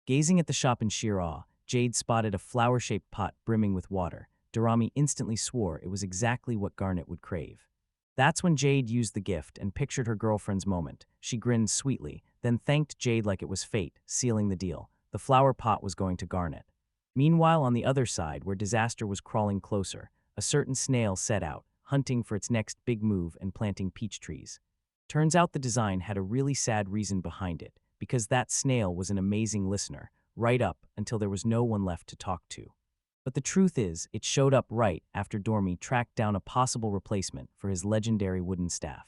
Gazing at the shop in sheer awe, Jade spotted a flower-shaped pot brimming with water. Dorami instantly swore it was exactly what Garnet would crave. That's when Jade used the gift and pictured her girlfriend's moment. She grinned sweetly, then thanked Jade like it was fate, sealing the deal. The flower pot was going to Garnet. Meanwhile, on the other side, where disaster was crawling closer, a certain snail set out, hunting for its next big move and planting peach trees. Turns out the design had a really sad reason behind it, because that snail was an amazing listener, right up until there was no one left to talk to. But the truth is, it showed up right after Dormi tracked down a possible replacement for his legendary wooden staff.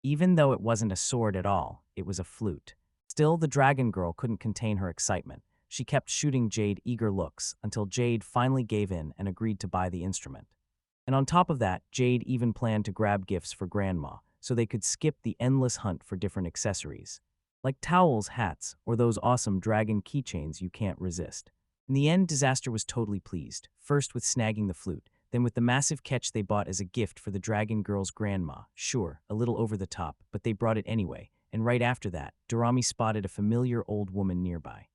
Even though it wasn't a sword at all, it was a flute. Still, the dragon girl couldn't contain her excitement. She kept shooting Jade eager looks until Jade finally gave in and agreed to buy the instrument. And on top of that, Jade even planned to grab gifts for Grandma so they could skip the endless hunt for different accessories, like towels, hats, or those awesome dragon keychains you can't resist. In the end, Disaster was totally pleased, first with snagging the flute, then with the massive catch they bought as a gift for the dragon girl's grandma. Sure, a little over the top, but they brought it anyway, and right after that, Dorami spotted a familiar old woman nearby.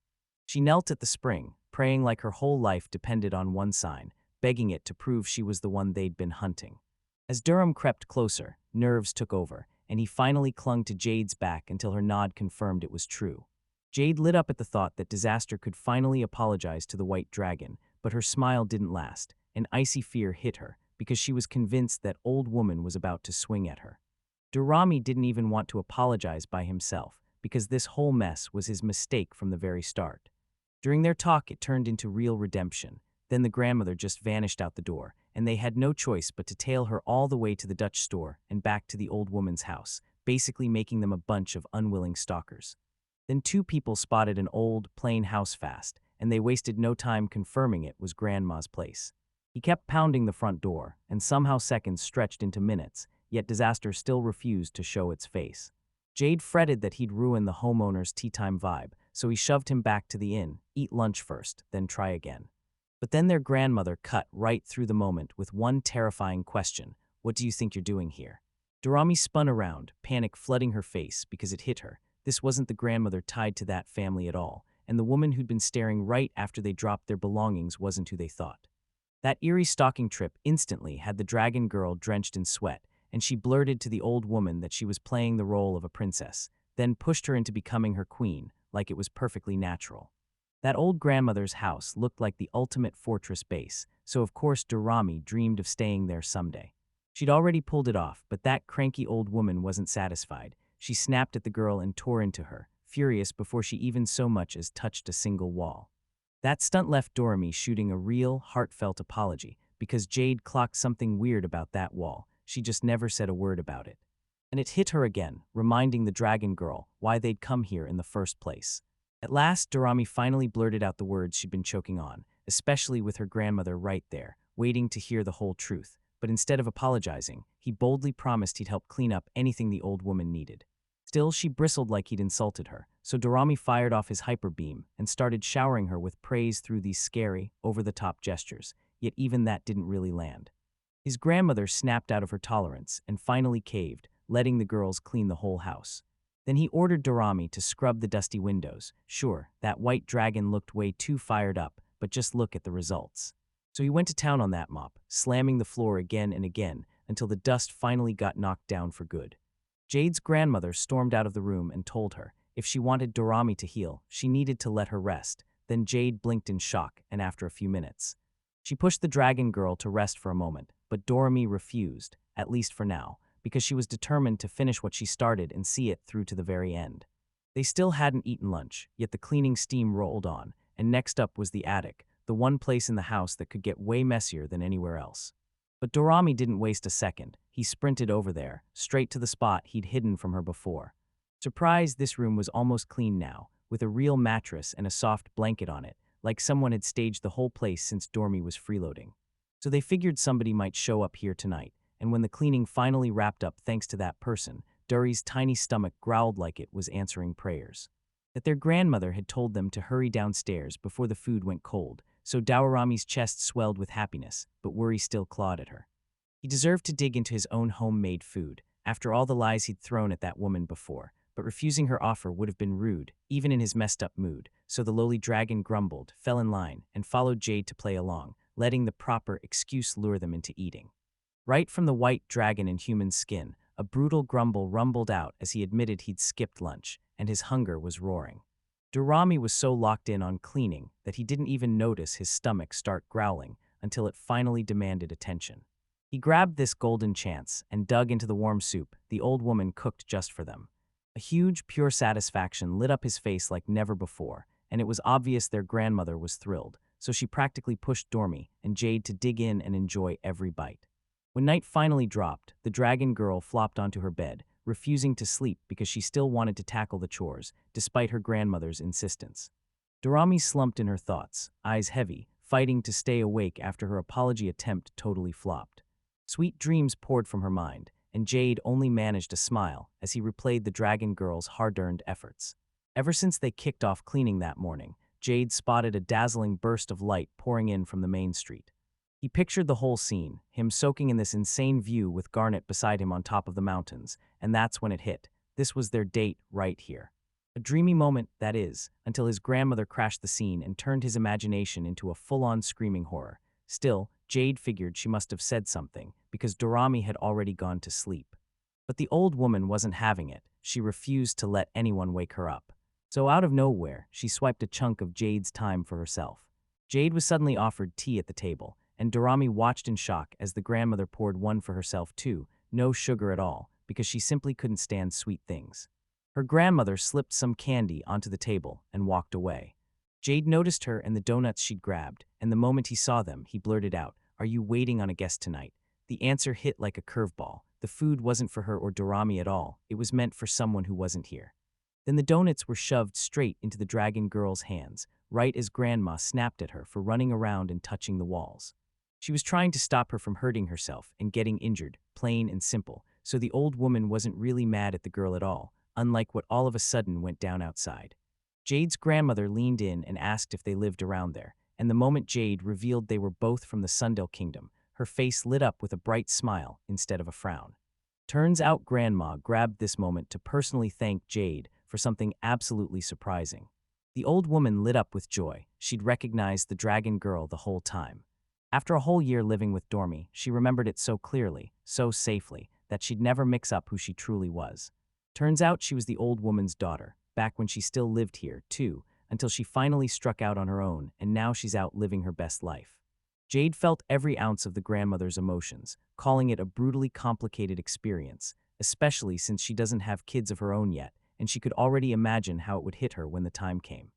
She knelt at the spring, praying like her whole life depended on one sign, begging it to prove she was the one they'd been hunting. As Durham crept closer, nerves took over, and he finally clung to Jade's back until her nod confirmed it was true. Jade lit up at the thought that Disaster could finally apologize to the White Dragon, but her smile didn't last. An icy fear hit her, because she was convinced that old woman was about to swing at her. Durami didn't even want to apologize by himself, because this whole mess was his mistake from the very start. During their talk, it turned into real redemption. Then the grandmother just vanished out the door, and they had no choice but to tail her all the way to the Dutch store and back to the old woman's house, basically making them a bunch of unwilling stalkers. Then two people spotted an old, plain house fast, and they wasted no time confirming it was Grandma's place. He kept pounding the front door, and somehow seconds stretched into minutes, yet disaster still refused to show its face. Jade fretted that he'd ruin the homeowner's tea-time vibe, so he shoved him back to the inn, eat lunch first, then try again. But then their grandmother cut right through the moment with one terrifying question: "What do you think you're doing here?" Dorami spun around, panic flooding her face because it hit her. This wasn't the grandmother tied to that family at all, and the woman who'd been staring right after they dropped their belongings wasn't who they thought. That eerie stalking trip instantly had the dragon girl drenched in sweat, and she blurted to the old woman that she was playing the role of a princess, then pushed her into becoming her queen, like it was perfectly natural. That old grandmother's house looked like the ultimate fortress base, so of course Dorami dreamed of staying there someday. She'd already pulled it off, but that cranky old woman wasn't satisfied. She snapped at the girl and tore into her, furious before she even so much as touched a single wall. That stunt left Dorami shooting a real, heartfelt apology, because Jade clocked something weird about that wall. She just never said a word about it. And it hit her again, reminding the dragon girl why they'd come here in the first place. At last, Dorami finally blurted out the words she'd been choking on, especially with her grandmother right there, waiting to hear the whole truth. But instead of apologizing, he boldly promised he'd help clean up anything the old woman needed. Still, she bristled like he'd insulted her, so Dorami fired off his hyper beam and started showering her with praise through these scary, over-the-top gestures, yet even that didn't really land. His grandmother snapped out of her tolerance and finally caved, letting the girls clean the whole house. Then he ordered Dorami to scrub the dusty windows. Sure, that white dragon looked way too fired up, but just look at the results. So he went to town on that mop, slamming the floor again and again until the dust finally got knocked down for good. Jade's grandmother stormed out of the room and told her if she wanted Dorami to heal, she needed to let her rest. Then Jade blinked in shock, and after a few minutes, she pushed the dragon girl to rest for a moment, but Dorami refused, at least for now, because she was determined to finish what she started and see it through to the very end. They still hadn't eaten lunch, yet the cleaning steam rolled on, and next up was the attic, the one place in the house that could get way messier than anywhere else. But Dorami didn't waste a second. He sprinted over there, straight to the spot he'd hidden from her before. Surprised, this room was almost clean now, with a real mattress and a soft blanket on it, like someone had staged the whole place since Dorami was freeloading. So they figured somebody might show up here tonight, and when the cleaning finally wrapped up thanks to that person, Duri's tiny stomach growled like it was answering prayers. That their grandmother had told them to hurry downstairs before the food went cold, so Dorami's chest swelled with happiness, but worry still clawed at her. He deserved to dig into his own homemade food, after all the lies he'd thrown at that woman before, but refusing her offer would have been rude, even in his messed-up mood, so the lowly dragon grumbled, fell in line, and followed Jade to play along, letting the proper excuse lure them into eating. Right from the white dragon in human skin, a brutal grumble rumbled out as he admitted he'd skipped lunch, and his hunger was roaring. Dorami was so locked in on cleaning that he didn't even notice his stomach start growling until it finally demanded attention. He grabbed this golden chance and dug into the warm soup the old woman cooked just for them. A huge, pure satisfaction lit up his face like never before, and it was obvious their grandmother was thrilled, so she practically pushed Dorami and Jade to dig in and enjoy every bite. When night finally dropped, the dragon girl flopped onto her bed, refusing to sleep because she still wanted to tackle the chores, despite her grandmother's insistence. Dorami slumped in her thoughts, eyes heavy, fighting to stay awake after her apology attempt totally flopped. Sweet dreams poured from her mind, and Jade only managed a smile as he replayed the dragon girl's hard-earned efforts. Ever since they kicked off cleaning that morning, Jade spotted a dazzling burst of light pouring in from the main street. He pictured the whole scene, him soaking in this insane view with Garnet beside him on top of the mountains, and that's when it hit. This was their date right here. A dreamy moment, that is, until his grandmother crashed the scene and turned his imagination into a full-on screaming horror. Still, Jade figured she must have said something, because Dorami had already gone to sleep. But the old woman wasn't having it. She refused to let anyone wake her up. So out of nowhere, she swiped a chunk of Jade's time for herself. Jade was suddenly offered tea at the table, and Dorami watched in shock as the grandmother poured one for herself too, no sugar at all, because she simply couldn't stand sweet things. Her grandmother slipped some candy onto the table and walked away. Jade noticed her and the donuts she'd grabbed, and the moment he saw them, he blurted out, "Are you waiting on a guest tonight?" The answer hit like a curveball. the food wasn't for her or Dorami at all, it was meant for someone who wasn't here. Then the donuts were shoved straight into the dragon girl's hands, right as Grandma snapped at her for running around and touching the walls. She was trying to stop her from hurting herself and getting injured, plain and simple, so the old woman wasn't really mad at the girl at all, unlike what all of a sudden went down outside. Jade's grandmother leaned in and asked if they lived around there, and the moment Jade revealed they were both from the Sundale Kingdom, her face lit up with a bright smile instead of a frown. Turns out Grandma grabbed this moment to personally thank Jade for something absolutely surprising. The old woman lit up with joy. She'd recognized the dragon girl the whole time. After a whole year living with Dormi, she remembered it so clearly, so safely, that she'd never mix up who she truly was. Turns out she was the old woman's daughter, back when she still lived here, too, until she finally struck out on her own, and now she's out living her best life. Jade felt every ounce of the grandmother's emotions, calling it a brutally complicated experience, especially since she doesn't have kids of her own yet, and she could already imagine how it would hit her when the time came.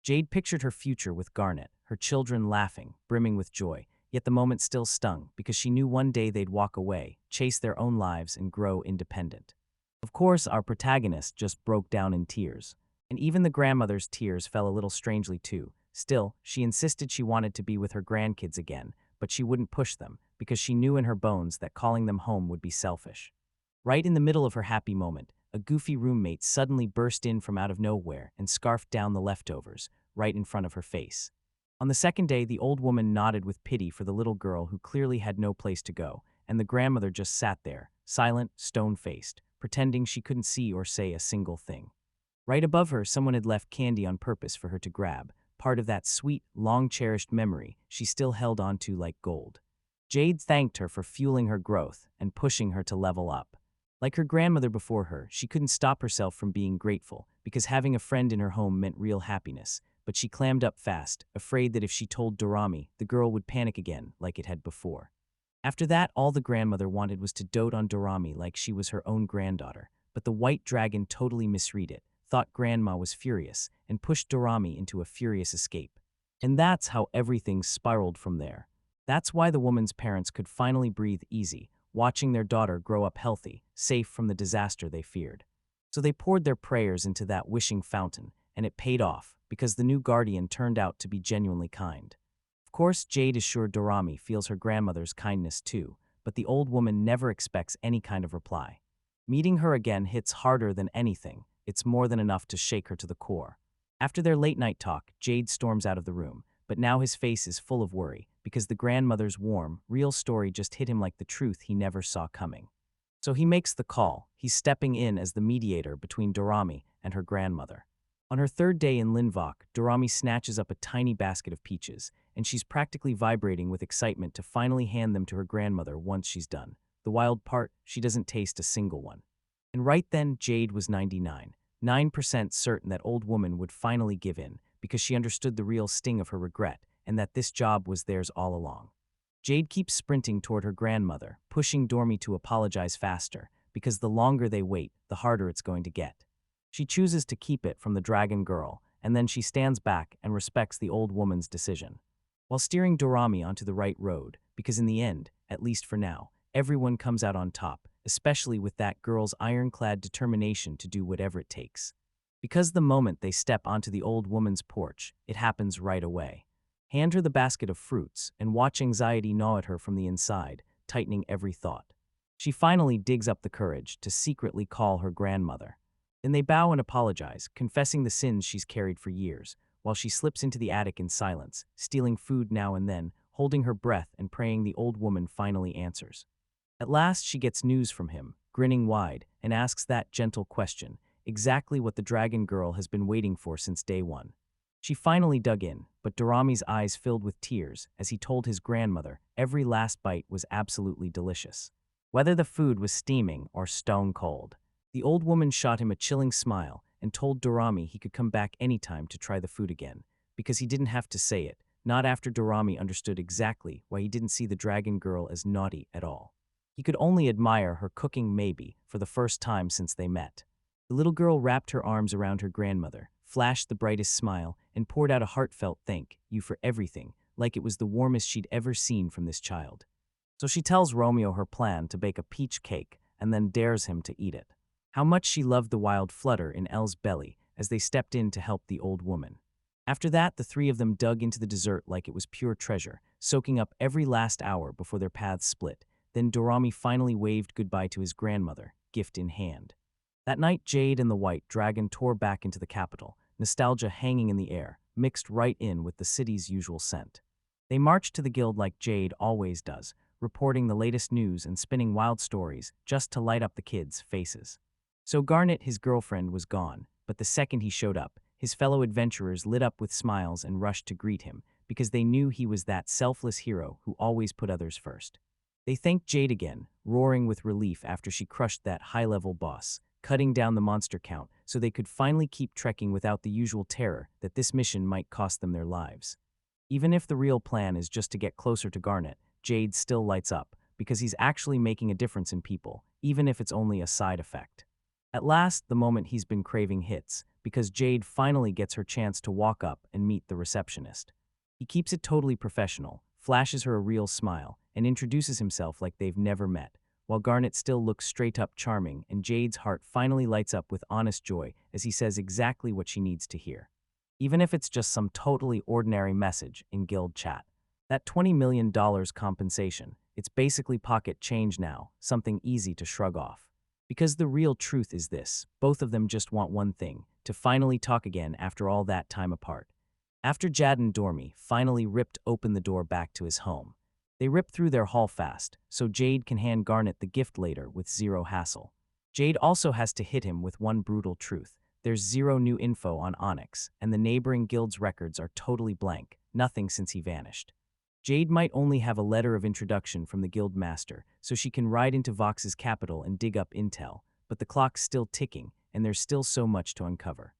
Jade pictured her future with Garnet, her children laughing, brimming with joy, yet the moment still stung because she knew one day they'd walk away, chase their own lives, and grow independent. Of course, our protagonist just broke down in tears, and even the grandmother's tears fell a little strangely too. Still, she insisted she wanted to be with her grandkids again, but she wouldn't push them because she knew in her bones that calling them home would be selfish. Right in the middle of her happy moment, a goofy roommate suddenly burst in from out of nowhere and scarfed down the leftovers, right in front of her face. On the second day, the old woman nodded with pity for the little girl who clearly had no place to go, and the grandmother just sat there, silent, stone-faced, pretending she couldn't see or say a single thing. Right above her, someone had left candy on purpose for her to grab, part of that sweet, long-cherished memory she still held onto like gold. Jade thanked her for fueling her growth and pushing her to level up. Like her grandmother before her, she couldn't stop herself from being grateful because having a friend in her home meant real happiness, but she clammed up fast, afraid that if she told Dorami, the girl would panic again like it had before. After that, all the grandmother wanted was to dote on Dorami like she was her own granddaughter, but the white dragon totally misread it, thought Grandma was furious, and pushed Dorami into a furious escape. And that's how everything spiraled from there. That's why the woman's parents could finally breathe easy, watching their daughter grow up healthy, safe from the disaster they feared. So they poured their prayers into that wishing fountain, and it paid off, because the new guardian turned out to be genuinely kind. Of course, Jade is sure Dorami feels her grandmother's kindness too, but the old woman never expects any kind of reply. Meeting her again hits harder than anything. It's more than enough to shake her to the core. After their late-night talk, Jade storms out of the room, but now his face is full of worry, because the grandmother's warm, real story just hit him like the truth he never saw coming. So he makes the call. He's stepping in as the mediator between Dorami and her grandmother. On her third day in Linvok, Dorami snatches up a tiny basket of peaches, and she's practically vibrating with excitement to finally hand them to her grandmother once she's done. The wild part, she doesn't taste a single one. And right then, Jade was 99% certain that old woman would finally give in, because she understood the real sting of her regret, and that this job was theirs all along. Jade keeps sprinting toward her grandmother, pushing Dormi to apologize faster, because the longer they wait, the harder it's going to get. She chooses to keep it from the dragon girl, and then she stands back and respects the old woman's decision, while steering Dorami onto the right road, because in the end, at least for now, everyone comes out on top, especially with that girl's ironclad determination to do whatever it takes. Because the moment they step onto the old woman's porch, it happens right away. Hand her the basket of fruits and watch anxiety gnaw at her from the inside, tightening every thought. She finally digs up the courage to secretly call her grandmother. Then they bow and apologize, confessing the sins she's carried for years, while she slips into the attic in silence, stealing food now and then, holding her breath and praying the old woman finally answers. At last she gets news from him, grinning wide, and asks that gentle question, exactly what the dragon girl has been waiting for since day one. She finally dug in, but Dorami's eyes filled with tears as he told his grandmother every last bite was absolutely delicious. Whether the food was steaming or stone cold. The old woman shot him a chilling smile and told Dorami he could come back anytime to try the food again, because he didn't have to say it, not after Dorami understood exactly why he didn't see the dragon girl as naughty at all. He could only admire her cooking maybe for the first time since they met. The little girl wrapped her arms around her grandmother, flashed the brightest smile, and poured out a heartfelt thank you for everything, like it was the warmest she'd ever seen from this child. So she tells Romeo her plan to bake a peach cake, and then dares him to eat it. How much she loved the wild flutter in Elle's belly as they stepped in to help the old woman. After that, the three of them dug into the dessert like it was pure treasure, soaking up every last hour before their paths split. Then Dorami finally waved goodbye to his grandmother, gift in hand. That night, Jade and the White Dragon tore back into the capital, nostalgia hanging in the air, mixed right in with the city's usual scent. They marched to the guild like Jade always does, reporting the latest news and spinning wild stories just to light up the kids' faces. So Garnet, his girlfriend, was gone, but the second he showed up, his fellow adventurers lit up with smiles and rushed to greet him because they knew he was that selfless hero who always put others first. They thanked Jade again, roaring with relief after she crushed that high-level boss, cutting down the monster count so they could finally keep trekking without the usual terror that this mission might cost them their lives. Even if the real plan is just to get closer to Garnet, Jade still lights up because he's actually making a difference in people, even if it's only a side effect. At last, the moment he's been craving hits, because Jade finally gets her chance to walk up and meet the receptionist. He keeps it totally professional, flashes her a real smile, and introduces himself like they've never met, while Garnet still looks straight-up charming and Jade's heart finally lights up with honest joy as he says exactly what she needs to hear. Even if it's just some totally ordinary message in guild chat. That $20 million compensation, it's basically pocket change now, something easy to shrug off. Because the real truth is this, both of them just want one thing, to finally talk again after all that time apart. After Jad and Dormy finally ripped open the door back to his home, they rip through their hall fast, so Jade can hand Garnet the gift later with zero hassle. Jade also has to hit him with one brutal truth. There's zero new info on Onyx, and the neighboring guild's records are totally blank, nothing since he vanished. Jade might only have a letter of introduction from the guild master, so she can ride into Vox's capital and dig up intel, but the clock's still ticking, and there's still so much to uncover.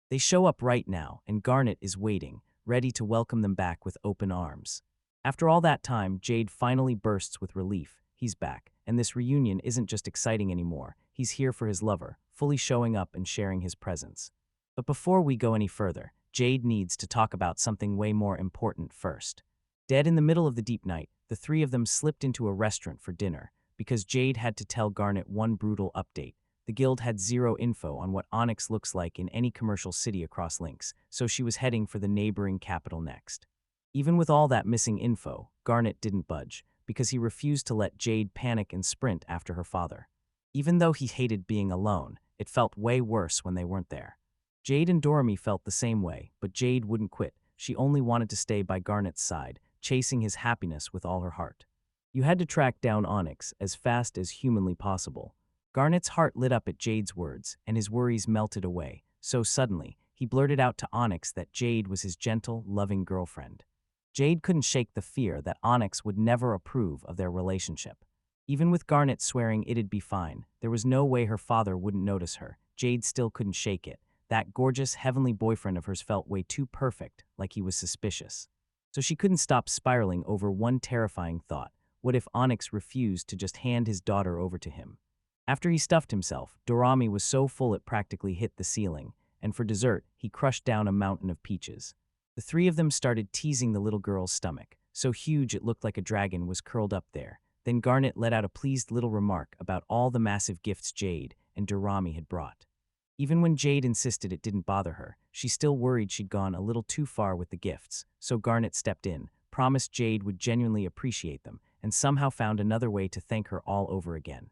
They show up right now, and Garnet is waiting, ready to welcome them back with open arms. After all that time, Jade finally bursts with relief. He's back, and this reunion isn't just exciting anymore. He's here for his lover, fully showing up and sharing his presence. But before we go any further, Jade needs to talk about something way more important first. Dead in the middle of the deep night, the three of them slipped into a restaurant for dinner, because Jade had to tell Garnet one brutal update. The guild had zero info on what Onyx looks like in any commercial city across links, so she was heading for the neighboring capital next. Even with all that missing info, Garnet didn't budge, because he refused to let Jade panic and sprint after her father. Even though he hated being alone, it felt way worse when they weren't there. Jade and Dormy felt the same way, but Jade wouldn't quit. She only wanted to stay by Garnet's side, chasing his happiness with all her heart. You had to track down Onyx as fast as humanly possible. Garnet's heart lit up at Jade's words, and his worries melted away, so suddenly, he blurted out to Onyx that Jade was his gentle, loving girlfriend. Jade couldn't shake the fear that Onyx would never approve of their relationship. Even with Garnet swearing it'd be fine, there was no way her father wouldn't notice her. Jade still couldn't shake it. That gorgeous, heavenly boyfriend of hers felt way too perfect, like he was suspicious. So she couldn't stop spiraling over one terrifying thought. What if Onyx refused to just hand his daughter over to him? After he stuffed himself, Dorami was so full it practically hit the ceiling, and for dessert, he crushed down a mountain of peaches. The three of them started teasing the little girl's stomach, so huge it looked like a dragon was curled up there. Then Garnet let out a pleased little remark about all the massive gifts Jade and Dorami had brought. Even when Jade insisted it didn't bother her, she still worried she'd gone a little too far with the gifts, so Garnet stepped in, promised Jade would genuinely appreciate them, and somehow found another way to thank her all over again.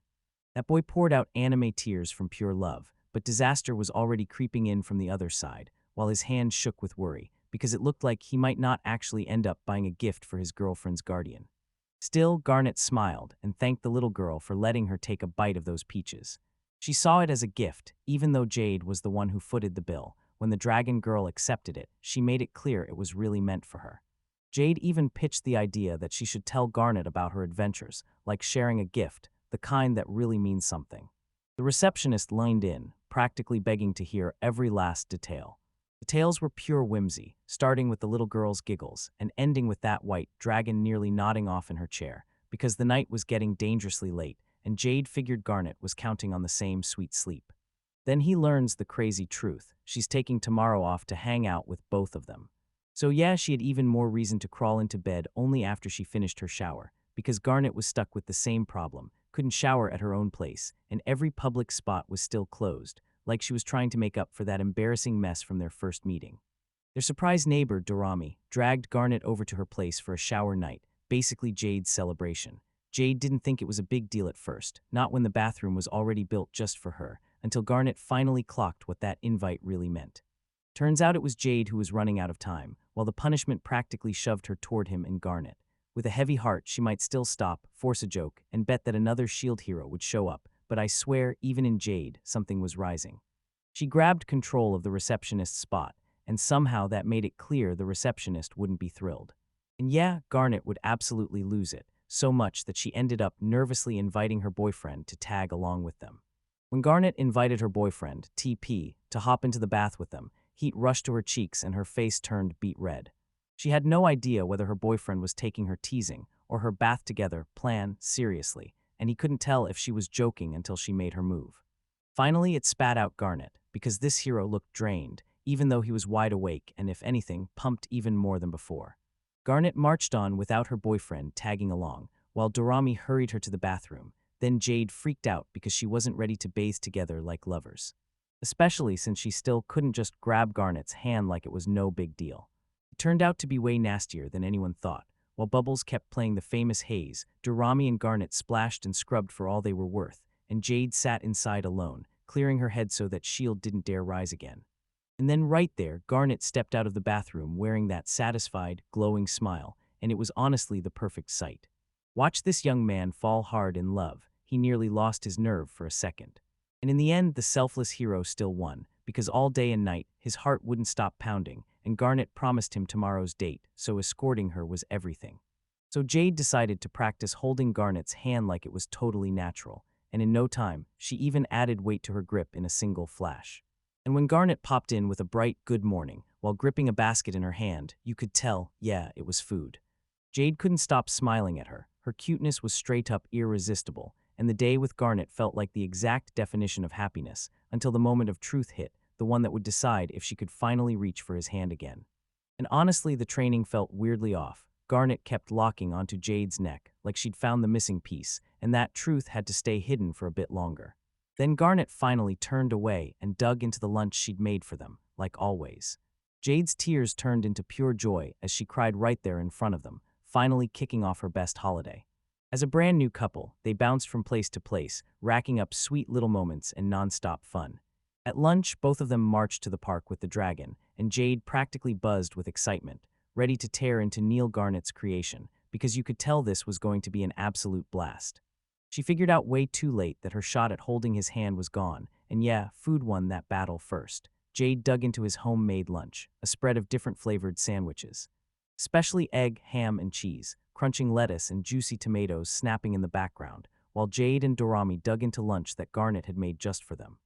That boy poured out anime tears from pure love, but disaster was already creeping in from the other side, while his hand shook with worry, because it looked like he might not actually end up buying a gift for his girlfriend's guardian. Still, Garnet smiled and thanked the little girl for letting her take a bite of those peaches. She saw it as a gift, even though Jade was the one who footed the bill. When the dragon girl accepted it, she made it clear it was really meant for her. Jade even pitched the idea that she should tell Garnet about her adventures, like sharing a gift, the kind that really means something. The receptionist leaned in, practically begging to hear every last detail. The tales were pure whimsy, starting with the little girl's giggles and ending with that white dragon nearly nodding off in her chair, because the night was getting dangerously late, and Jade figured Garnet was counting on the same sweet sleep. Then he learns the crazy truth. She's taking tomorrow off to hang out with both of them. So yeah, she had even more reason to crawl into bed only after she finished her shower, because Garnet was stuck with the same problem, couldn't shower at her own place, and every public spot was still closed, like she was trying to make up for that embarrassing mess from their first meeting. Their surprised neighbor, Dorami, dragged Garnet over to her place for a shower night, basically Jade's celebration. Jade didn't think it was a big deal at first, not when the bathroom was already built just for her, until Garnet finally clocked what that invite really meant. Turns out it was Jade who was running out of time, while the punishment practically shoved her toward him and Garnet. With a heavy heart, she might still stop, force a joke, and bet that another S.H.I.E.L.D. hero would show up, but I swear, even in Jade, something was rising. She grabbed control of the receptionist's spot, and somehow that made it clear the receptionist wouldn't be thrilled. And yeah, Garnet would absolutely lose it, so much that she ended up nervously inviting her boyfriend to tag along with them. When Garnet invited her boyfriend, TP, to hop into the bath with them, heat rushed to her cheeks and her face turned beet red. She had no idea whether her boyfriend was taking her teasing or her bath together plan seriously, and he couldn't tell if she was joking until she made her move. Finally, it spat out Garnet, because this hero looked drained, even though he was wide awake and, if anything, pumped even more than before. Garnet marched on without her boyfriend tagging along, while Dorami hurried her to the bathroom. Then Jade freaked out because she wasn't ready to bathe together like lovers. Especially since she still couldn't just grab Garnet's hand like it was no big deal. It turned out to be way nastier than anyone thought. While Bubbles kept playing the famous haze, Dorami and Garnet splashed and scrubbed for all they were worth, and Jade sat inside alone, clearing her head so that S.H.I.E.L.D. didn't dare rise again. And then right there, Garnet stepped out of the bathroom wearing that satisfied, glowing smile, and it was honestly the perfect sight. Watch this young man fall hard in love. He nearly lost his nerve for a second. And in the end, the selfless hero still won, because all day and night, his heart wouldn't stop pounding, and Garnet promised him tomorrow's date, so escorting her was everything. So Jade decided to practice holding Garnet's hand like it was totally natural, and in no time, she even added weight to her grip in a single flash. And when Garnet popped in with a bright good morning, while gripping a basket in her hand, you could tell, yeah, it was food. Jade couldn't stop smiling at her. Her cuteness was straight up irresistible, and the day with Garnet felt like the exact definition of happiness, until the moment of truth hit, the one that would decide if she could finally reach for his hand again. And honestly, the training felt weirdly off. Garnet kept locking onto Jade's neck, like she'd found the missing piece, and that truth had to stay hidden for a bit longer. Then Garnet finally turned away and dug into the lunch she'd made for them, like always. Jade's tears turned into pure joy as she cried right there in front of them, finally kicking off her best holiday. As a brand new couple, they bounced from place to place, racking up sweet little moments and nonstop fun. At lunch, both of them marched to the park with the dragon, and Jade practically buzzed with excitement, ready to tear into Neil Garnet's creation, because you could tell this was going to be an absolute blast. She figured out way too late that her shot at holding his hand was gone, and yeah, food won that battle first. Jade dug into his homemade lunch, a spread of different flavored sandwiches. Especially egg, ham, and cheese, crunching lettuce and juicy tomatoes snapping in the background, while Jade and Dorami dug into lunch that Garnet had made just for them.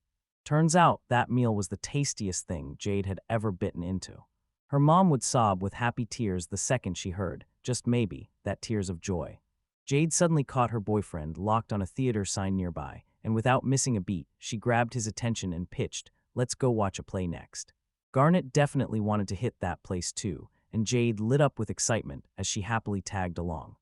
Turns out that meal was the tastiest thing Jade had ever bitten into. Her mom would sob with happy tears the second she heard, just maybe, that tears of joy. Jade suddenly caught her boyfriend locked on a theater sign nearby, and without missing a beat, she grabbed his attention and pitched, "Let's go watch a play next." Garnet definitely wanted to hit that place too, and Jade lit up with excitement as she happily tagged along.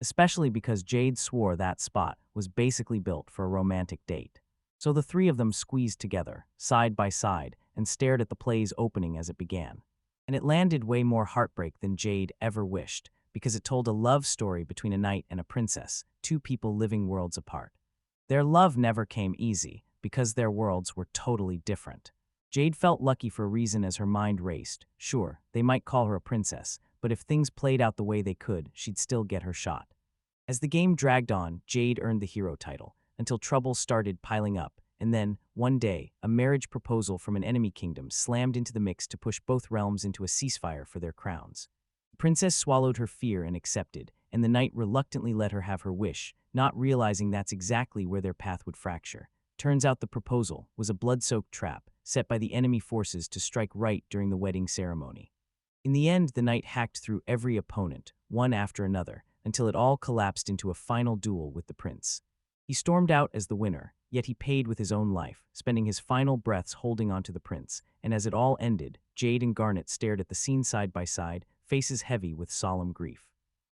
Especially because Jade swore that spot was basically built for a romantic date. So the three of them squeezed together, side by side, and stared at the play's opening as it began. And it landed way more heartbreak than Jade ever wished, because it told a love story between a knight and a princess, two people living worlds apart. Their love never came easy, because their worlds were totally different. Jade felt lucky for a reason as her mind raced. Sure, they might call her a princess, but if things played out the way they could, she'd still get her shot. As the game dragged on, Jade earned the hero title, until trouble started piling up, and then, one day, a marriage proposal from an enemy kingdom slammed into the mix to push both realms into a ceasefire for their crowns. The princess swallowed her fear and accepted, and the knight reluctantly let her have her wish, not realizing that's exactly where their path would fracture. Turns out the proposal was a blood-soaked trap set by the enemy forces to strike right during the wedding ceremony. In the end, the knight hacked through every opponent, one after another, until it all collapsed into a final duel with the prince. He stormed out as the winner, yet he paid with his own life, spending his final breaths holding onto the prince, and as it all ended, Jade and Garnet stared at the scene side by side, faces heavy with solemn grief.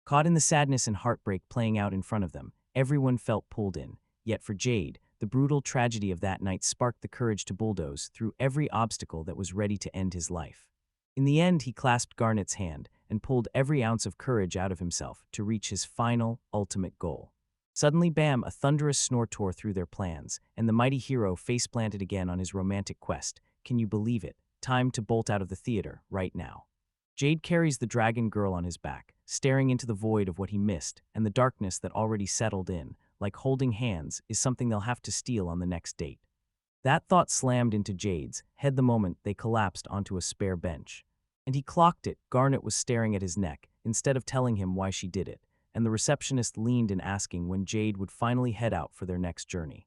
Caught in the sadness and heartbreak playing out in front of them, Everyone felt pulled in. Yet for Jade, the brutal tragedy of that night sparked the courage to bulldoze through every obstacle that was ready to end his life. In the end, he clasped Garnet's hand and pulled every ounce of courage out of himself to reach his final, ultimate goal. Suddenly, bam, a thunderous snore tore through their plans, and the mighty hero face-planted again on his romantic quest. Can you believe it? Time to bolt out of the theater, right now. Jade carries the dragon girl on his back, staring into the void of what he missed and the darkness that already settled in, like holding hands is something they'll have to steal on the next date. That thought slammed into Jade's head the moment they collapsed onto a spare bench. And he clocked it. Garnet was staring at his neck, instead of telling him why she did it, and the receptionist leaned in asking when Jade would finally head out for their next journey.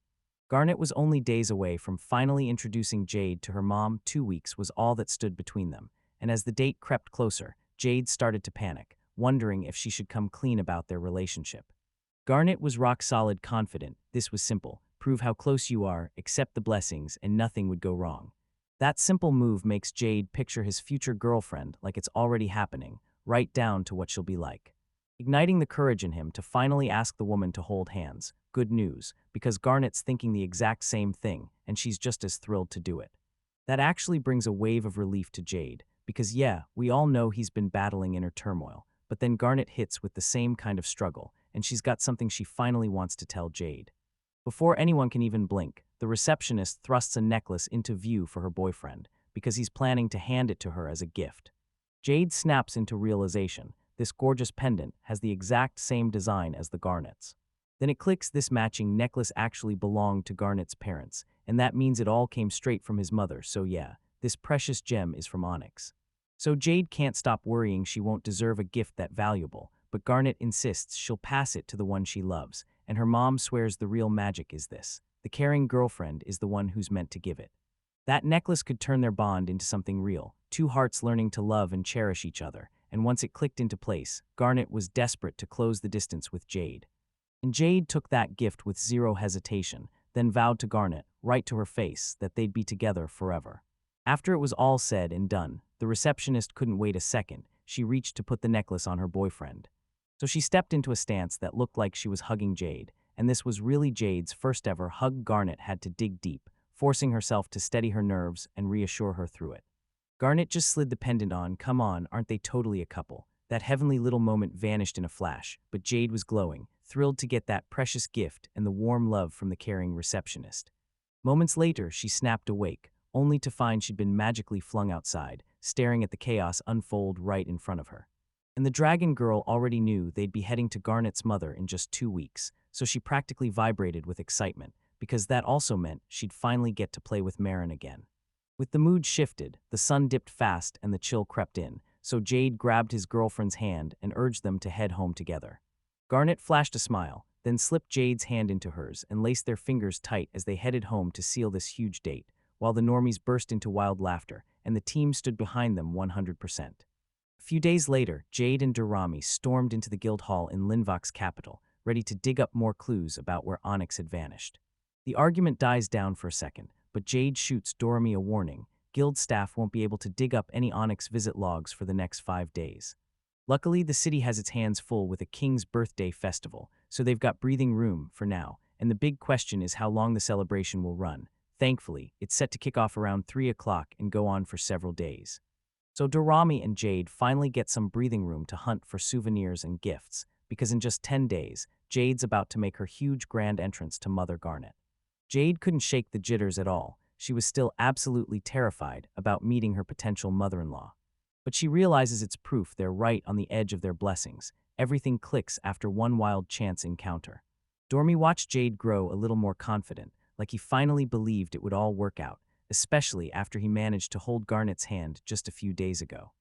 Garnet was only days away from finally introducing Jade to her mom. 2 weeks was all that stood between them, and as the date crept closer, Jade started to panic, wondering if she should come clean about their relationship. Garnet was rock-solid confident. This was simple. Prove how close you are, accept the blessings, and nothing would go wrong. That simple move makes Jade picture his future girlfriend like it's already happening, right down to what she'll be like. Igniting the courage in him to finally ask the woman to hold hands. Good news, because Garnet's thinking the exact same thing, and she's just as thrilled to do it. That actually brings a wave of relief to Jade, because yeah, we all know he's been battling inner turmoil, but then Garnet hits with the same kind of struggle, and she's got something she finally wants to tell Jade. Before anyone can even blink, the receptionist thrusts a necklace into view for her boyfriend, because he's planning to hand it to her as a gift. Jade snaps into realization. This gorgeous pendant has the exact same design as the Garnets. Then it clicks, this matching necklace actually belonged to Garnet's parents, and that means it all came straight from his mother, so yeah, this precious gem is from Onyx. So Jade can't stop worrying she won't deserve a gift that valuable, but Garnet insists she'll pass it to the one she loves, and her mom swears the real magic is this. The caring girlfriend is the one who's meant to give it. That necklace could turn their bond into something real, two hearts learning to love and cherish each other, and once it clicked into place, Garnet was desperate to close the distance with Jade. And Jade took that gift with zero hesitation, then vowed to Garnet, right to her face, that they'd be together forever. After it was all said and done, the receptionist couldn't wait a second. She reached to put the necklace on her boyfriend. So she stepped into a stance that looked like she was hugging Jade, and this was really Jade's first ever hug. Garnet had to dig deep, forcing herself to steady her nerves and reassure her through it. Garnet just slid the pendant on. Come on, aren't they totally a couple? That heavenly little moment vanished in a flash, but Jade was glowing, thrilled to get that precious gift and the warm love from the caring receptionist. Moments later, she snapped awake, only to find she'd been magically flung outside, staring at the chaos unfold right in front of her. And the dragon girl already knew they'd be heading to Garnet's mother in just 2 weeks, so she practically vibrated with excitement, because that also meant she'd finally get to play with Marin again. With the mood shifted, the sun dipped fast and the chill crept in, so Jade grabbed his girlfriend's hand and urged them to head home together. Garnet flashed a smile, then slipped Jade's hand into hers and laced their fingers tight as they headed home to seal this huge date, while the normies burst into wild laughter, and the team stood behind them 100%. A few days later, Jade and Dorami stormed into the guild hall in Linvox's capital, ready to dig up more clues about where Onyx had vanished. The argument dies down for a second, but Jade shoots Dorami a warning. Guild staff won't be able to dig up any Onyx visit logs for the next 5 days. Luckily, the city has its hands full with a king's birthday festival, so they've got breathing room for now, and the big question is how long the celebration will run. Thankfully, it's set to kick off around 3 o'clock and go on for several days. So Dorami and Jade finally get some breathing room to hunt for souvenirs and gifts, because in just 10 days, Jade's about to make her huge grand entrance to Mother Garnet. Jade couldn't shake the jitters at all. She was still absolutely terrified about meeting her potential mother-in-law. But she realizes it's proof they're right on the edge of their blessings. Everything clicks after one wild chance encounter. Dormi watched Jade grow a little more confident, like he finally believed it would all work out, especially after he managed to hold Garnet's hand just a few days ago.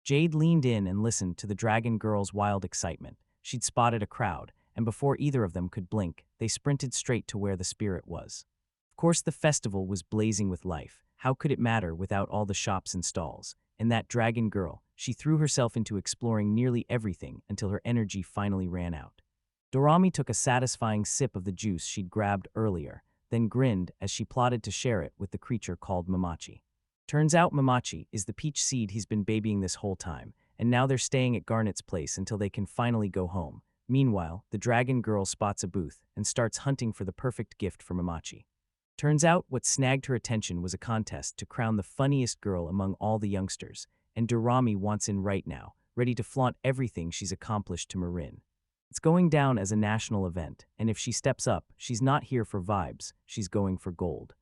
Jade leaned in and listened to the dragon girl's wild excitement. She'd spotted a crowd, and before either of them could blink, they sprinted straight to where the spirit was. Of course, the festival was blazing with life. How could it matter without all the shops and stalls? And that dragon girl, she threw herself into exploring nearly everything until her energy finally ran out. Dorami took a satisfying sip of the juice she'd grabbed earlier, then grinned as she plotted to share it with the creature called Mamachi. Turns out Mamachi is the peach seed he's been babying this whole time, and now they're staying at Garnet's place until they can finally go home. Meanwhile, the dragon girl spots a booth and starts hunting for the perfect gift for Mamachi. Turns out what snagged her attention was a contest to crown the funniest girl among all the youngsters, and Dorami wants in right now, ready to flaunt everything she's accomplished to Marin. It's going down as a national event, and if she steps up, she's not here for vibes, she's going for gold.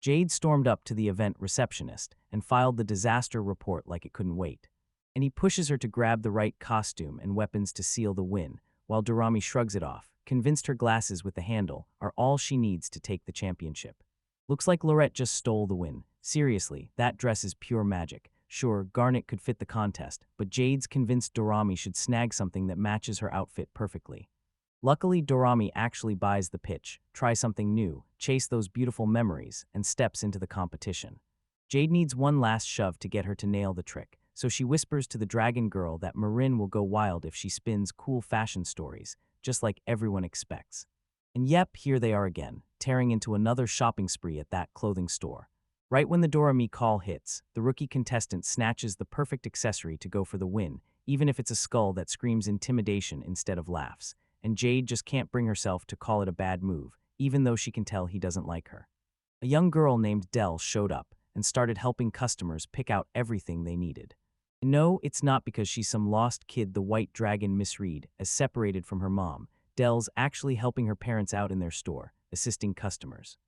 Jade stormed up to the event receptionist and filed the disaster report like it couldn't wait. And he pushes her to grab the right costume and weapons to seal the win, while Dorami shrugs it off, convinced her glasses with the handle are all she needs to take the championship. Looks like Lorette just stole the win. Seriously, that dress is pure magic. Sure, Garnet could fit the contest, but Jade's convinced Dorami should snag something that matches her outfit perfectly. Luckily, Dorami actually buys the pitch, try something new, chase those beautiful memories, and steps into the competition. Jade needs one last shove to get her to nail the trick, so she whispers to the dragon girl that Marin will go wild if she spins cool fashion stories, just like everyone expects. And yep, here they are again, tearing into another shopping spree at that clothing store. Right when the Dorami call hits, the rookie contestant snatches the perfect accessory to go for the win, even if it's a skull that screams intimidation instead of laughs. And Jade just can't bring herself to call it a bad move, even though she can tell he doesn't like her. A young girl named Dell showed up and started helping customers pick out everything they needed. And no, it's not because she's some lost kid the white dragon misread as separated from her mom. Dell's actually helping her parents out in their store, assisting customers.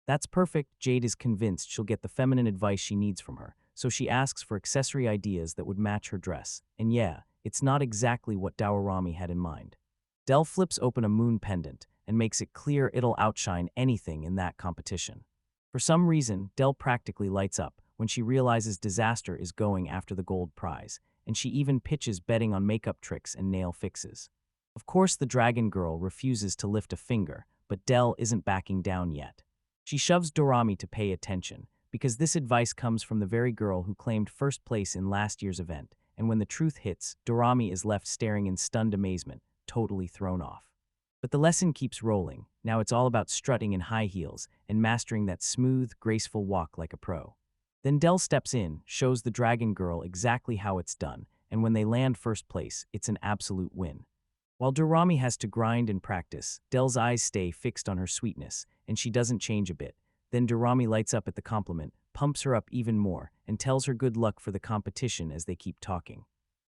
That's perfect. Jade is convinced she'll get the feminine advice she needs from her, so she asks for accessory ideas that would match her dress. And yeah, it's not exactly what Dawarami had in mind. Dell flips open a moon pendant and makes it clear it'll outshine anything in that competition. For some reason, Dell practically lights up when she realizes Disaster is going after the gold prize, and she even pitches betting on makeup tricks and nail fixes. Of course, the dragon girl refuses to lift a finger, but Dell isn't backing down yet. She shoves Dorami to pay attention, because this advice comes from the very girl who claimed first place in last year's event, and when the truth hits, Dorami is left staring in stunned amazement, totally thrown off. But the lesson keeps rolling. Now it's all about strutting in high heels and mastering that smooth, graceful walk like a pro. Then Dell steps in, shows the dragon girl exactly how it's done, and when they land first place, it's an absolute win. While Dorami has to grind and practice, Dell's eyes stay fixed on her sweetness, and she doesn't change a bit. Then Dorami lights up at the compliment, pumps her up even more, and tells her good luck for the competition as they keep talking.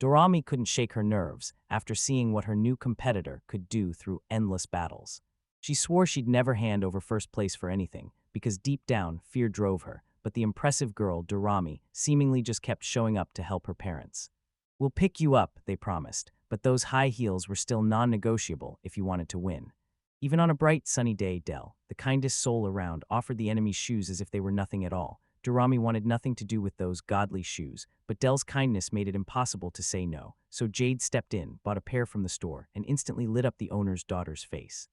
Dorami couldn't shake her nerves after seeing what her new competitor could do through endless battles. She swore she'd never hand over first place for anything, because deep down, fear drove her, but the impressive girl, Dorami, seemingly just kept showing up to help her parents. "We'll pick you up," they promised, but those high heels were still non-negotiable if you wanted to win. Even on a bright, sunny day, Dell, the kindest soul around, offered the enemy shoes as if they were nothing at all. Dorami wanted nothing to do with those godly shoes, but Dell's kindness made it impossible to say no, so Jade stepped in, bought a pair from the store, and instantly lit up the owner's daughter's face.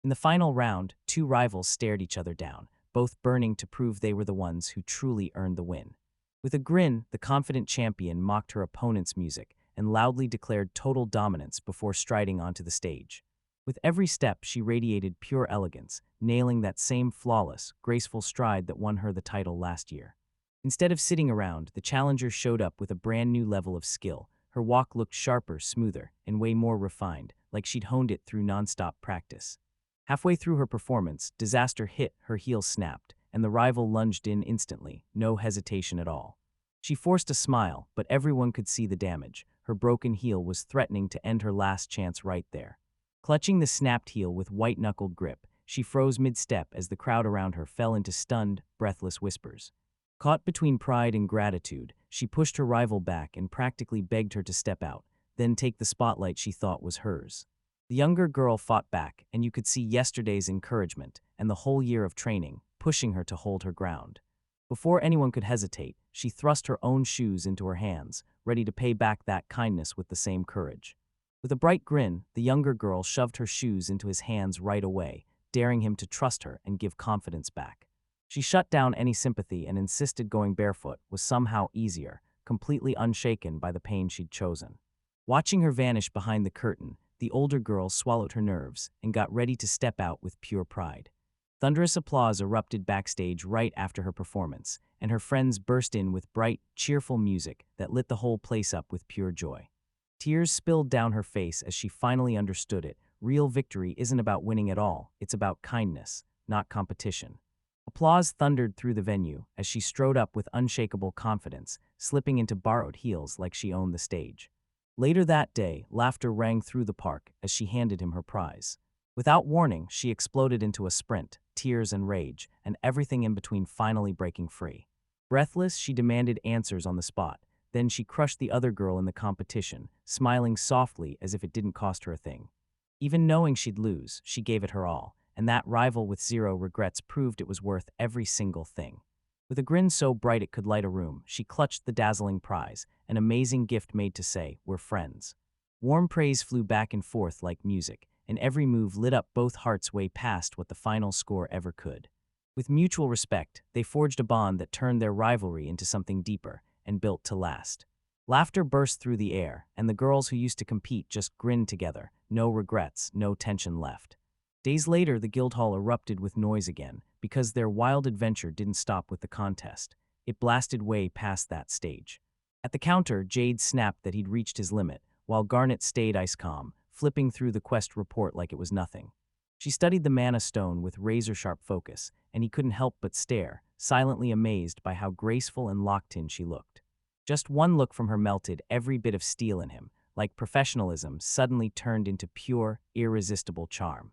In the final round, two rivals stared each other down, both burning to prove they were the ones who truly earned the win. With a grin, the confident champion mocked her opponent's music and loudly declared total dominance before striding onto the stage. With every step, she radiated pure elegance, nailing that same flawless, graceful stride that won her the title last year. Instead of sitting around, the challenger showed up with a brand new level of skill. Her walk looked sharper, smoother, and way more refined, like she'd honed it through nonstop practice. Halfway through her performance, Disaster hit, her heel snapped, and the rival lunged in instantly, no hesitation at all. She forced a smile, but everyone could see the damage. Her broken heel was threatening to end her last chance right there. Clutching the snapped heel with white-knuckled grip, she froze mid-step as the crowd around her fell into stunned, breathless whispers. Caught between pride and gratitude, she pushed her rival back and practically begged her to step out, then take the spotlight she thought was hers. The younger girl fought back, and you could see yesterday's encouragement and the whole year of training, pushing her to hold her ground. Before anyone could hesitate, she thrust her own shoes into her hands, ready to pay back that kindness with the same courage. With a bright grin, the younger girl shoved her shoes into his hands right away, daring him to trust her and give confidence back. She shut down any sympathy and insisted going barefoot was somehow easier, completely unshaken by the pain she'd chosen. Watching her vanish behind the curtain, the older girl swallowed her nerves and got ready to step out with pure pride. Thunderous applause erupted backstage right after her performance, and her friends burst in with bright, cheerful music that lit the whole place up with pure joy. Tears spilled down her face as she finally understood it. Real victory isn't about winning at all, it's about kindness, not competition. Applause thundered through the venue as she strode up with unshakable confidence, slipping into borrowed heels like she owned the stage. Later that day, laughter rang through the park as she handed him her prize. Without warning, she exploded into a sprint, tears and rage, and everything in between finally breaking free. Breathless, she demanded answers on the spot. Then she crushed the other girl in the competition, smiling softly as if it didn't cost her a thing. Even knowing she'd lose, she gave it her all, and that rival with zero regrets proved it was worth every single thing. With a grin so bright it could light a room, she clutched the dazzling prize, an amazing gift made to say, "We're friends." Warm praise flew back and forth like music, and every move lit up both hearts way past what the final score ever could. With mutual respect, they forged a bond that turned their rivalry into something deeper and built to last. Laughter burst through the air, and the girls who used to compete just grinned together, no regrets, no tension left. Days later, the Guildhall erupted with noise again, because their wild adventure didn't stop with the contest. It blasted way past that stage. At the counter, Jade snapped that he'd reached his limit, while Garnet stayed ice calm, flipping through the quest report like it was nothing. She studied the mana stone with razor-sharp focus, and he couldn't help but stare, silently amazed by how graceful and locked-in she looked. Just one look from her melted every bit of steel in him, like professionalism suddenly turned into pure, irresistible charm.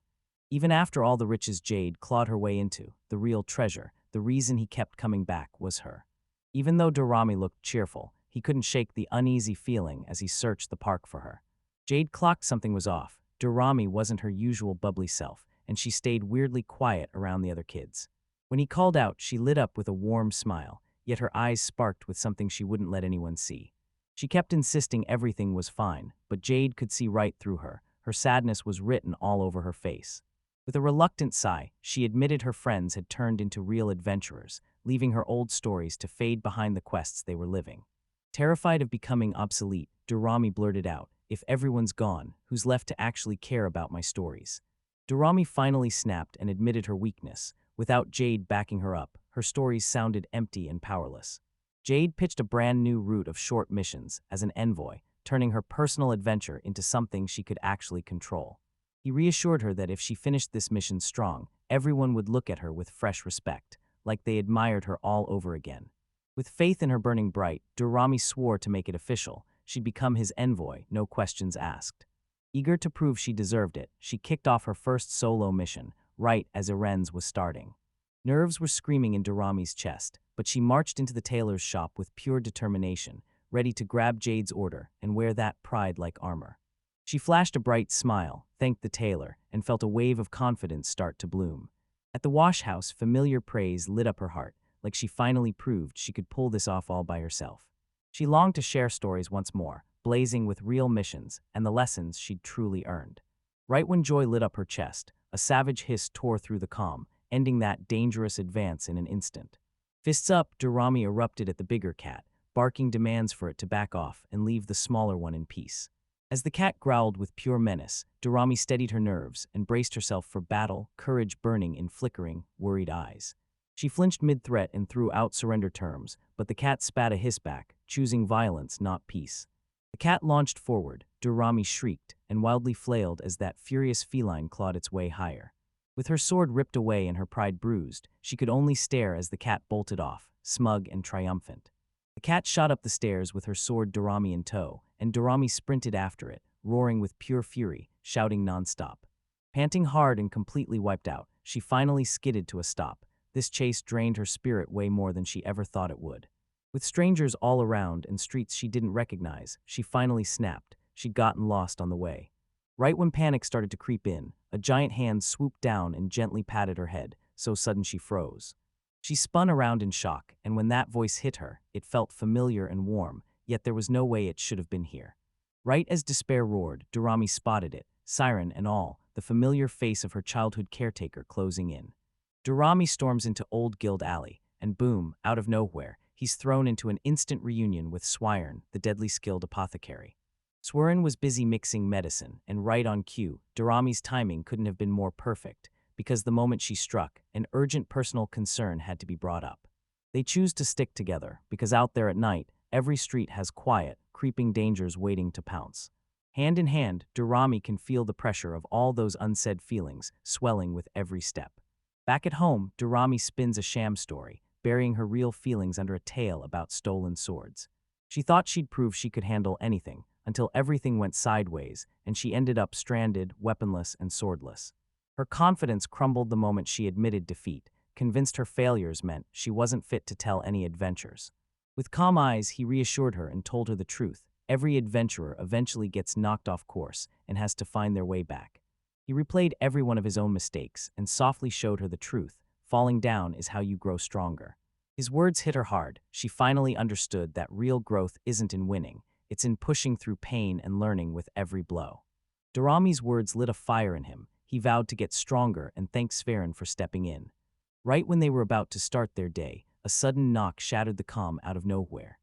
Even after all the riches Jade clawed her way into, the real treasure, the reason he kept coming back, was her. Even though Dorami looked cheerful, he couldn't shake the uneasy feeling as he searched the park for her. Jade clocked something was off. Dorami wasn't her usual bubbly self, and she stayed weirdly quiet around the other kids. When he called out, she lit up with a warm smile, yet her eyes sparked with something she wouldn't let anyone see. She kept insisting everything was fine, but Jade could see right through her. Her sadness was written all over her face. With a reluctant sigh, she admitted her friends had turned into real adventurers, leaving her old stories to fade behind the quests they were living. Terrified of becoming obsolete, Dorami blurted out, "If everyone's gone, who's left to actually care about my stories?" Dorami finally snapped and admitted her weakness. Without Jade backing her up, her stories sounded empty and powerless. Jade pitched a brand new route of short missions as an envoy, turning her personal adventure into something she could actually control. He reassured her that if she finished this mission strong, everyone would look at her with fresh respect, like they admired her all over again. With faith in her burning bright, Dorami swore to make it official. She'd become his envoy, no questions asked. Eager to prove she deserved it, she kicked off her first solo mission, right as Iren's was starting. Nerves were screaming in Dorami's chest, but she marched into the tailor's shop with pure determination, ready to grab Jade's order and wear that pride like armor. She flashed a bright smile, thanked the tailor, and felt a wave of confidence start to bloom. At the wash house, familiar praise lit up her heart, like she finally proved she could pull this off all by herself. She longed to share stories once more, blazing with real missions and the lessons she'd truly earned. Right when joy lit up her chest, a savage hiss tore through the calm, ending that dangerous advance in an instant. Fists up, Dorami erupted at the bigger cat, barking demands for it to back off and leave the smaller one in peace. As the cat growled with pure menace, Dorami steadied her nerves and braced herself for battle, courage burning in flickering, worried eyes. She flinched mid-threat and threw out surrender terms, but the cat spat a hiss back, choosing violence, not peace. The cat launched forward, Dorami shrieked, and wildly flailed as that furious feline clawed its way higher. With her sword ripped away and her pride bruised, she could only stare as the cat bolted off, smug and triumphant. The cat shot up the stairs with her sword Dorami in tow, and Dorami sprinted after it, roaring with pure fury, shouting nonstop. Panting hard and completely wiped out, she finally skidded to a stop. This chase drained her spirit way more than she ever thought it would. With strangers all around and streets she didn't recognize, she finally snapped. She'd gotten lost on the way. Right when panic started to creep in, a giant hand swooped down and gently patted her head, so sudden she froze. She spun around in shock, and when that voice hit her, it felt familiar and warm, yet there was no way it should have been here. Right as despair roared, Dorami spotted it, siren and all, the familiar face of her childhood caretaker closing in. Dorami storms into Old Guild Alley, and boom, out of nowhere, he's thrown into an instant reunion with Swirn, the deadly skilled apothecary. Swirn was busy mixing medicine, and right on cue, Dorami's timing couldn't have been more perfect, because the moment she struck, an urgent personal concern had to be brought up. They choose to stick together, because out there at night, every street has quiet, creeping dangers waiting to pounce. Hand in hand, Durrami can feel the pressure of all those unsaid feelings swelling with every step. Back at home, Durrami spins a sham story, burying her real feelings under a tale about stolen swords. She thought she'd prove she could handle anything, until everything went sideways, and she ended up stranded, weaponless, and swordless. Her confidence crumbled the moment she admitted defeat, convinced her failures meant she wasn't fit to tell any adventures. With calm eyes, he reassured her and told her the truth. Every adventurer eventually gets knocked off course and has to find their way back. He replayed every one of his own mistakes and softly showed her the truth. Falling down is how you grow stronger. His words hit her hard. She finally understood that real growth isn't in winning, it's in pushing through pain and learning with every blow. Durrami's words lit a fire in him. He vowed to get stronger and thanked Sferen for stepping in. Right when they were about to start their day, a sudden knock shattered the calm out of nowhere.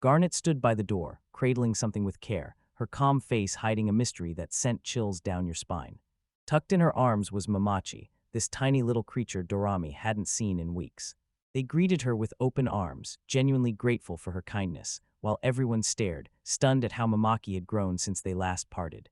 Garnet stood by the door, cradling something with care, her calm face hiding a mystery that sent chills down your spine. Tucked in her arms was Mamachi, this tiny little creature Durrami hadn't seen in weeks. They greeted her with open arms, genuinely grateful for her kindness, while everyone stared, stunned at how Mamaki had grown since they last parted.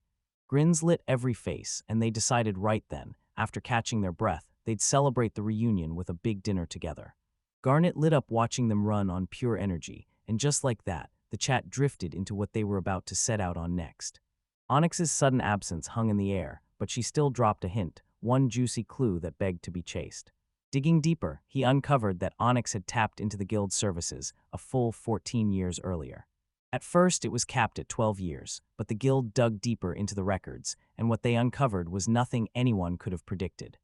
Grins lit every face, and they decided right then, after catching their breath, they'd celebrate the reunion with a big dinner together. Garnet lit up watching them run on pure energy, and just like that, the chat drifted into what they were about to set out on next. Onyx's sudden absence hung in the air, but she still dropped a hint, one juicy clue that begged to be chased. Digging deeper, he uncovered that Onyx had tapped into the guild's services a full 14 years earlier. At first, it was capped at 12 years, but the guild dug deeper into the records, and what they uncovered was nothing anyone could have predicted.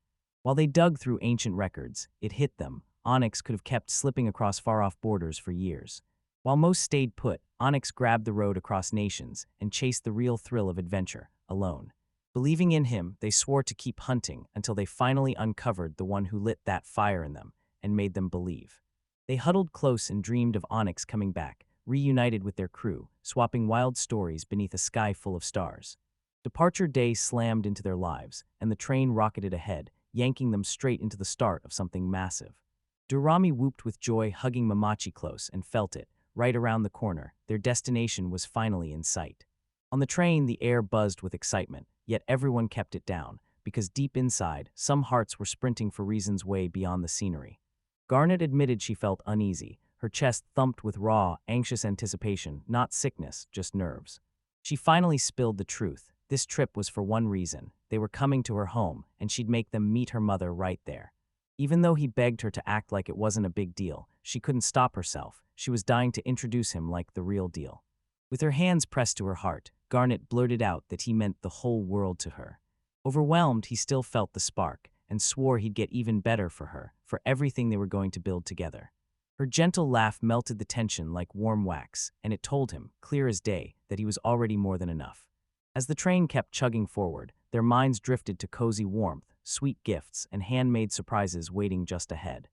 While they dug through ancient records, it hit them. Onyx could have kept slipping across far-off borders for years. While most stayed put, Onyx grabbed the road across nations and chased the real thrill of adventure, alone. Believing in him, they swore to keep hunting until they finally uncovered the one who lit that fire in them and made them believe. They huddled close and dreamed of Onyx coming back, reunited with their crew, swapping wild stories beneath a sky full of stars. Departure day slammed into their lives, and the train rocketed ahead, yanking them straight into the start of something massive. Durrami whooped with joy, hugging Mamachi close, and felt it. Right around the corner, their destination was finally in sight. On the train, the air buzzed with excitement, yet everyone kept it down, because deep inside, some hearts were sprinting for reasons way beyond the scenery. Garnet admitted she felt uneasy. Her chest thumped with raw, anxious anticipation, not sickness, just nerves. She finally spilled the truth. This trip was for one reason. They were coming to her home, and she'd make them meet her mother right there. Even though he begged her to act like it wasn't a big deal, she couldn't stop herself. She was dying to introduce him like the real deal. With her hands pressed to her heart, Garnet blurted out that he meant the whole world to her. Overwhelmed, he still felt the spark, and swore he'd get even better for her, for everything they were going to build together. Her gentle laugh melted the tension like warm wax, and it told him, clear as day, that he was already more than enough. As the train kept chugging forward, their minds drifted to cozy warmth, sweet gifts, and handmade surprises waiting just ahead.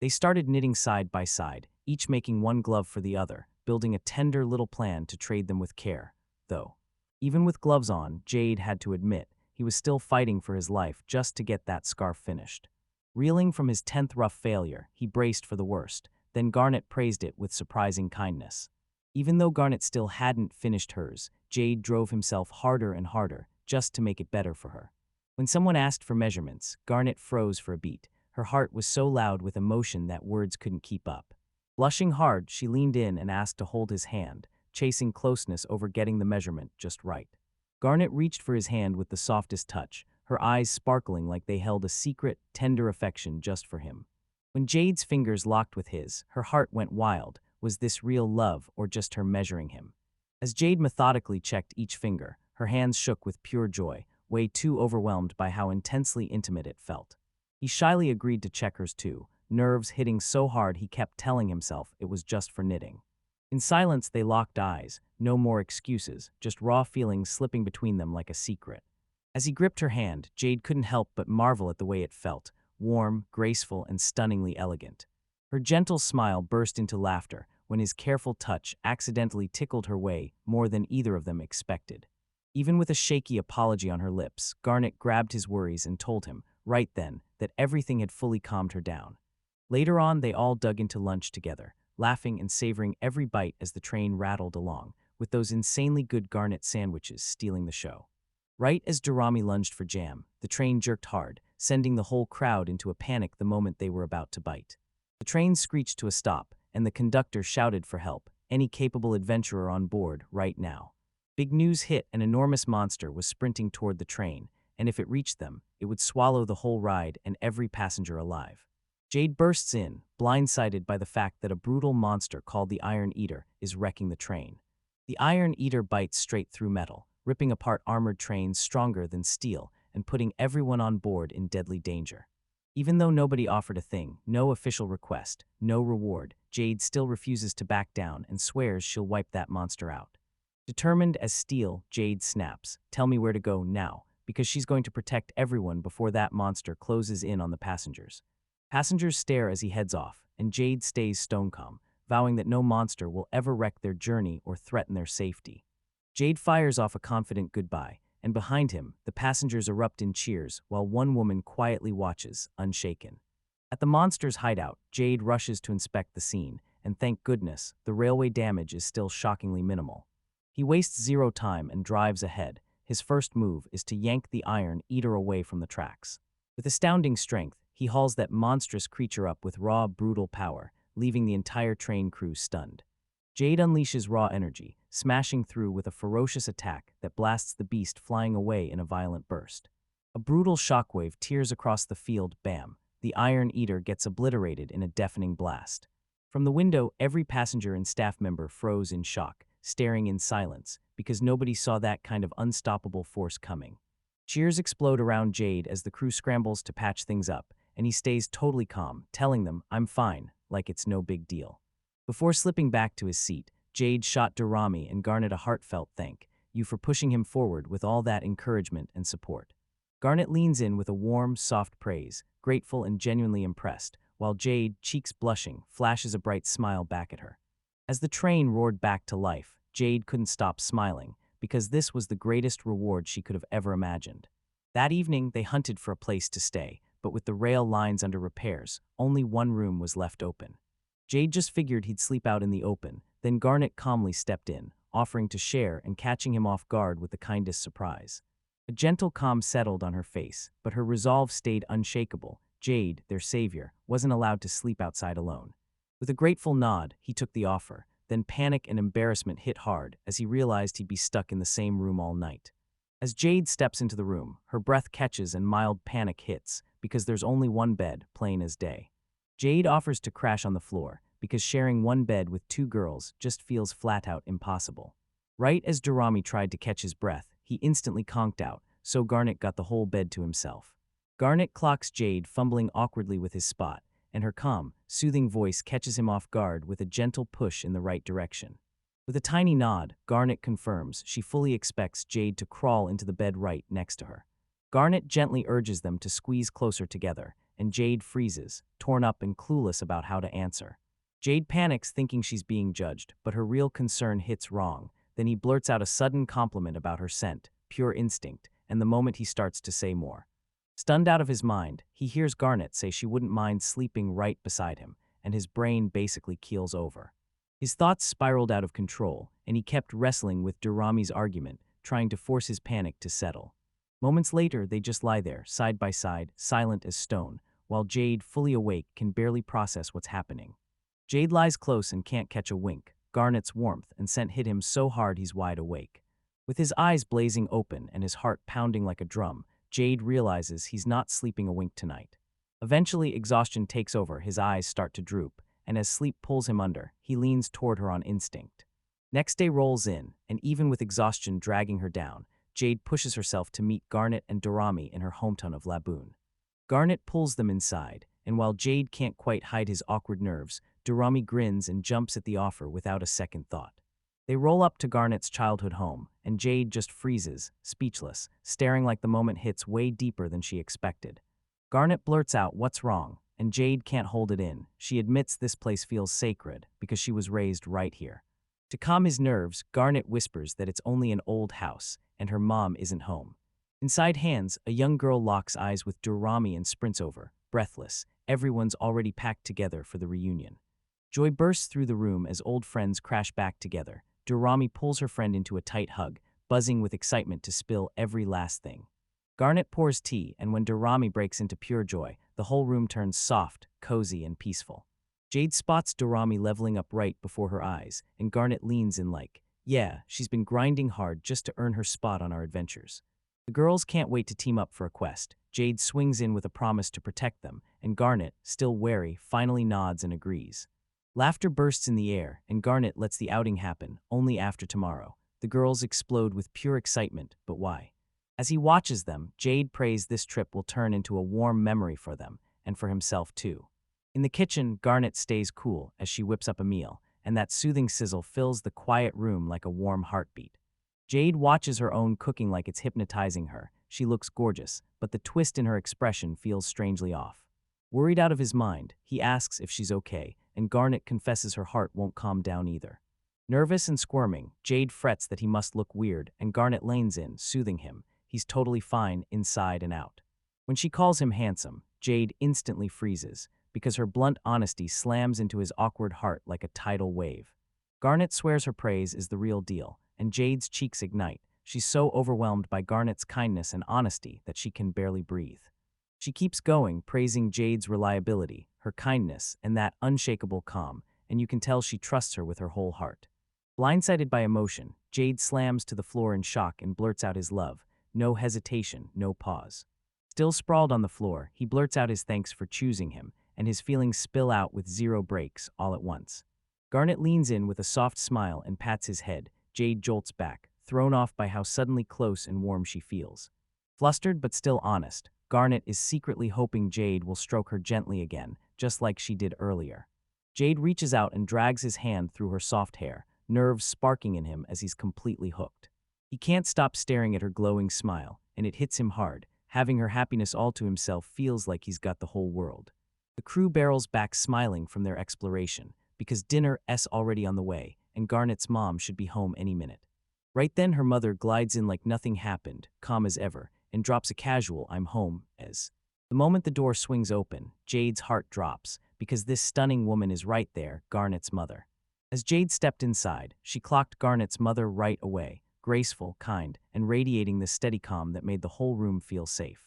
They started knitting side by side, each making one glove for the other, building a tender little plan to trade them with care. Though, even with gloves on, Jade had to admit, he was still fighting for his life just to get that scarf finished. Reeling from his 10th rough failure, he braced for the worst. Then Garnet praised it with surprising kindness. Even though Garnet still hadn't finished hers, Jade drove himself harder and harder, just to make it better for her. When someone asked for measurements, Garnet froze for a beat. Her heart was so loud with emotion that words couldn't keep up. Blushing hard, she leaned in and asked to hold his hand, chasing closeness over getting the measurement just right. Garnet reached for his hand with the softest touch, her eyes sparkling like they held a secret, tender affection just for him. When Jade's fingers locked with his, her heart went wild. Was this real love or just her measuring him? As Jade methodically checked each finger, her hands shook with pure joy, way too overwhelmed by how intensely intimate it felt. He shyly agreed to check hers too, nerves hitting so hard he kept telling himself it was just for knitting. In silence, they locked eyes, no more excuses, just raw feelings slipping between them like a secret. As he gripped her hand, Jade couldn't help but marvel at the way it felt, warm, graceful, and stunningly elegant. Her gentle smile burst into laughter when his careful touch accidentally tickled her way more than either of them expected. Even with a shaky apology on her lips, Garnet grabbed his worries and told him, right then, that everything had fully calmed her down. Later on, they all dug into lunch together, laughing and savoring every bite as the train rattled along, with those insanely good garnet sandwiches stealing the show. Right as Durrami lunged for jam, the train jerked hard, sending the whole crowd into a panic the moment they were about to bite. The train screeched to a stop, and the conductor shouted for help, any capable adventurer on board right now. Big news hit: an enormous monster was sprinting toward the train, and if it reached them, it would swallow the whole ride and every passenger alive. Jade bursts in, blindsided by the fact that a brutal monster called the Iron Eater is wrecking the train. The Iron Eater bites straight through metal, ripping apart armored trains stronger than steel and putting everyone on board in deadly danger. Even though nobody offered a thing, no official request, no reward, Jade still refuses to back down and swears she'll wipe that monster out. Determined as steel, Jade snaps, "Tell me where to go now," because she's going to protect everyone before that monster closes in on the passengers. Passengers stare as he heads off, and Jade stays stone calm, vowing that no monster will ever wreck their journey or threaten their safety. Jade fires off a confident goodbye, and behind him, the passengers erupt in cheers while one woman quietly watches, unshaken. At the monster's hideout, Jade rushes to inspect the scene, and thank goodness, the railway damage is still shockingly minimal. He wastes zero time and drives ahead. His first move is to yank the Iron Eater away from the tracks. With astounding strength, he hauls that monstrous creature up with raw, brutal power, leaving the entire train crew stunned. Jade unleashes raw energy, smashing through with a ferocious attack that blasts the beast flying away in a violent burst. A brutal shockwave tears across the field. Bam! The Iron Eater gets obliterated in a deafening blast. From the window, every passenger and staff member froze in shock, staring in silence, because nobody saw that kind of unstoppable force coming. Cheers explode around Jade as the crew scrambles to patch things up, and he stays totally calm, telling them, "I'm fine," like it's no big deal. Before slipping back to his seat, Jade shot Durrami and Garnet a heartfelt thank you for pushing him forward with all that encouragement and support. Garnet leans in with a warm, soft praise, grateful and genuinely impressed, while Jade, cheeks blushing, flashes a bright smile back at her. As the train roared back to life, Jade couldn't stop smiling, because this was the greatest reward she could have ever imagined. That evening, they hunted for a place to stay, but with the rail lines under repairs, only one room was left open. Jade just figured he'd sleep out in the open, then Garnet calmly stepped in, offering to share and catching him off guard with the kindest surprise. A gentle calm settled on her face, but her resolve stayed unshakable. Jade, their savior, wasn't allowed to sleep outside alone. With a grateful nod, he took the offer, then panic and embarrassment hit hard as he realized he'd be stuck in the same room all night. As Jade steps into the room, her breath catches and mild panic hits, because there's only one bed, plain as day. Jade offers to crash on the floor, because sharing one bed with two girls just feels flat-out impossible. Right as Durrami tried to catch his breath, he instantly conked out, so Garnet got the whole bed to himself. Garnet clocks Jade fumbling awkwardly with his spot, and her calm, soothing voice catches him off guard with a gentle push in the right direction. With a tiny nod, Garnet confirms she fully expects Jade to crawl into the bed right next to her. Garnet gently urges them to squeeze closer together, and Jade freezes, torn up and clueless about how to answer. Jade panics thinking she's being judged, but her real concern hits wrong. Then he blurts out a sudden compliment about her scent, pure instinct, and the moment he starts to say more. Stunned out of his mind, he hears Garnet say she wouldn't mind sleeping right beside him, and his brain basically keels over. His thoughts spiraled out of control, and he kept wrestling with Durrami's argument, trying to force his panic to settle. Moments later, they just lie there, side by side, silent as stone, while Jade, fully awake, can barely process what's happening. Jade lies close and can't catch a wink. Garnet's warmth and scent hit him so hard he's wide awake. With his eyes blazing open and his heart pounding like a drum, Jade realizes he's not sleeping a wink tonight. Eventually, exhaustion takes over, his eyes start to droop, and as sleep pulls him under, he leans toward her on instinct. Next day rolls in, and even with exhaustion dragging her down, Jade pushes herself to meet Garnet and Durrami in her hometown of Laboon. Garnet pulls them inside, and while Jade can't quite hide his awkward nerves, Durrami grins and jumps at the offer without a second thought. They roll up to Garnet's childhood home, and Jade just freezes, speechless, staring like the moment hits way deeper than she expected. Garnet blurts out what's wrong, and Jade can't hold it in. She admits this place feels sacred because she was raised right here. To calm his nerves, Garnet whispers that it's only an old house, and her mom isn't home. Inside Hands, a young girl locks eyes with Durrami and sprints over, breathless. Everyone's already packed together for the reunion. Joy bursts through the room as old friends crash back together, Durrami pulls her friend into a tight hug, buzzing with excitement to spill every last thing. Garnet pours tea, and when Durrami breaks into pure joy, the whole room turns soft, cozy, and peaceful. Jade spots Durrami leveling up right before her eyes, and Garnet leans in like, yeah, she's been grinding hard just to earn her spot on our adventures. The girls can't wait to team up for a quest. Jade swings in with a promise to protect them, and Garnet, still wary, finally nods and agrees. Laughter bursts in the air, and Garnet lets the outing happen, only after tomorrow. The girls explode with pure excitement, but why? As he watches them, Jade prays this trip will turn into a warm memory for them, and for himself too. In the kitchen, Garnet stays cool as she whips up a meal, and that soothing sizzle fills the quiet room like a warm heartbeat. Jade watches her own cooking like it's hypnotizing her. She looks gorgeous, but the twist in her expression feels strangely off. Worried out of his mind, he asks if she's okay, and Garnet confesses her heart won't calm down either. Nervous and squirming, Jade frets that he must look weird, and Garnet lanes in, soothing him. He's totally fine inside and out. When she calls him handsome, Jade instantly freezes, because her blunt honesty slams into his awkward heart like a tidal wave. Garnet swears her praise is the real deal, and Jade's cheeks ignite. She's so overwhelmed by Garnet's kindness and honesty that she can barely breathe. She keeps going, praising Jade's reliability, her kindness, and that unshakable calm, and you can tell she trusts her with her whole heart. Blindsided by emotion, Jade slams to the floor in shock and blurts out his love. No hesitation, no pause. Still sprawled on the floor, he blurts out his thanks for choosing him, and his feelings spill out with zero breaks all at once. Garnet leans in with a soft smile and pats his head. Jade jolts back, thrown off by how suddenly close and warm she feels. Flustered but still honest, Garnet is secretly hoping Jade will stroke her gently again, just like she did earlier. Jade reaches out and drags his hand through her soft hair, nerves sparking in him as he's completely hooked. He can't stop staring at her glowing smile, and it hits him hard. Having her happiness all to himself feels like he's got the whole world. The crew barrels back smiling from their exploration, because dinner's already on the way, and Garnet's mom should be home any minute. Right then her mother glides in like nothing happened, calm as ever, and drops a casual "I'm home" as. The moment the door swings open, Jade's heart drops, because this stunning woman is right there, Garnet's mother. As Jade stepped inside, she clocked Garnet's mother right away, graceful, kind, and radiating the steady calm that made the whole room feel safe.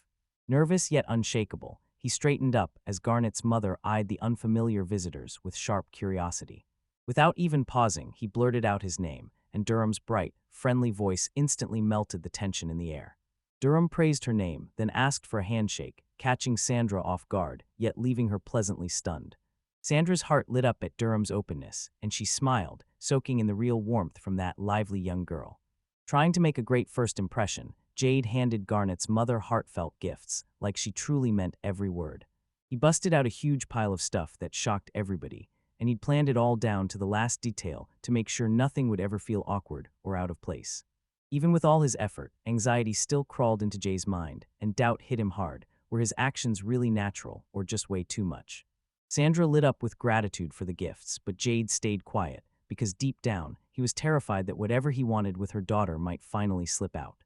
Nervous yet unshakable, he straightened up as Garnet's mother eyed the unfamiliar visitors with sharp curiosity. Without even pausing, he blurted out his name, and Durham's bright, friendly voice instantly melted the tension in the air. Durham praised her name, then asked for a handshake, catching Sandra off guard, yet leaving her pleasantly stunned. Sandra's heart lit up at Durham's openness, and she smiled, soaking in the real warmth from that lively young girl. Trying to make a great first impression, Jade handed Garnet's mother heartfelt gifts, like she truly meant every word. He busted out a huge pile of stuff that shocked everybody, and he'd planned it all down to the last detail to make sure nothing would ever feel awkward or out of place. Even with all his effort, anxiety still crawled into Jay's mind, and doubt hit him hard. Were his actions really natural, or just way too much? Sandra lit up with gratitude for the gifts, but Jade stayed quiet, because deep down, he was terrified that whatever he wanted with her daughter might finally slip out.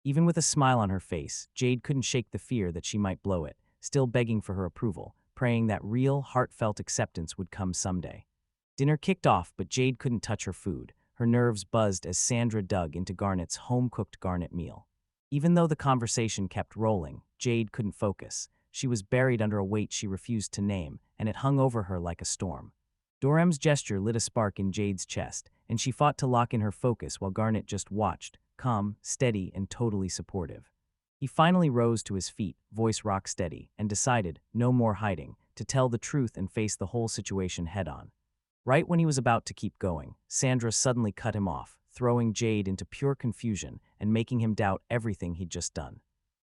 Even with a smile on her face, Jade couldn't shake the fear that she might blow it, still begging for her approval, praying that real, heartfelt acceptance would come someday. Dinner kicked off, but Jade couldn't touch her food. Her nerves buzzed as Sandra dug into Garnet's home-cooked Garnet meal. Even though the conversation kept rolling, Jade couldn't focus. She was buried under a weight she refused to name, and it hung over her like a storm. Dorem's gesture lit a spark in Jade's chest, and she fought to lock in her focus while Garnet just watched, calm, steady, and totally supportive. He finally rose to his feet, voice rock steady, and decided, no more hiding, to tell the truth and face the whole situation head-on. Right when he was about to keep going, Sandra suddenly cut him off, throwing Jade into pure confusion and making him doubt everything he'd just done.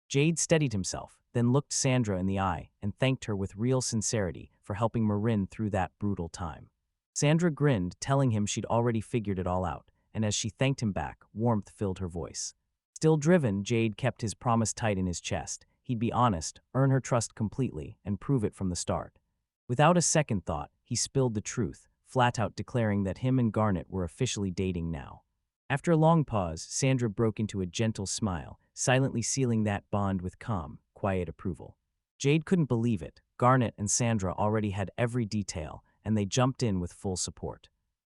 Jade steadied himself, then looked Sandra in the eye and thanked her with real sincerity for helping Marin through that brutal time. Sandra grinned, telling him she'd already figured it all out, and as she thanked him back, warmth filled her voice. Still driven, Jade kept his promise tight in his chest. He'd be honest, earn her trust completely, and prove it from the start. Without a second thought, he spilled the truth, flat out declaring that him and Garnet were officially dating now. After a long pause, Sandra broke into a gentle smile, silently sealing that bond with calm, quiet approval. Jade couldn't believe it. Garnet and Sandra already had every detail, and they jumped in with full support.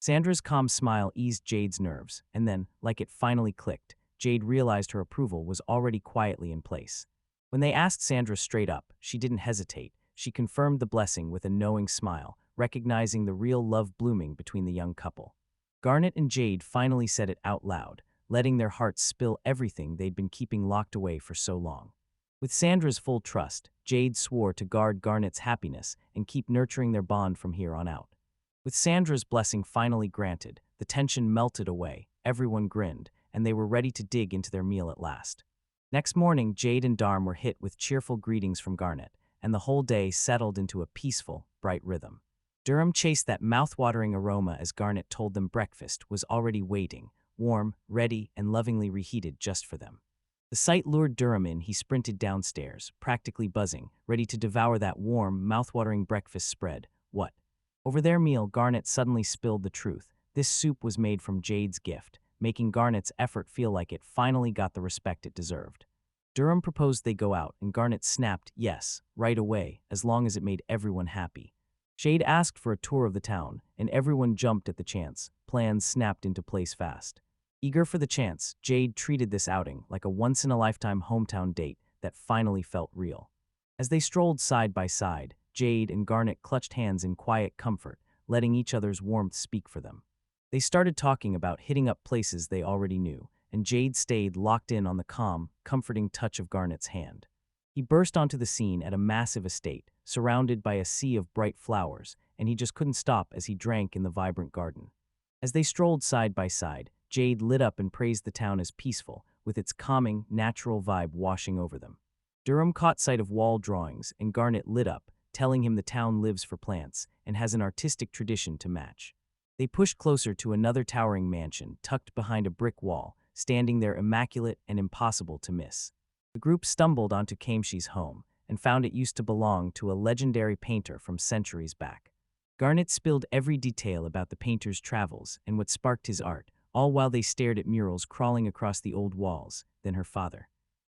Sandra's calm smile eased Jade's nerves, and then, like it finally clicked, Jade realized her approval was already quietly in place. When they asked Sandra straight up, she didn't hesitate. She confirmed the blessing with a knowing smile, recognizing the real love blooming between the young couple. Garnet and Jade finally said it out loud, letting their hearts spill everything they'd been keeping locked away for so long. With Sandra's full trust, Jade swore to guard Garnet's happiness and keep nurturing their bond from here on out. With Sandra's blessing finally granted, the tension melted away, everyone grinned, and they were ready to dig into their meal at last. Next morning, Jade and Darm were hit with cheerful greetings from Garnet, and the whole day settled into a peaceful, bright rhythm. Durham chased that mouth-watering aroma as Garnet told them breakfast was already waiting, warm, ready, and lovingly reheated just for them. The sight lured Durham in. He sprinted downstairs, practically buzzing, ready to devour that warm, mouth-watering breakfast spread. What? Over their meal, Garnet suddenly spilled the truth. This soup was made from Jade's gift, making Garnet's effort feel like it finally got the respect it deserved. Durham proposed they go out, and Garnet snapped yes, right away, as long as it made everyone happy. Jade asked for a tour of the town, and everyone jumped at the chance. Plans snapped into place fast. Eager for the chance, Jade treated this outing like a once-in-a-lifetime hometown date that finally felt real. As they strolled side by side, Jade and Garnet clutched hands in quiet comfort, letting each other's warmth speak for them. They started talking about hitting up places they already knew, and Jade stayed locked in on the calm, comforting touch of Garnet's hand. He burst onto the scene at a massive estate, surrounded by a sea of bright flowers, and he just couldn't stop as he drank in the vibrant garden. As they strolled side by side, Jade lit up and praised the town as peaceful, with its calming, natural vibe washing over them. Durham caught sight of wall drawings, and Garnet lit up, telling him the town lives for plants and has an artistic tradition to match. They pushed closer to another towering mansion tucked behind a brick wall, standing there immaculate and impossible to miss. The group stumbled onto Kamshi's home and found it used to belong to a legendary painter from centuries back. Garnet spilled every detail about the painter's travels and what sparked his art, all while they stared at murals crawling across the old walls. Then her father.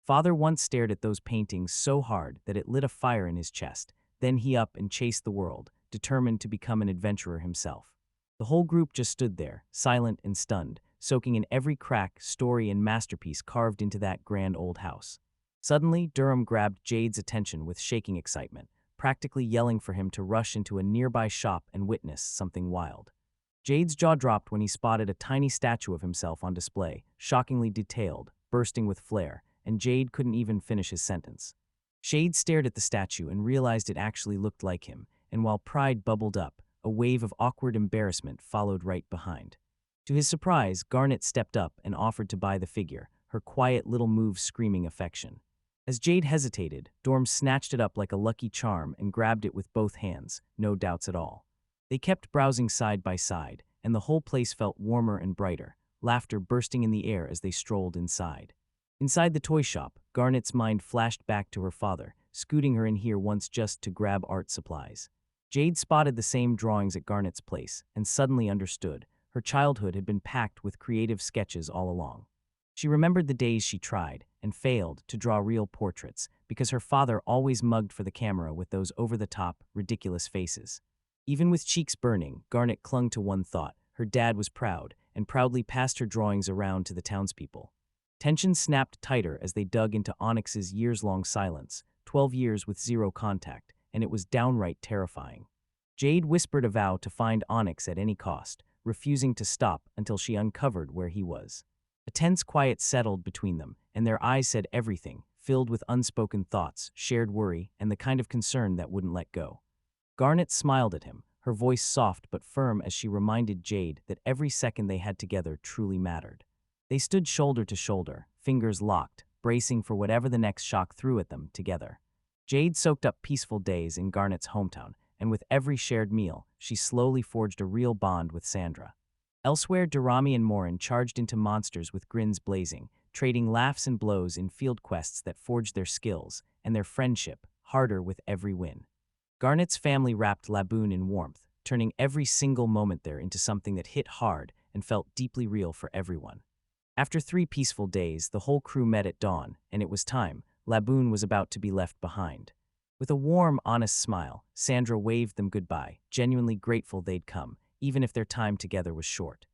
Father once stared at those paintings so hard that it lit a fire in his chest. Then he up and chased the world, determined to become an adventurer himself. The whole group just stood there, silent and stunned, soaking in every crack, story, and masterpiece carved into that grand old house. Suddenly, Durham grabbed Jade's attention with shaking excitement, practically yelling for him to rush into a nearby shop and witness something wild. Jade's jaw dropped when he spotted a tiny statue of himself on display, shockingly detailed, bursting with flair, and Jade couldn't even finish his sentence. Jade stared at the statue and realized it actually looked like him, and while pride bubbled up, a wave of awkward embarrassment followed right behind. To his surprise, Garnet stepped up and offered to buy the figure, her quiet little move screaming affection. As Jade hesitated, Dorm snatched it up like a lucky charm and grabbed it with both hands, no doubts at all. They kept browsing side by side, and the whole place felt warmer and brighter, laughter bursting in the air as they strolled inside. Inside the toy shop, Garnet's mind flashed back to her father, scooting her in here once just to grab art supplies. Jade spotted the same drawings at Garnet's place and suddenly understood. Her childhood had been packed with creative sketches all along. She remembered the days she tried and failed to draw real portraits because her father always mugged for the camera with those over-the-top, ridiculous faces. Even with cheeks burning, Garnet clung to one thought. Her dad was proud and proudly passed her drawings around to the townspeople. Tension snapped tighter as they dug into Onyx's years-long silence, 12 years with zero contact, and it was downright terrifying. Jade whispered a vow to find Onyx at any cost, refusing to stop until she uncovered where he was. A tense quiet settled between them, and their eyes said everything, filled with unspoken thoughts, shared worry, and the kind of concern that wouldn't let go. Garnet smiled at him, her voice soft but firm as she reminded Jade that every second they had together truly mattered. They stood shoulder to shoulder, fingers locked, bracing for whatever the next shock threw at them together. Jade soaked up peaceful days in Garnet's hometown, and with every shared meal, she slowly forged a real bond with Sandra. Elsewhere, Durrami and Morin charged into monsters with grins blazing, trading laughs and blows in field quests that forged their skills and their friendship harder with every win. Garnet's family wrapped Laboon in warmth, turning every single moment there into something that hit hard and felt deeply real for everyone. After 3 peaceful days, the whole crew met at dawn, and it was time. Laboon was about to be left behind. With a warm, honest smile, Sandra waved them goodbye, genuinely grateful they'd come, even if their time together was short.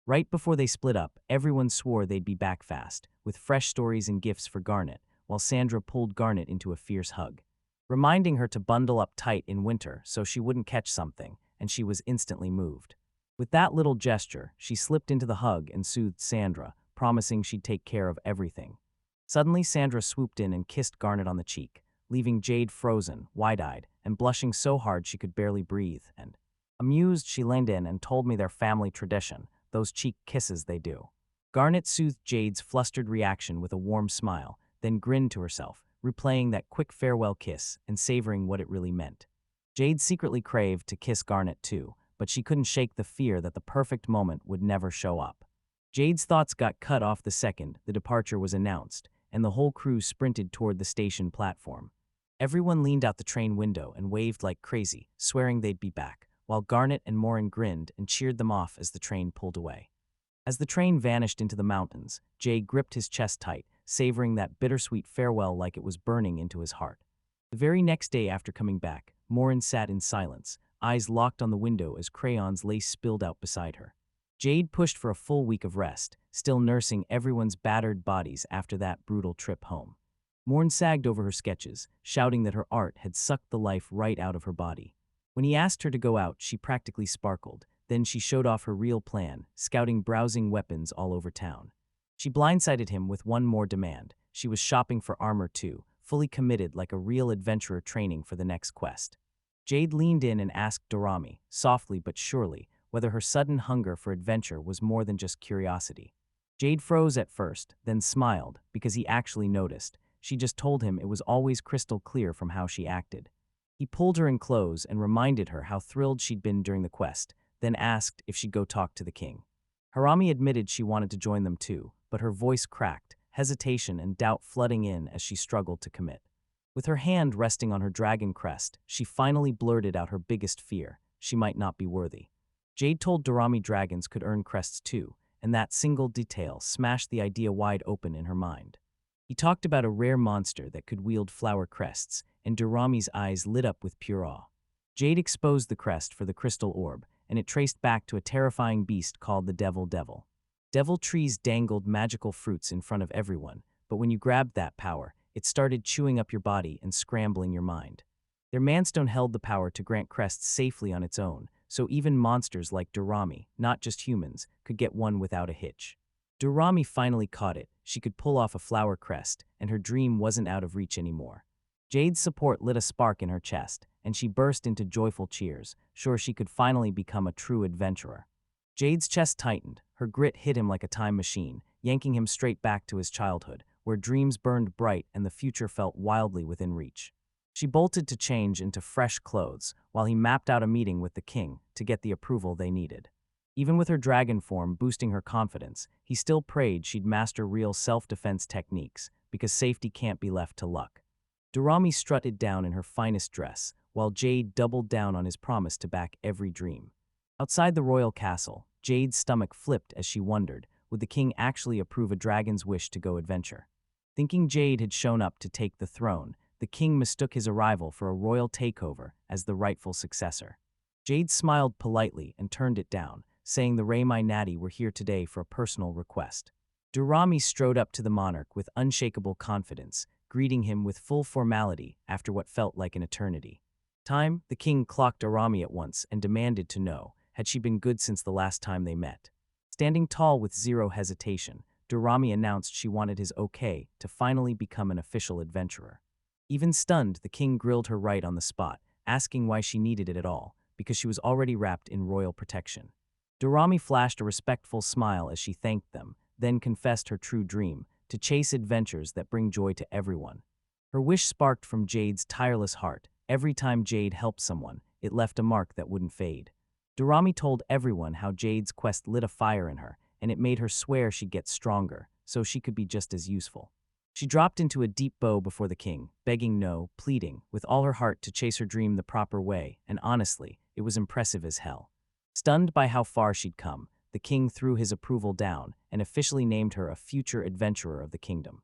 Right before they split up, everyone swore they'd be back fast, with fresh stories and gifts for Garnet, while Sandra pulled Garnet into a fierce hug, reminding her to bundle up tight in winter so she wouldn't catch something, and she was instantly moved. With that little gesture, she slipped into the hug and soothed Sandra, promising she'd take care of everything. Suddenly, Sandra swooped in and kissed Garnet on the cheek, leaving Jade frozen, wide-eyed, and blushing so hard she could barely breathe, and, amused, she leaned in and told me their family tradition, those cheek kisses they do. Garnet soothed Jade's flustered reaction with a warm smile, then grinned to herself, replaying that quick farewell kiss and savoring what it really meant. Jade secretly craved to kiss Garnet too, but she couldn't shake the fear that the perfect moment would never show up. Jade's thoughts got cut off the second the departure was announced, and the whole crew sprinted toward the station platform. Everyone leaned out the train window and waved like crazy, swearing they'd be back, while Garnet and Morin grinned and cheered them off as the train pulled away. As the train vanished into the mountains, Jade gripped his chest tight, savoring that bittersweet farewell like it was burning into his heart. The very next day after coming back, Morin sat in silence, eyes locked on the window as crayons lace spilled out beside her. Jade pushed for a full week of rest, still nursing everyone's battered bodies after that brutal trip home. Morin sagged over her sketches, shouting that her art had sucked the life right out of her body. When he asked her to go out, she practically sparkled. Then she showed off her real plan, scouting browsing weapons all over town. She blindsided him with one more demand. She was shopping for armor too, fully committed like a real adventurer training for the next quest. Jade leaned in and asked Dorami, softly but surely, whether her sudden hunger for adventure was more than just curiosity. Jade froze at first, then smiled, because he actually noticed. She just told him it was always crystal clear from how she acted. He pulled her in close and reminded her how thrilled she'd been during the quest, then asked if she'd go talk to the king. Harami admitted she wanted to join them too, but her voice cracked, hesitation and doubt flooding in as she struggled to commit. With her hand resting on her dragon crest, she finally blurted out her biggest fear: she might not be worthy. Jade told Dorami dragons could earn crests too, and that single detail smashed the idea wide open in her mind. He talked about a rare monster that could wield flower crests, and Dorami's eyes lit up with pure awe. Jade exposed the crest for the crystal orb, and it traced back to a terrifying beast called the Devil Devil. Devil trees dangled magical fruits in front of everyone, but when you grabbed that power, it started chewing up your body and scrambling your mind. Their manstone held the power to grant crests safely on its own, so even monsters like Dorami, not just humans, could get one without a hitch. Dorami finally caught it. She could pull off a flower crest, and her dream wasn't out of reach anymore. Jade's support lit a spark in her chest, and she burst into joyful cheers, sure she could finally become a true adventurer. Jade's chest tightened, her grit hit him like a time machine, yanking him straight back to his childhood, where dreams burned bright and the future felt wildly within reach. She bolted to change into fresh clothes, while he mapped out a meeting with the king to get the approval they needed. Even with her dragon form boosting her confidence, he still prayed she'd master real self-defense techniques, because safety can't be left to luck. Dorami strutted down in her finest dress, while Jade doubled down on his promise to back every dream. Outside the royal castle, Jade's stomach flipped as she wondered, would the king actually approve a dragon's wish to go adventure? Thinking Jade had shown up to take the throne, the king mistook his arrival for a royal takeover as the rightful successor. Jade smiled politely and turned it down, saying the Raymai Natty were here today for a personal request. Dorami strode up to the monarch with unshakable confidence, greeting him with full formality after what felt like an eternity. The king clocked Dorami at once and demanded to know, had she been good since the last time they met. Standing tall with zero hesitation, Dorami announced she wanted his okay to finally become an official adventurer. Even stunned, the king grilled her right on the spot, asking why she needed it at all, because she was already wrapped in royal protection. Dorami flashed a respectful smile as she thanked them, then confessed her true dream, to chase adventures that bring joy to everyone. Her wish sparked from Jade's tireless heart. Every time Jade helped someone, it left a mark that wouldn't fade. Dorami told everyone how Jade's quest lit a fire in her, and it made her swear she'd get stronger, so she could be just as useful. She dropped into a deep bow before the king, begging no, pleading, with all her heart to chase her dream the proper way, and honestly, it was impressive as hell. Stunned by how far she'd come, the king threw his approval down and officially named her a future adventurer of the kingdom.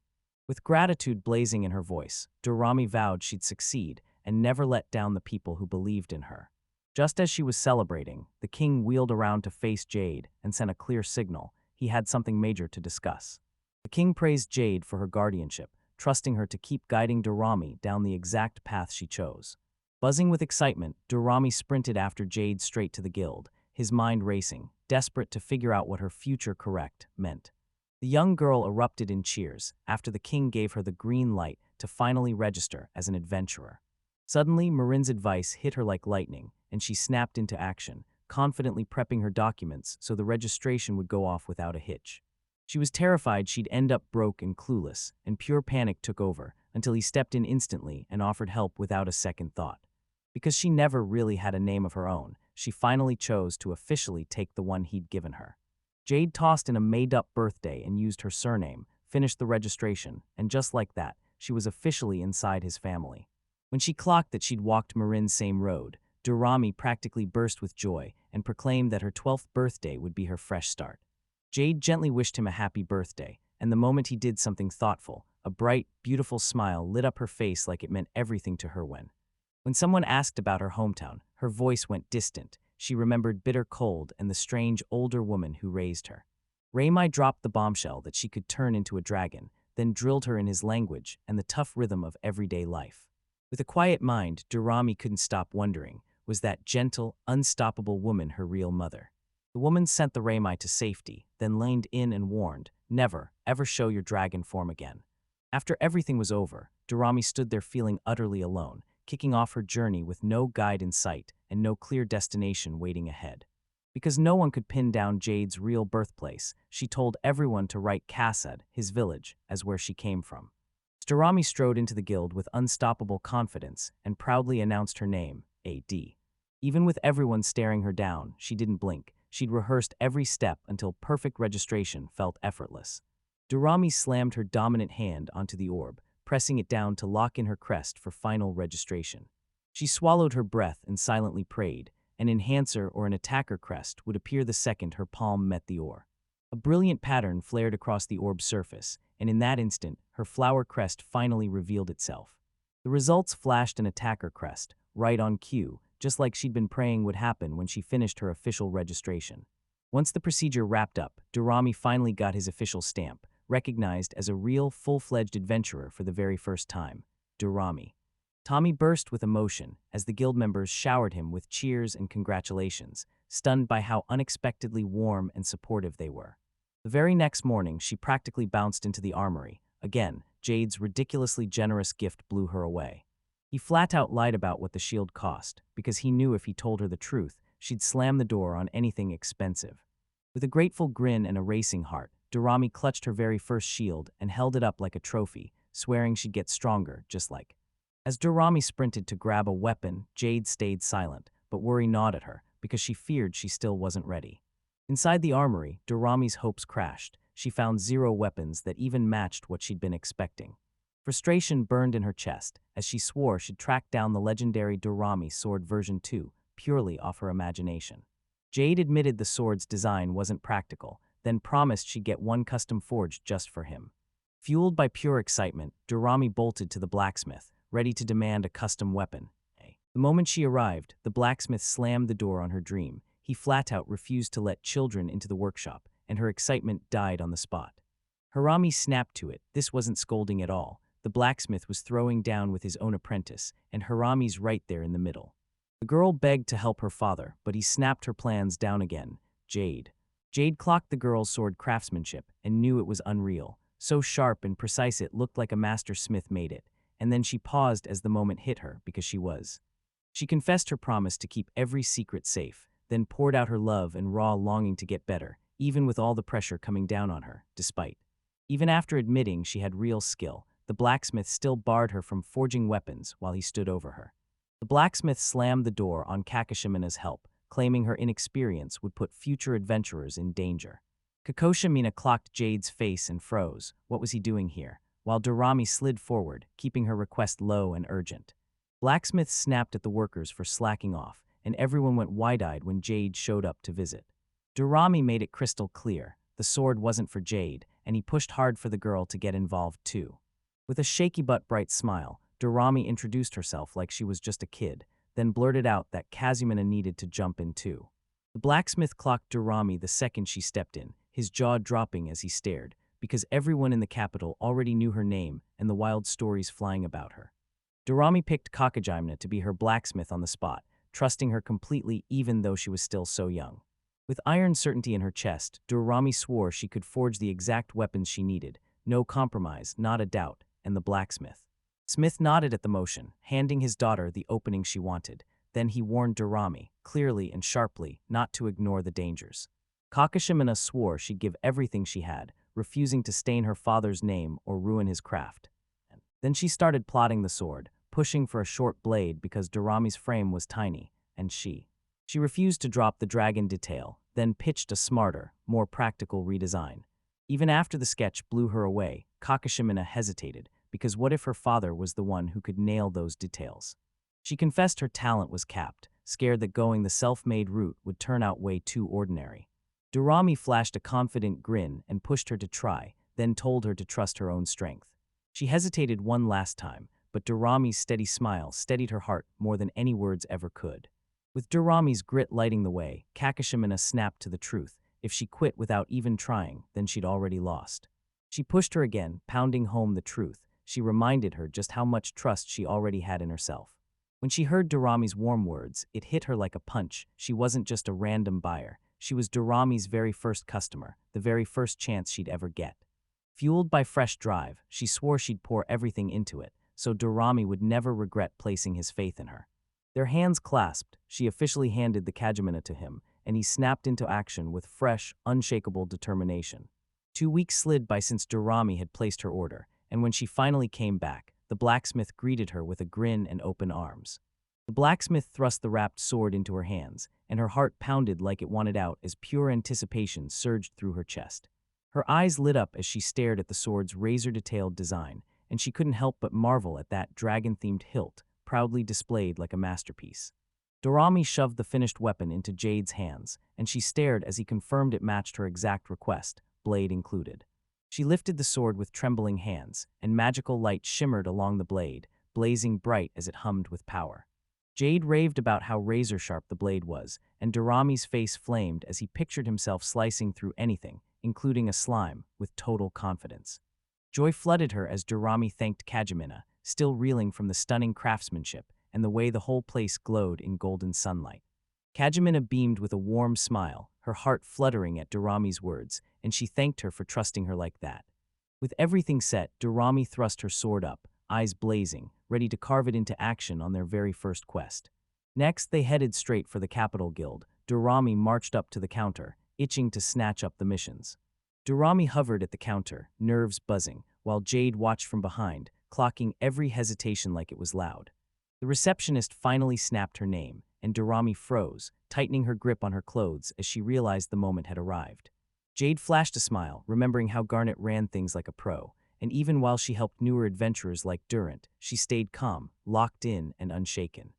With gratitude blazing in her voice, Dorami vowed she'd succeed and never let down the people who believed in her. Just as she was celebrating, the king wheeled around to face Jade and sent a clear signal he had something major to discuss. The king praised Jade for her guardianship, trusting her to keep guiding Dorami down the exact path she chose. Buzzing with excitement, Dorami sprinted after Jade straight to the guild, his mind racing, desperate to figure out what her future correct meant. The young girl erupted in cheers after the king gave her the green light to finally register as an adventurer. Suddenly, Marin's advice hit her like lightning, and she snapped into action, confidently prepping her documents so the registration would go off without a hitch. She was terrified she'd end up broke and clueless, and pure panic took over until he stepped in instantly and offered help without a second thought. Because she never really had a name of her own, she finally chose to officially take the one he'd given her. Jade tossed in a made-up birthday and used her surname, finished the registration, and just like that, she was officially inside his family. When she clocked that she'd walked Marin's same road, Dorami practically burst with joy and proclaimed that her 12th birthday would be her fresh start. Jade gently wished him a happy birthday, and the moment he did something thoughtful, a bright, beautiful smile lit up her face like it meant everything to her when someone asked about her hometown, her voice went distant. She remembered bitter cold and the strange older woman who raised her. Raimai dropped the bombshell that she could turn into a dragon, then drilled her in his language and the tough rhythm of everyday life. With a quiet mind, Dorami couldn't stop wondering, was that gentle, unstoppable woman her real mother? The woman sent the Raimai to safety, then leaned in and warned, never, ever show your dragon form again. After everything was over, Dorami stood there feeling utterly alone, kicking off her journey with no guide in sight and no clear destination waiting ahead. Because no one could pin down Jade's real birthplace, she told everyone to write Kasad, his village, as where she came from. Dorami strode into the guild with unstoppable confidence and proudly announced her name, A.D. Even with everyone staring her down, she didn't blink. She'd rehearsed every step until perfect registration felt effortless. Dorami slammed her dominant hand onto the orb, pressing it down to lock in her crest for final registration. She swallowed her breath and silently prayed. An enhancer or an attacker crest would appear the second her palm met the ore. A brilliant pattern flared across the orb's surface, and in that instant, her flower crest finally revealed itself. The results flashed an attacker crest, right on cue, just like she'd been praying would happen when she finished her official registration. Once the procedure wrapped up, Dorami finally got his official stamp, recognized as a real, full-fledged adventurer for the very first time, Dorami. Tommy burst with emotion as the guild members showered him with cheers and congratulations, stunned by how unexpectedly warm and supportive they were. The very next morning, she practically bounced into the armory. Again, Jade's ridiculously generous gift blew her away. He flat-out lied about what the shield cost, because he knew if he told her the truth, she'd slam the door on anything expensive. With a grateful grin and a racing heart, Dorami clutched her very first shield and held it up like a trophy, swearing she'd get stronger, just like. As Dorami sprinted to grab a weapon, Jade stayed silent, but worry gnawed at her, because she feared she still wasn't ready. Inside the armory, Dorami's hopes crashed. She found 0 weapons that even matched what she'd been expecting. Frustration burned in her chest, as she swore she'd track down the legendary Dorami Sword version 2, purely off her imagination. Jade admitted the sword's design wasn't practical, then promised she'd get one custom forged just for him. Fueled by pure excitement, Dorami bolted to the blacksmith, ready to demand a custom weapon. The moment she arrived, the blacksmith slammed the door on her dream. He flat-out refused to let children into the workshop, and her excitement died on the spot. Harami snapped to it. This wasn't scolding at all. The blacksmith was throwing down with his own apprentice, and Harami's right there in the middle. The girl begged to help her father, but he snapped her plans down again. Jade clocked the girl's sword craftsmanship and knew it was unreal. So sharp and precise it looked like a master smith made it, and then she paused as the moment hit her because She confessed her promise to keep every secret safe, then poured out her love and raw longing to get better, even with all the pressure coming down on her, despite. Even after admitting she had real skill, the blacksmith still barred her from forging weapons while he stood over her. The blacksmith slammed the door on Kakashimina's help, claiming her inexperience would put future adventurers in danger. Kakoshamina clocked Jade's face and froze. What was he doing here? While Dorami slid forward, keeping her request low and urgent. Blacksmith snapped at the workers for slacking off, and everyone went wide-eyed when Jade showed up to visit. Dorami made it crystal clear. The sword wasn't for Jade, and he pushed hard for the girl to get involved too. With a shaky but bright smile, Dorami introduced herself like she was just a kid. then blurted out that Kazumina needed to jump in too. The blacksmith clocked Dorami the second she stepped in, his jaw dropping as he stared, because everyone in the capital already knew her name and the wild stories flying about her. Dorami picked Kakajimna to be her blacksmith on the spot, trusting her completely even though she was still so young. With iron certainty in her chest, Dorami swore she could forge the exact weapons she needed, no compromise, not a doubt, and the blacksmith. Smith nodded at the motion, handing his daughter the opening she wanted. Then he warned Dorami, clearly and sharply, not to ignore the dangers. Kakashimina swore she'd give everything she had, refusing to stain her father's name or ruin his craft. Then she started plotting the sword, pushing for a short blade because Dorami's frame was tiny, and she refused to drop the dragon detail, then pitched a smarter, more practical redesign. Even after the sketch blew her away, Kakashimina hesitated, because what if her father was the one who could nail those details? She confessed her talent was capped, scared that going the self-made route would turn out way too ordinary. Dorami flashed a confident grin and pushed her to try, then told her to trust her own strength. She hesitated one last time, but Dorami's steady smile steadied her heart more than any words ever could. With Dorami's grit lighting the way, Kakashimina snapped to the truth. If she quit without even trying, then she'd already lost. She pushed her again, pounding home the truth. She reminded her just how much trust she already had in herself. When she heard Dorami's warm words, it hit her like a punch. She wasn't just a random buyer. She was Dorami's very first customer, the very first chance she'd ever get. Fueled by fresh drive, she swore she'd pour everything into it, so Dorami would never regret placing his faith in her. Their hands clasped, she officially handed the Kajimina to him, and he snapped into action with fresh, unshakable determination. 2 weeks slid by since Dorami had placed her order, and when she finally came back, the blacksmith greeted her with a grin and open arms. The blacksmith thrust the wrapped sword into her hands, and her heart pounded like it wanted out as pure anticipation surged through her chest. Her eyes lit up as she stared at the sword's razor-detailed design, and she couldn't help but marvel at that dragon-themed hilt, proudly displayed like a masterpiece. Dorami shoved the finished weapon into Jade's hands, and she stared as he confirmed it matched her exact request, blade included. She lifted the sword with trembling hands, and magical light shimmered along the blade, blazing bright as it hummed with power. Jade raved about how razor-sharp the blade was, and Dorami's face flamed as he pictured himself slicing through anything, including a slime, with total confidence. Joy flooded her as Dorami thanked Kajimina, still reeling from the stunning craftsmanship and the way the whole place glowed in golden sunlight. Kajimina beamed with a warm smile, her heart fluttering at Dorami's words, and she thanked her for trusting her like that. With everything set, Dorami thrust her sword up, eyes blazing, ready to carve it into action on their very first quest. Next, they headed straight for the Capital Guild. Dorami marched up to the counter, itching to snatch up the missions. Dorami hovered at the counter, nerves buzzing, while Jade watched from behind, clocking every hesitation like it was loud. The receptionist finally snapped her name, and Dorami froze, tightening her grip on her clothes as she realized the moment had arrived. Jade flashed a smile, remembering how Garnet ran things like a pro, and even while she helped newer adventurers like Durant, she stayed calm, locked in, and unshaken.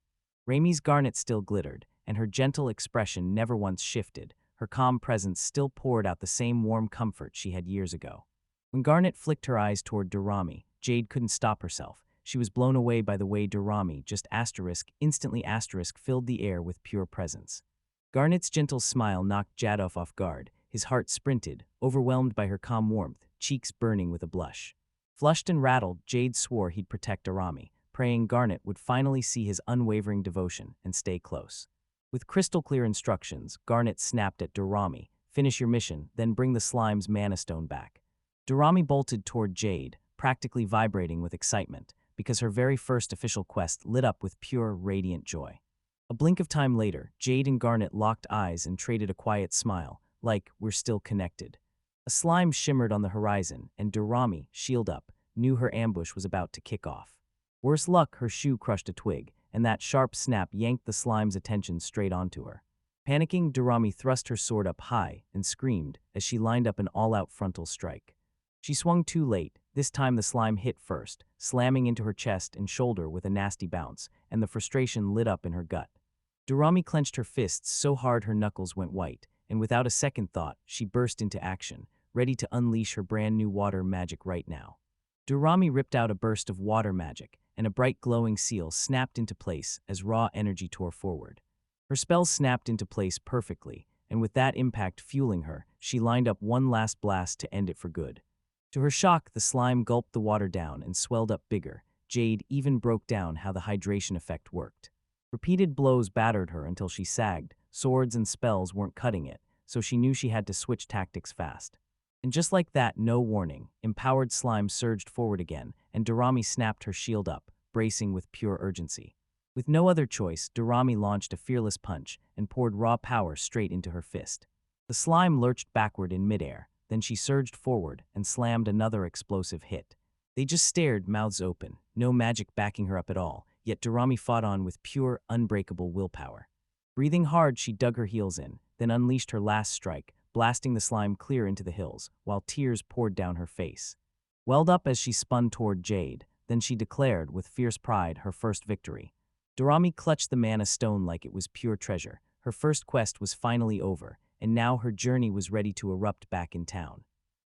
Raimi's Garnet still glittered, and her gentle expression never once shifted. Her calm presence still poured out the same warm comfort she had years ago. When Garnet flicked her eyes toward Dorami, Jade couldn't stop herself. She was blown away by the way Dorami, instantly filled the air with pure presence. Garnet's gentle smile knocked Jadov off guard. His heart sprinted, overwhelmed by her calm warmth, cheeks burning with a blush. Flushed and rattled, Jade swore he'd protect Dorami, praying Garnet would finally see his unwavering devotion and stay close. With crystal-clear instructions, Garnet snapped at Dorami, "Finish your mission, then bring the slime's mana stone back." Dorami bolted toward Jade, practically vibrating with excitement, because her very first official quest lit up with pure, radiant joy. A blink of time later, Jade and Garnet locked eyes and traded a quiet smile, like we're still connected. A slime shimmered on the horizon, and Dorami, shield up, knew her ambush was about to kick off. Worse luck, her shoe crushed a twig, and that sharp snap yanked the slime's attention straight onto her. Panicking, Dorami thrust her sword up high and screamed as she lined up an all-out frontal strike. She swung too late. This time the slime hit first, slamming into her chest and shoulder with a nasty bounce, and the frustration lit up in her gut. Dorami clenched her fists so hard her knuckles went white, and without a second thought, she burst into action, ready to unleash her brand new water magic right now. Dorami ripped out a burst of water magic, and a bright glowing seal snapped into place as raw energy tore forward. Her spell snapped into place perfectly, and with that impact fueling her, she lined up one last blast to end it for good. To her shock, the slime gulped the water down and swelled up bigger. Jade even broke down how the hydration effect worked. Repeated blows battered her until she sagged. Swords and spells weren't cutting it, so she knew she had to switch tactics fast. And just like that, no warning, empowered slime surged forward again, and Dorami snapped her shield up, bracing with pure urgency. With no other choice, Dorami launched a fearless punch and poured raw power straight into her fist. The slime lurched backward in midair, then she surged forward and slammed another explosive hit. They just stared, mouths open, no magic backing her up at all, yet Dorami fought on with pure, unbreakable willpower. Breathing hard, she dug her heels in, then unleashed her last strike, blasting the slime clear into the hills, while tears poured down her face. Welled up as she spun toward Jade, then she declared, with fierce pride, her first victory. Dorami clutched the mana stone like it was pure treasure. Her first quest was finally over, and now her journey was ready to erupt back in town.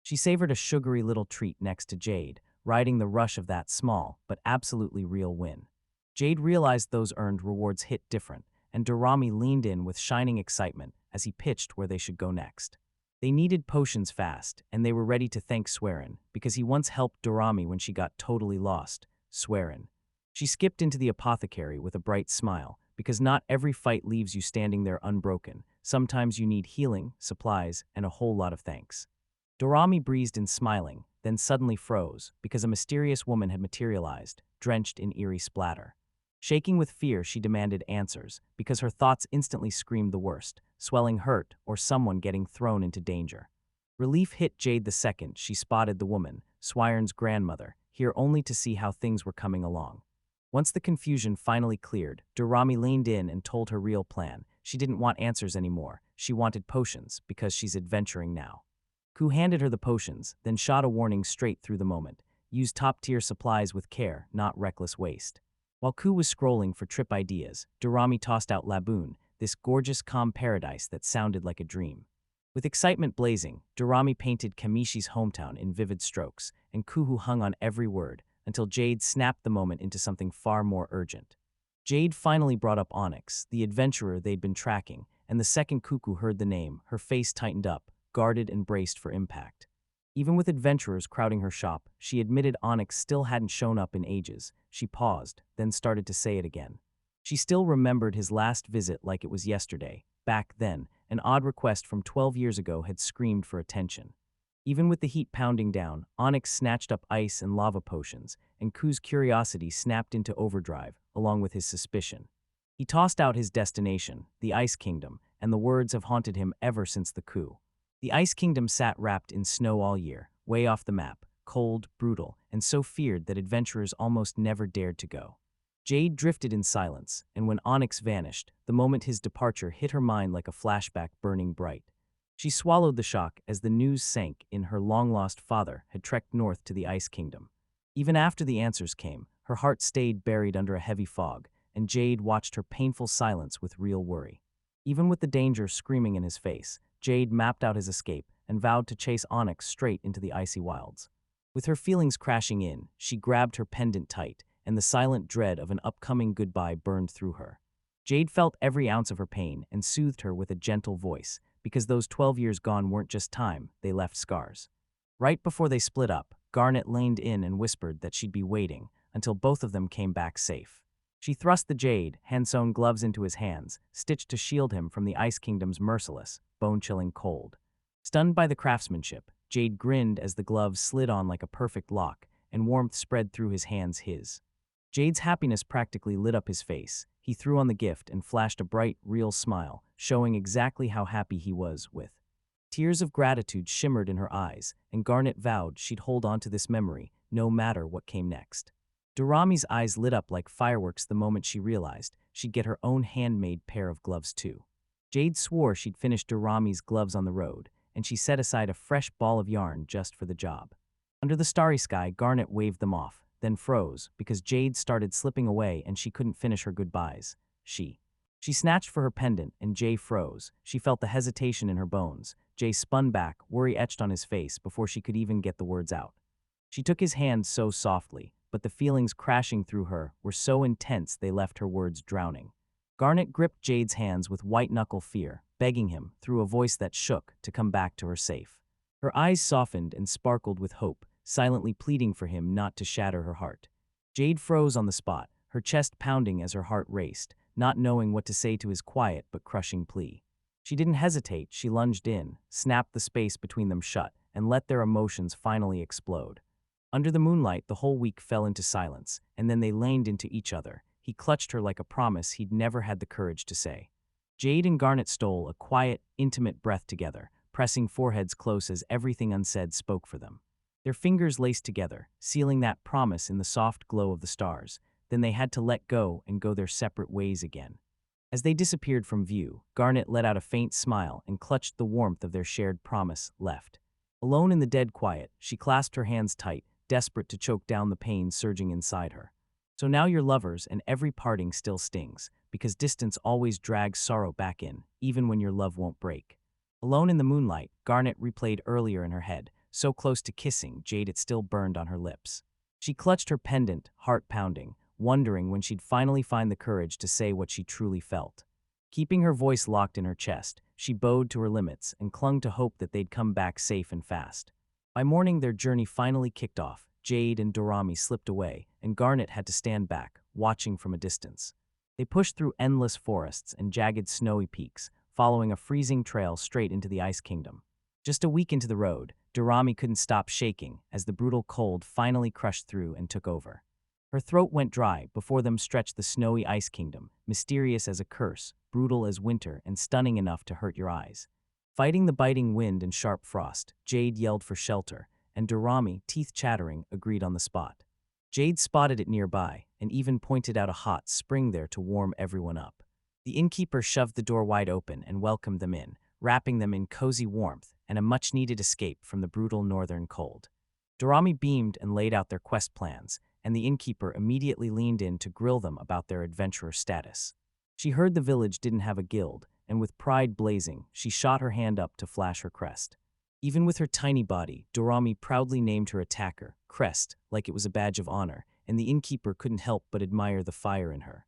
She savored a sugary little treat next to Jade, riding the rush of that small, but absolutely real win. Jade realized those earned rewards hit different, and Dorami leaned in with shining excitement as he pitched where they should go next. They needed potions fast, and they were ready to thank Swearin, because he once helped Dorami when she got totally lost. Swearin. She skipped into the apothecary with a bright smile, because not every fight leaves you standing there unbroken. Sometimes you need healing, supplies, and a whole lot of thanks. Dorami breezed in smiling, then suddenly froze, because a mysterious woman had materialized, drenched in eerie splatter. Shaking with fear, she demanded answers, because her thoughts instantly screamed the worst, swelling hurt or someone getting thrown into danger. Relief hit Jade the second she spotted the woman, Swiren's grandmother, here only to see how things were coming along. Once the confusion finally cleared, Dorami leaned in and told her real plan. She didn't want answers anymore. She wanted potions, because she's adventuring now. Ku handed her the potions, then shot a warning straight through the moment. Use top-tier supplies with care, not reckless waste. While Ku was scrolling for trip ideas, Dorami tossed out Laboon, this gorgeous calm paradise that sounded like a dream. With excitement blazing, Dorami painted Kamishi's hometown in vivid strokes, and Kuhu hung on every word, until Jade snapped the moment into something far more urgent. Jade finally brought up Onyx, the adventurer they'd been tracking, and the second Cuckoo heard the name, her face tightened up, guarded and braced for impact. Even with adventurers crowding her shop, she admitted Onyx still hadn't shown up in ages. She paused, then started to say it again. She still remembered his last visit like it was yesterday. Back then, an odd request from 12 years ago had screamed for attention. Even with the heat pounding down, Onyx snatched up ice and lava potions, and Ku's curiosity snapped into overdrive, along with his suspicion. He tossed out his destination, the Ice Kingdom, and the words have haunted him ever since the coup. The Ice Kingdom sat wrapped in snow all year, way off the map, cold, brutal, and so feared that adventurers almost never dared to go. Jade drifted in silence, and when Onyx vanished, the moment his departure hit her mind like a flashback burning bright. She swallowed the shock as the news sank in her long-lost father had trekked north to the Ice Kingdom. Even after the answers came, her heart stayed buried under a heavy fog, and Jade watched her painful silence with real worry. Even with the danger screaming in his face, Jade mapped out his escape and vowed to chase Onyx straight into the icy wilds. With her feelings crashing in, she grabbed her pendant tight, and the silent dread of an upcoming goodbye burned through her. Jade felt every ounce of her pain and soothed her with a gentle voice, because those 12 years gone weren't just time, they left scars. Right before they split up, Garnet leaned in and whispered that she'd be waiting until both of them came back safe. She thrust the Jade, hand-sewn gloves into his hands, stitched to shield him from the Ice Kingdom's merciless, bone-chilling cold. Stunned by the craftsmanship, Jade grinned as the gloves slid on like a perfect lock, and warmth spread through his hands his. Jade's happiness practically lit up his face. He threw on the gift and flashed a bright, real smile, showing exactly how happy he was with. Tears of gratitude shimmered in her eyes, and Garnet vowed she'd hold on to this memory, no matter what came next. Dorami's eyes lit up like fireworks the moment she realized she'd get her own handmade pair of gloves too. Jade swore she'd finish Dorami's gloves on the road, and she set aside a fresh ball of yarn just for the job. Under the starry sky, Garnet waved them off, then froze, because Jade started slipping away and she couldn't finish her goodbyes. She snatched for her pendant, and Jay froze. She felt the hesitation in her bones. Jay spun back, worry etched on his face before she could even get the words out. She took his hand so softly, but the feelings crashing through her were so intense they left her words drowning. Garnet gripped Jade's hands with white-knuckle fear, begging him, through a voice that shook, to come back to her safe. Her eyes softened and sparkled with hope, silently pleading for him not to shatter her heart. Jade froze on the spot, her chest pounding as her heart raced, not knowing what to say to his quiet but crushing plea. She didn't hesitate, she lunged in, snapped the space between them shut, and let their emotions finally explode. Under the moonlight, the whole week fell into silence, and then they leaned into each other. He clutched her like a promise he'd never had the courage to say. Jade and Garnet stole a quiet, intimate breath together, pressing foreheads close as everything unsaid spoke for them. Their fingers laced together, sealing that promise in the soft glow of the stars. Then they had to let go and go their separate ways again. As they disappeared from view, Garnet let out a faint smile and clutched the warmth of their shared promise, left. Alone in the dead quiet, she clasped her hands tight, desperate to choke down the pain surging inside her. So now you're lovers, and every parting still stings, because distance always drags sorrow back in, even when your love won't break. Alone in the moonlight, Garnet replayed earlier in her head, so close to kissing Jade it still burned on her lips. She clutched her pendant, heart pounding, wondering when she'd finally find the courage to say what she truly felt. Keeping her voice locked in her chest, she bowed to her limits and clung to hope that they'd come back safe and fast. By morning, their journey finally kicked off. Jade and Dorami slipped away, and Garnet had to stand back, watching from a distance. They pushed through endless forests and jagged snowy peaks, following a freezing trail straight into the Ice Kingdom. Just a week into the road, Dorami couldn't stop shaking as the brutal cold finally crushed through and took over. Her throat went dry. Before them stretched the snowy Ice Kingdom, mysterious as a curse, brutal as winter, and stunning enough to hurt your eyes. Fighting the biting wind and sharp frost, Jade yelled for shelter, and Dorami, teeth chattering, agreed on the spot. Jade spotted it nearby, and even pointed out a hot spring there to warm everyone up. The innkeeper shoved the door wide open and welcomed them in, wrapping them in cozy warmth and a much-needed escape from the brutal northern cold. Dorami beamed and laid out their quest plans, and the innkeeper immediately leaned in to grill them about their adventurer status. She heard the village didn't have a guild, and with pride blazing, she shot her hand up to flash her crest. Even with her tiny body, Dorami proudly named her attacker, Crest, like it was a badge of honor, and the innkeeper couldn't help but admire the fire in her.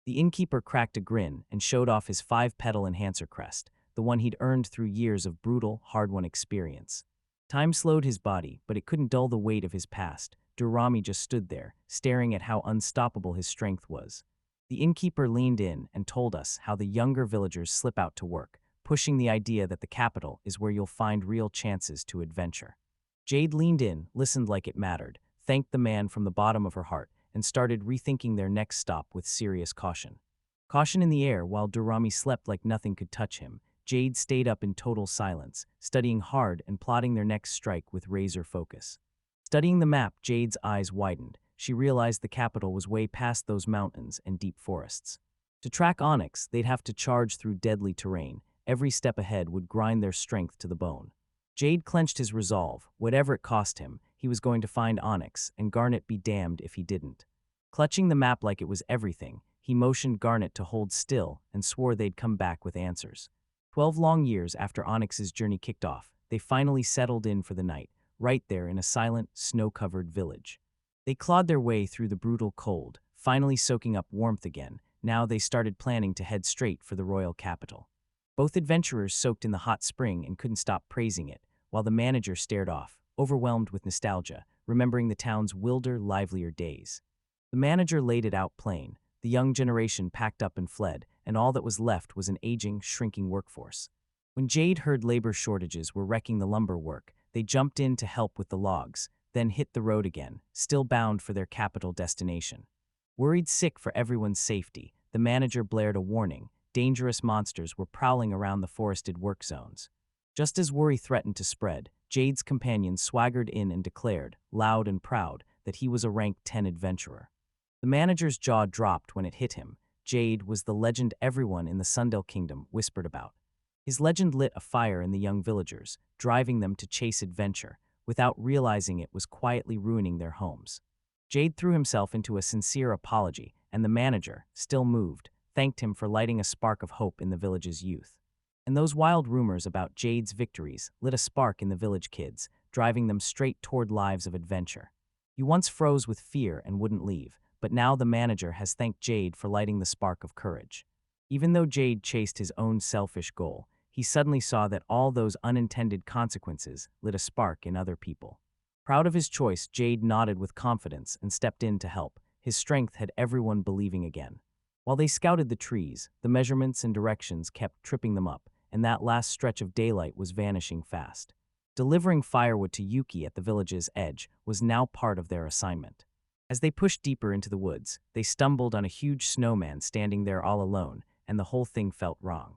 The innkeeper cracked a grin and showed off his 5-petal enhancer crest, the one he'd earned through years of brutal, hard-won experience. Time slowed his body, but it couldn't dull the weight of his past. Dorami just stood there, staring at how unstoppable his strength was. The innkeeper leaned in and told us how the younger villagers slip out to work, pushing the idea that the capital is where you'll find real chances to adventure. Jade leaned in, listened like it mattered, thanked the man from the bottom of her heart, and started rethinking their next stop with serious caution. Caution in the air while Dorami slept like nothing could touch him, Jade stayed up in total silence, studying hard and plotting their next strike with razor focus. Studying the map, Jade's eyes widened. She realized the capital was way past those mountains and deep forests. To track Onyx, they'd have to charge through deadly terrain. Every step ahead would grind their strength to the bone. Jade clenched his resolve. Whatever it cost him, he was going to find Onyx, and Garnet be damned if he didn't. Clutching the map like it was everything, he motioned Garnet to hold still and swore they'd come back with answers. 12 long years after Onyx's journey kicked off, they finally settled in for the night, right there in a silent, snow-covered village. They clawed their way through the brutal cold, finally soaking up warmth again. Now they started planning to head straight for the royal capital. Both adventurers soaked in the hot spring and couldn't stop praising it, while the manager stared off, overwhelmed with nostalgia, remembering the town's wilder, livelier days. The manager laid it out plain. The young generation packed up and fled, and all that was left was an aging, shrinking workforce. When Jade heard labor shortages were wrecking the lumber work, they jumped in to help with the logs, then hit the road again, still bound for their capital destination. Worried sick for everyone's safety, the manager blared a warning. Dangerous monsters were prowling around the forested work zones. Just as worry threatened to spread, Jade's companion swaggered in and declared, loud and proud, that he was a rank 10 adventurer. The manager's jaw dropped when it hit him. Jade was the legend everyone in the Sundell Kingdom whispered about. His legend lit a fire in the young villagers, driving them to chase adventure, without realizing it was quietly ruining their homes. Jade threw himself into a sincere apology, and the manager, still moved, thanked him for lighting a spark of hope in the village's youth. And those wild rumors about Jade's victories lit a spark in the village kids, driving them straight toward lives of adventure. You once froze with fear and wouldn't leave, but now the manager has thanked Jade for lighting the spark of courage. Even though Jade chased his own selfish goal, he suddenly saw that all those unintended consequences lit a spark in other people. Proud of his choice, Jade nodded with confidence and stepped in to help. His strength had everyone believing again. While they scouted the trees, the measurements and directions kept tripping them up, and that last stretch of daylight was vanishing fast. Delivering firewood to Yuki at the village's edge was now part of their assignment. As they pushed deeper into the woods, they stumbled on a huge snowman standing there all alone, and the whole thing felt wrong.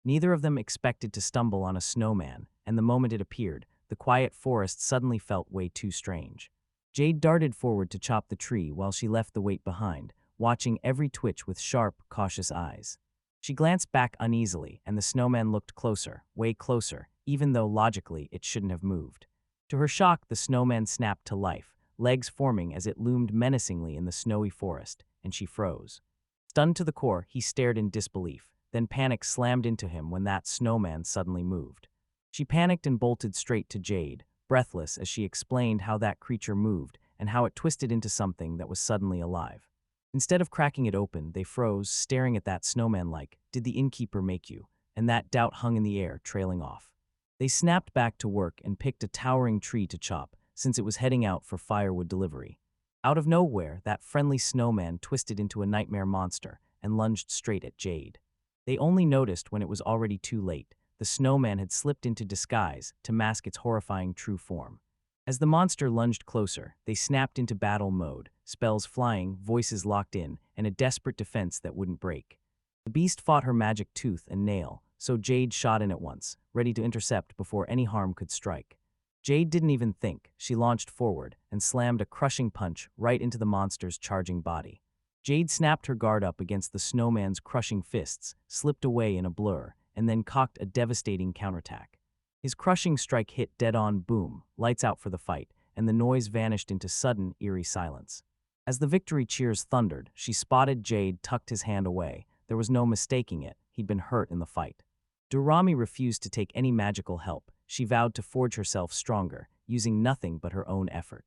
Neither of them expected to stumble on a snowman, and the moment it appeared, the quiet forest suddenly felt way too strange. Jade darted forward to chop the tree while she left the weight behind, watching every twitch with sharp, cautious eyes. She glanced back uneasily, and the snowman looked closer, way closer, even though logically it shouldn't have moved. To her shock, the snowman snapped to life, legs forming as it loomed menacingly in the snowy forest, and she froze. Stunned to the core, he stared in disbelief, then panic slammed into him when that snowman suddenly moved. She panicked and bolted straight to Jade, breathless as she explained how that creature moved and how it twisted into something that was suddenly alive. Instead of cracking it open, they froze, staring at that snowman like, "Did the innkeeper make you?" And that doubt hung in the air, trailing off. They snapped back to work and picked a towering tree to chop, since it was heading out for firewood delivery. Out of nowhere, that friendly snowman twisted into a nightmare monster and lunged straight at Jade. They only noticed when it was already too late. The snowman had slipped into disguise to mask its horrifying true form. As the monster lunged closer, they snapped into battle mode, spells flying, voices locked in, and a desperate defense that wouldn't break. The beast fought her magic tooth and nail, so Jade shot in at once, ready to intercept before any harm could strike. Jade didn't even think. She launched forward and slammed a crushing punch right into the monster's charging body. Jade snapped her guard up against the snowman's crushing fists, slipped away in a blur, and then cocked a devastating counterattack. His crushing strike hit dead-on, boom, lights out for the fight, and the noise vanished into sudden, eerie silence. As the victory cheers thundered, she spotted Jade tucked his hand away. There was no mistaking it. He'd been hurt in the fight. Durrami refused to take any magical help. She vowed to forge herself stronger, using nothing but her own effort.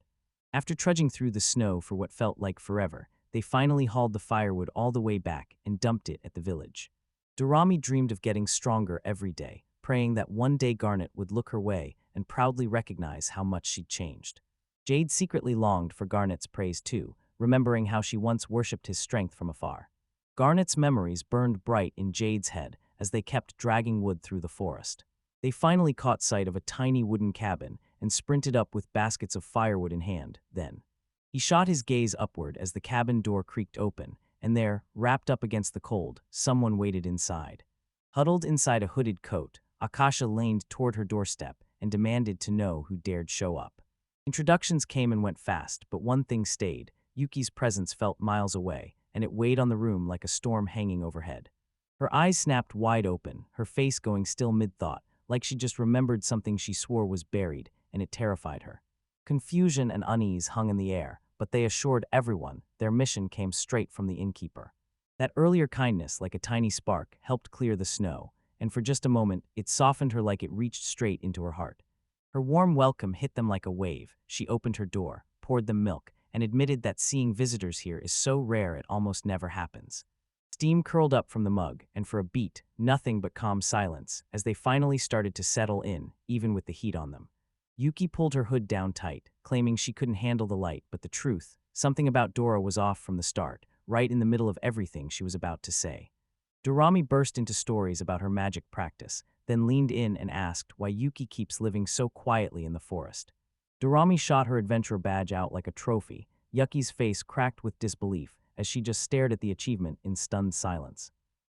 After trudging through the snow for what felt like forever, they finally hauled the firewood all the way back and dumped it at the village. Durrami dreamed of getting stronger every day, praying that one day Garnet would look her way and proudly recognize how much she'd changed. Jade secretly longed for Garnet's praise too, remembering how she once worshipped his strength from afar. Garnet's memories burned bright in Jade's head as they kept dragging wood through the forest. They finally caught sight of a tiny wooden cabin and sprinted up with baskets of firewood in hand. Then he shot his gaze upward as the cabin door creaked open, and there, wrapped up against the cold, someone waited inside. Huddled inside a hooded coat, Akasha leaned toward her doorstep and demanded to know who dared show up. Introductions came and went fast, but one thing stayed. Yuki's presence felt miles away, and it weighed on the room like a storm hanging overhead. Her eyes snapped wide open, her face going still mid-thought, like she just remembered something she swore was buried, and it terrified her. Confusion and unease hung in the air, but they assured everyone their mission came straight from the innkeeper. That earlier kindness, like a tiny spark, helped clear the snow, and for just a moment, it softened her like it reached straight into her heart. Her warm welcome hit them like a wave. She opened her door, poured them milk, and admitted that seeing visitors here is so rare it almost never happens. Steam curled up from the mug, and for a beat, nothing but calm silence, as they finally started to settle in, even with the heat on them. Yuki pulled her hood down tight, claiming she couldn't handle the light, but the truth, something about Dora was off from the start, right in the middle of everything she was about to say. Durrami burst into stories about her magic practice, then leaned in and asked why Yuki keeps living so quietly in the forest. Durrami shot her adventurer badge out like a trophy. Yuki's face cracked with disbelief as she just stared at the achievement in stunned silence.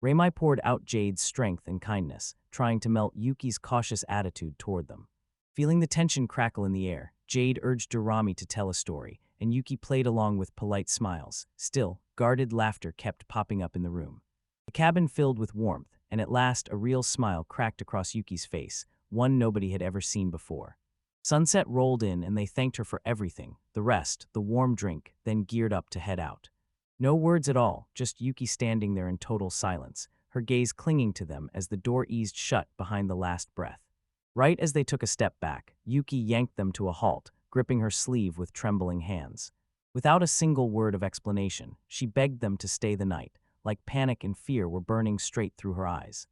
Reimai poured out Jade's strength and kindness, trying to melt Yuki's cautious attitude toward them. Feeling the tension crackle in the air, Jade urged Durrami to tell a story, and Yuki played along with polite smiles. Still, guarded laughter kept popping up in the room. The cabin filled with warmth, and at last a real smile cracked across Yuki's face, one nobody had ever seen before. Sunset rolled in and they thanked her for everything, the rest, the warm drink, then geared up to head out. No words at all, just Yuki standing there in total silence, her gaze clinging to them as the door eased shut behind the last breath. Right as they took a step back, Yuki yanked them to a halt, gripping her sleeve with trembling hands. Without a single word of explanation, she begged them to stay the night, like panic and fear were burning straight through her eyes.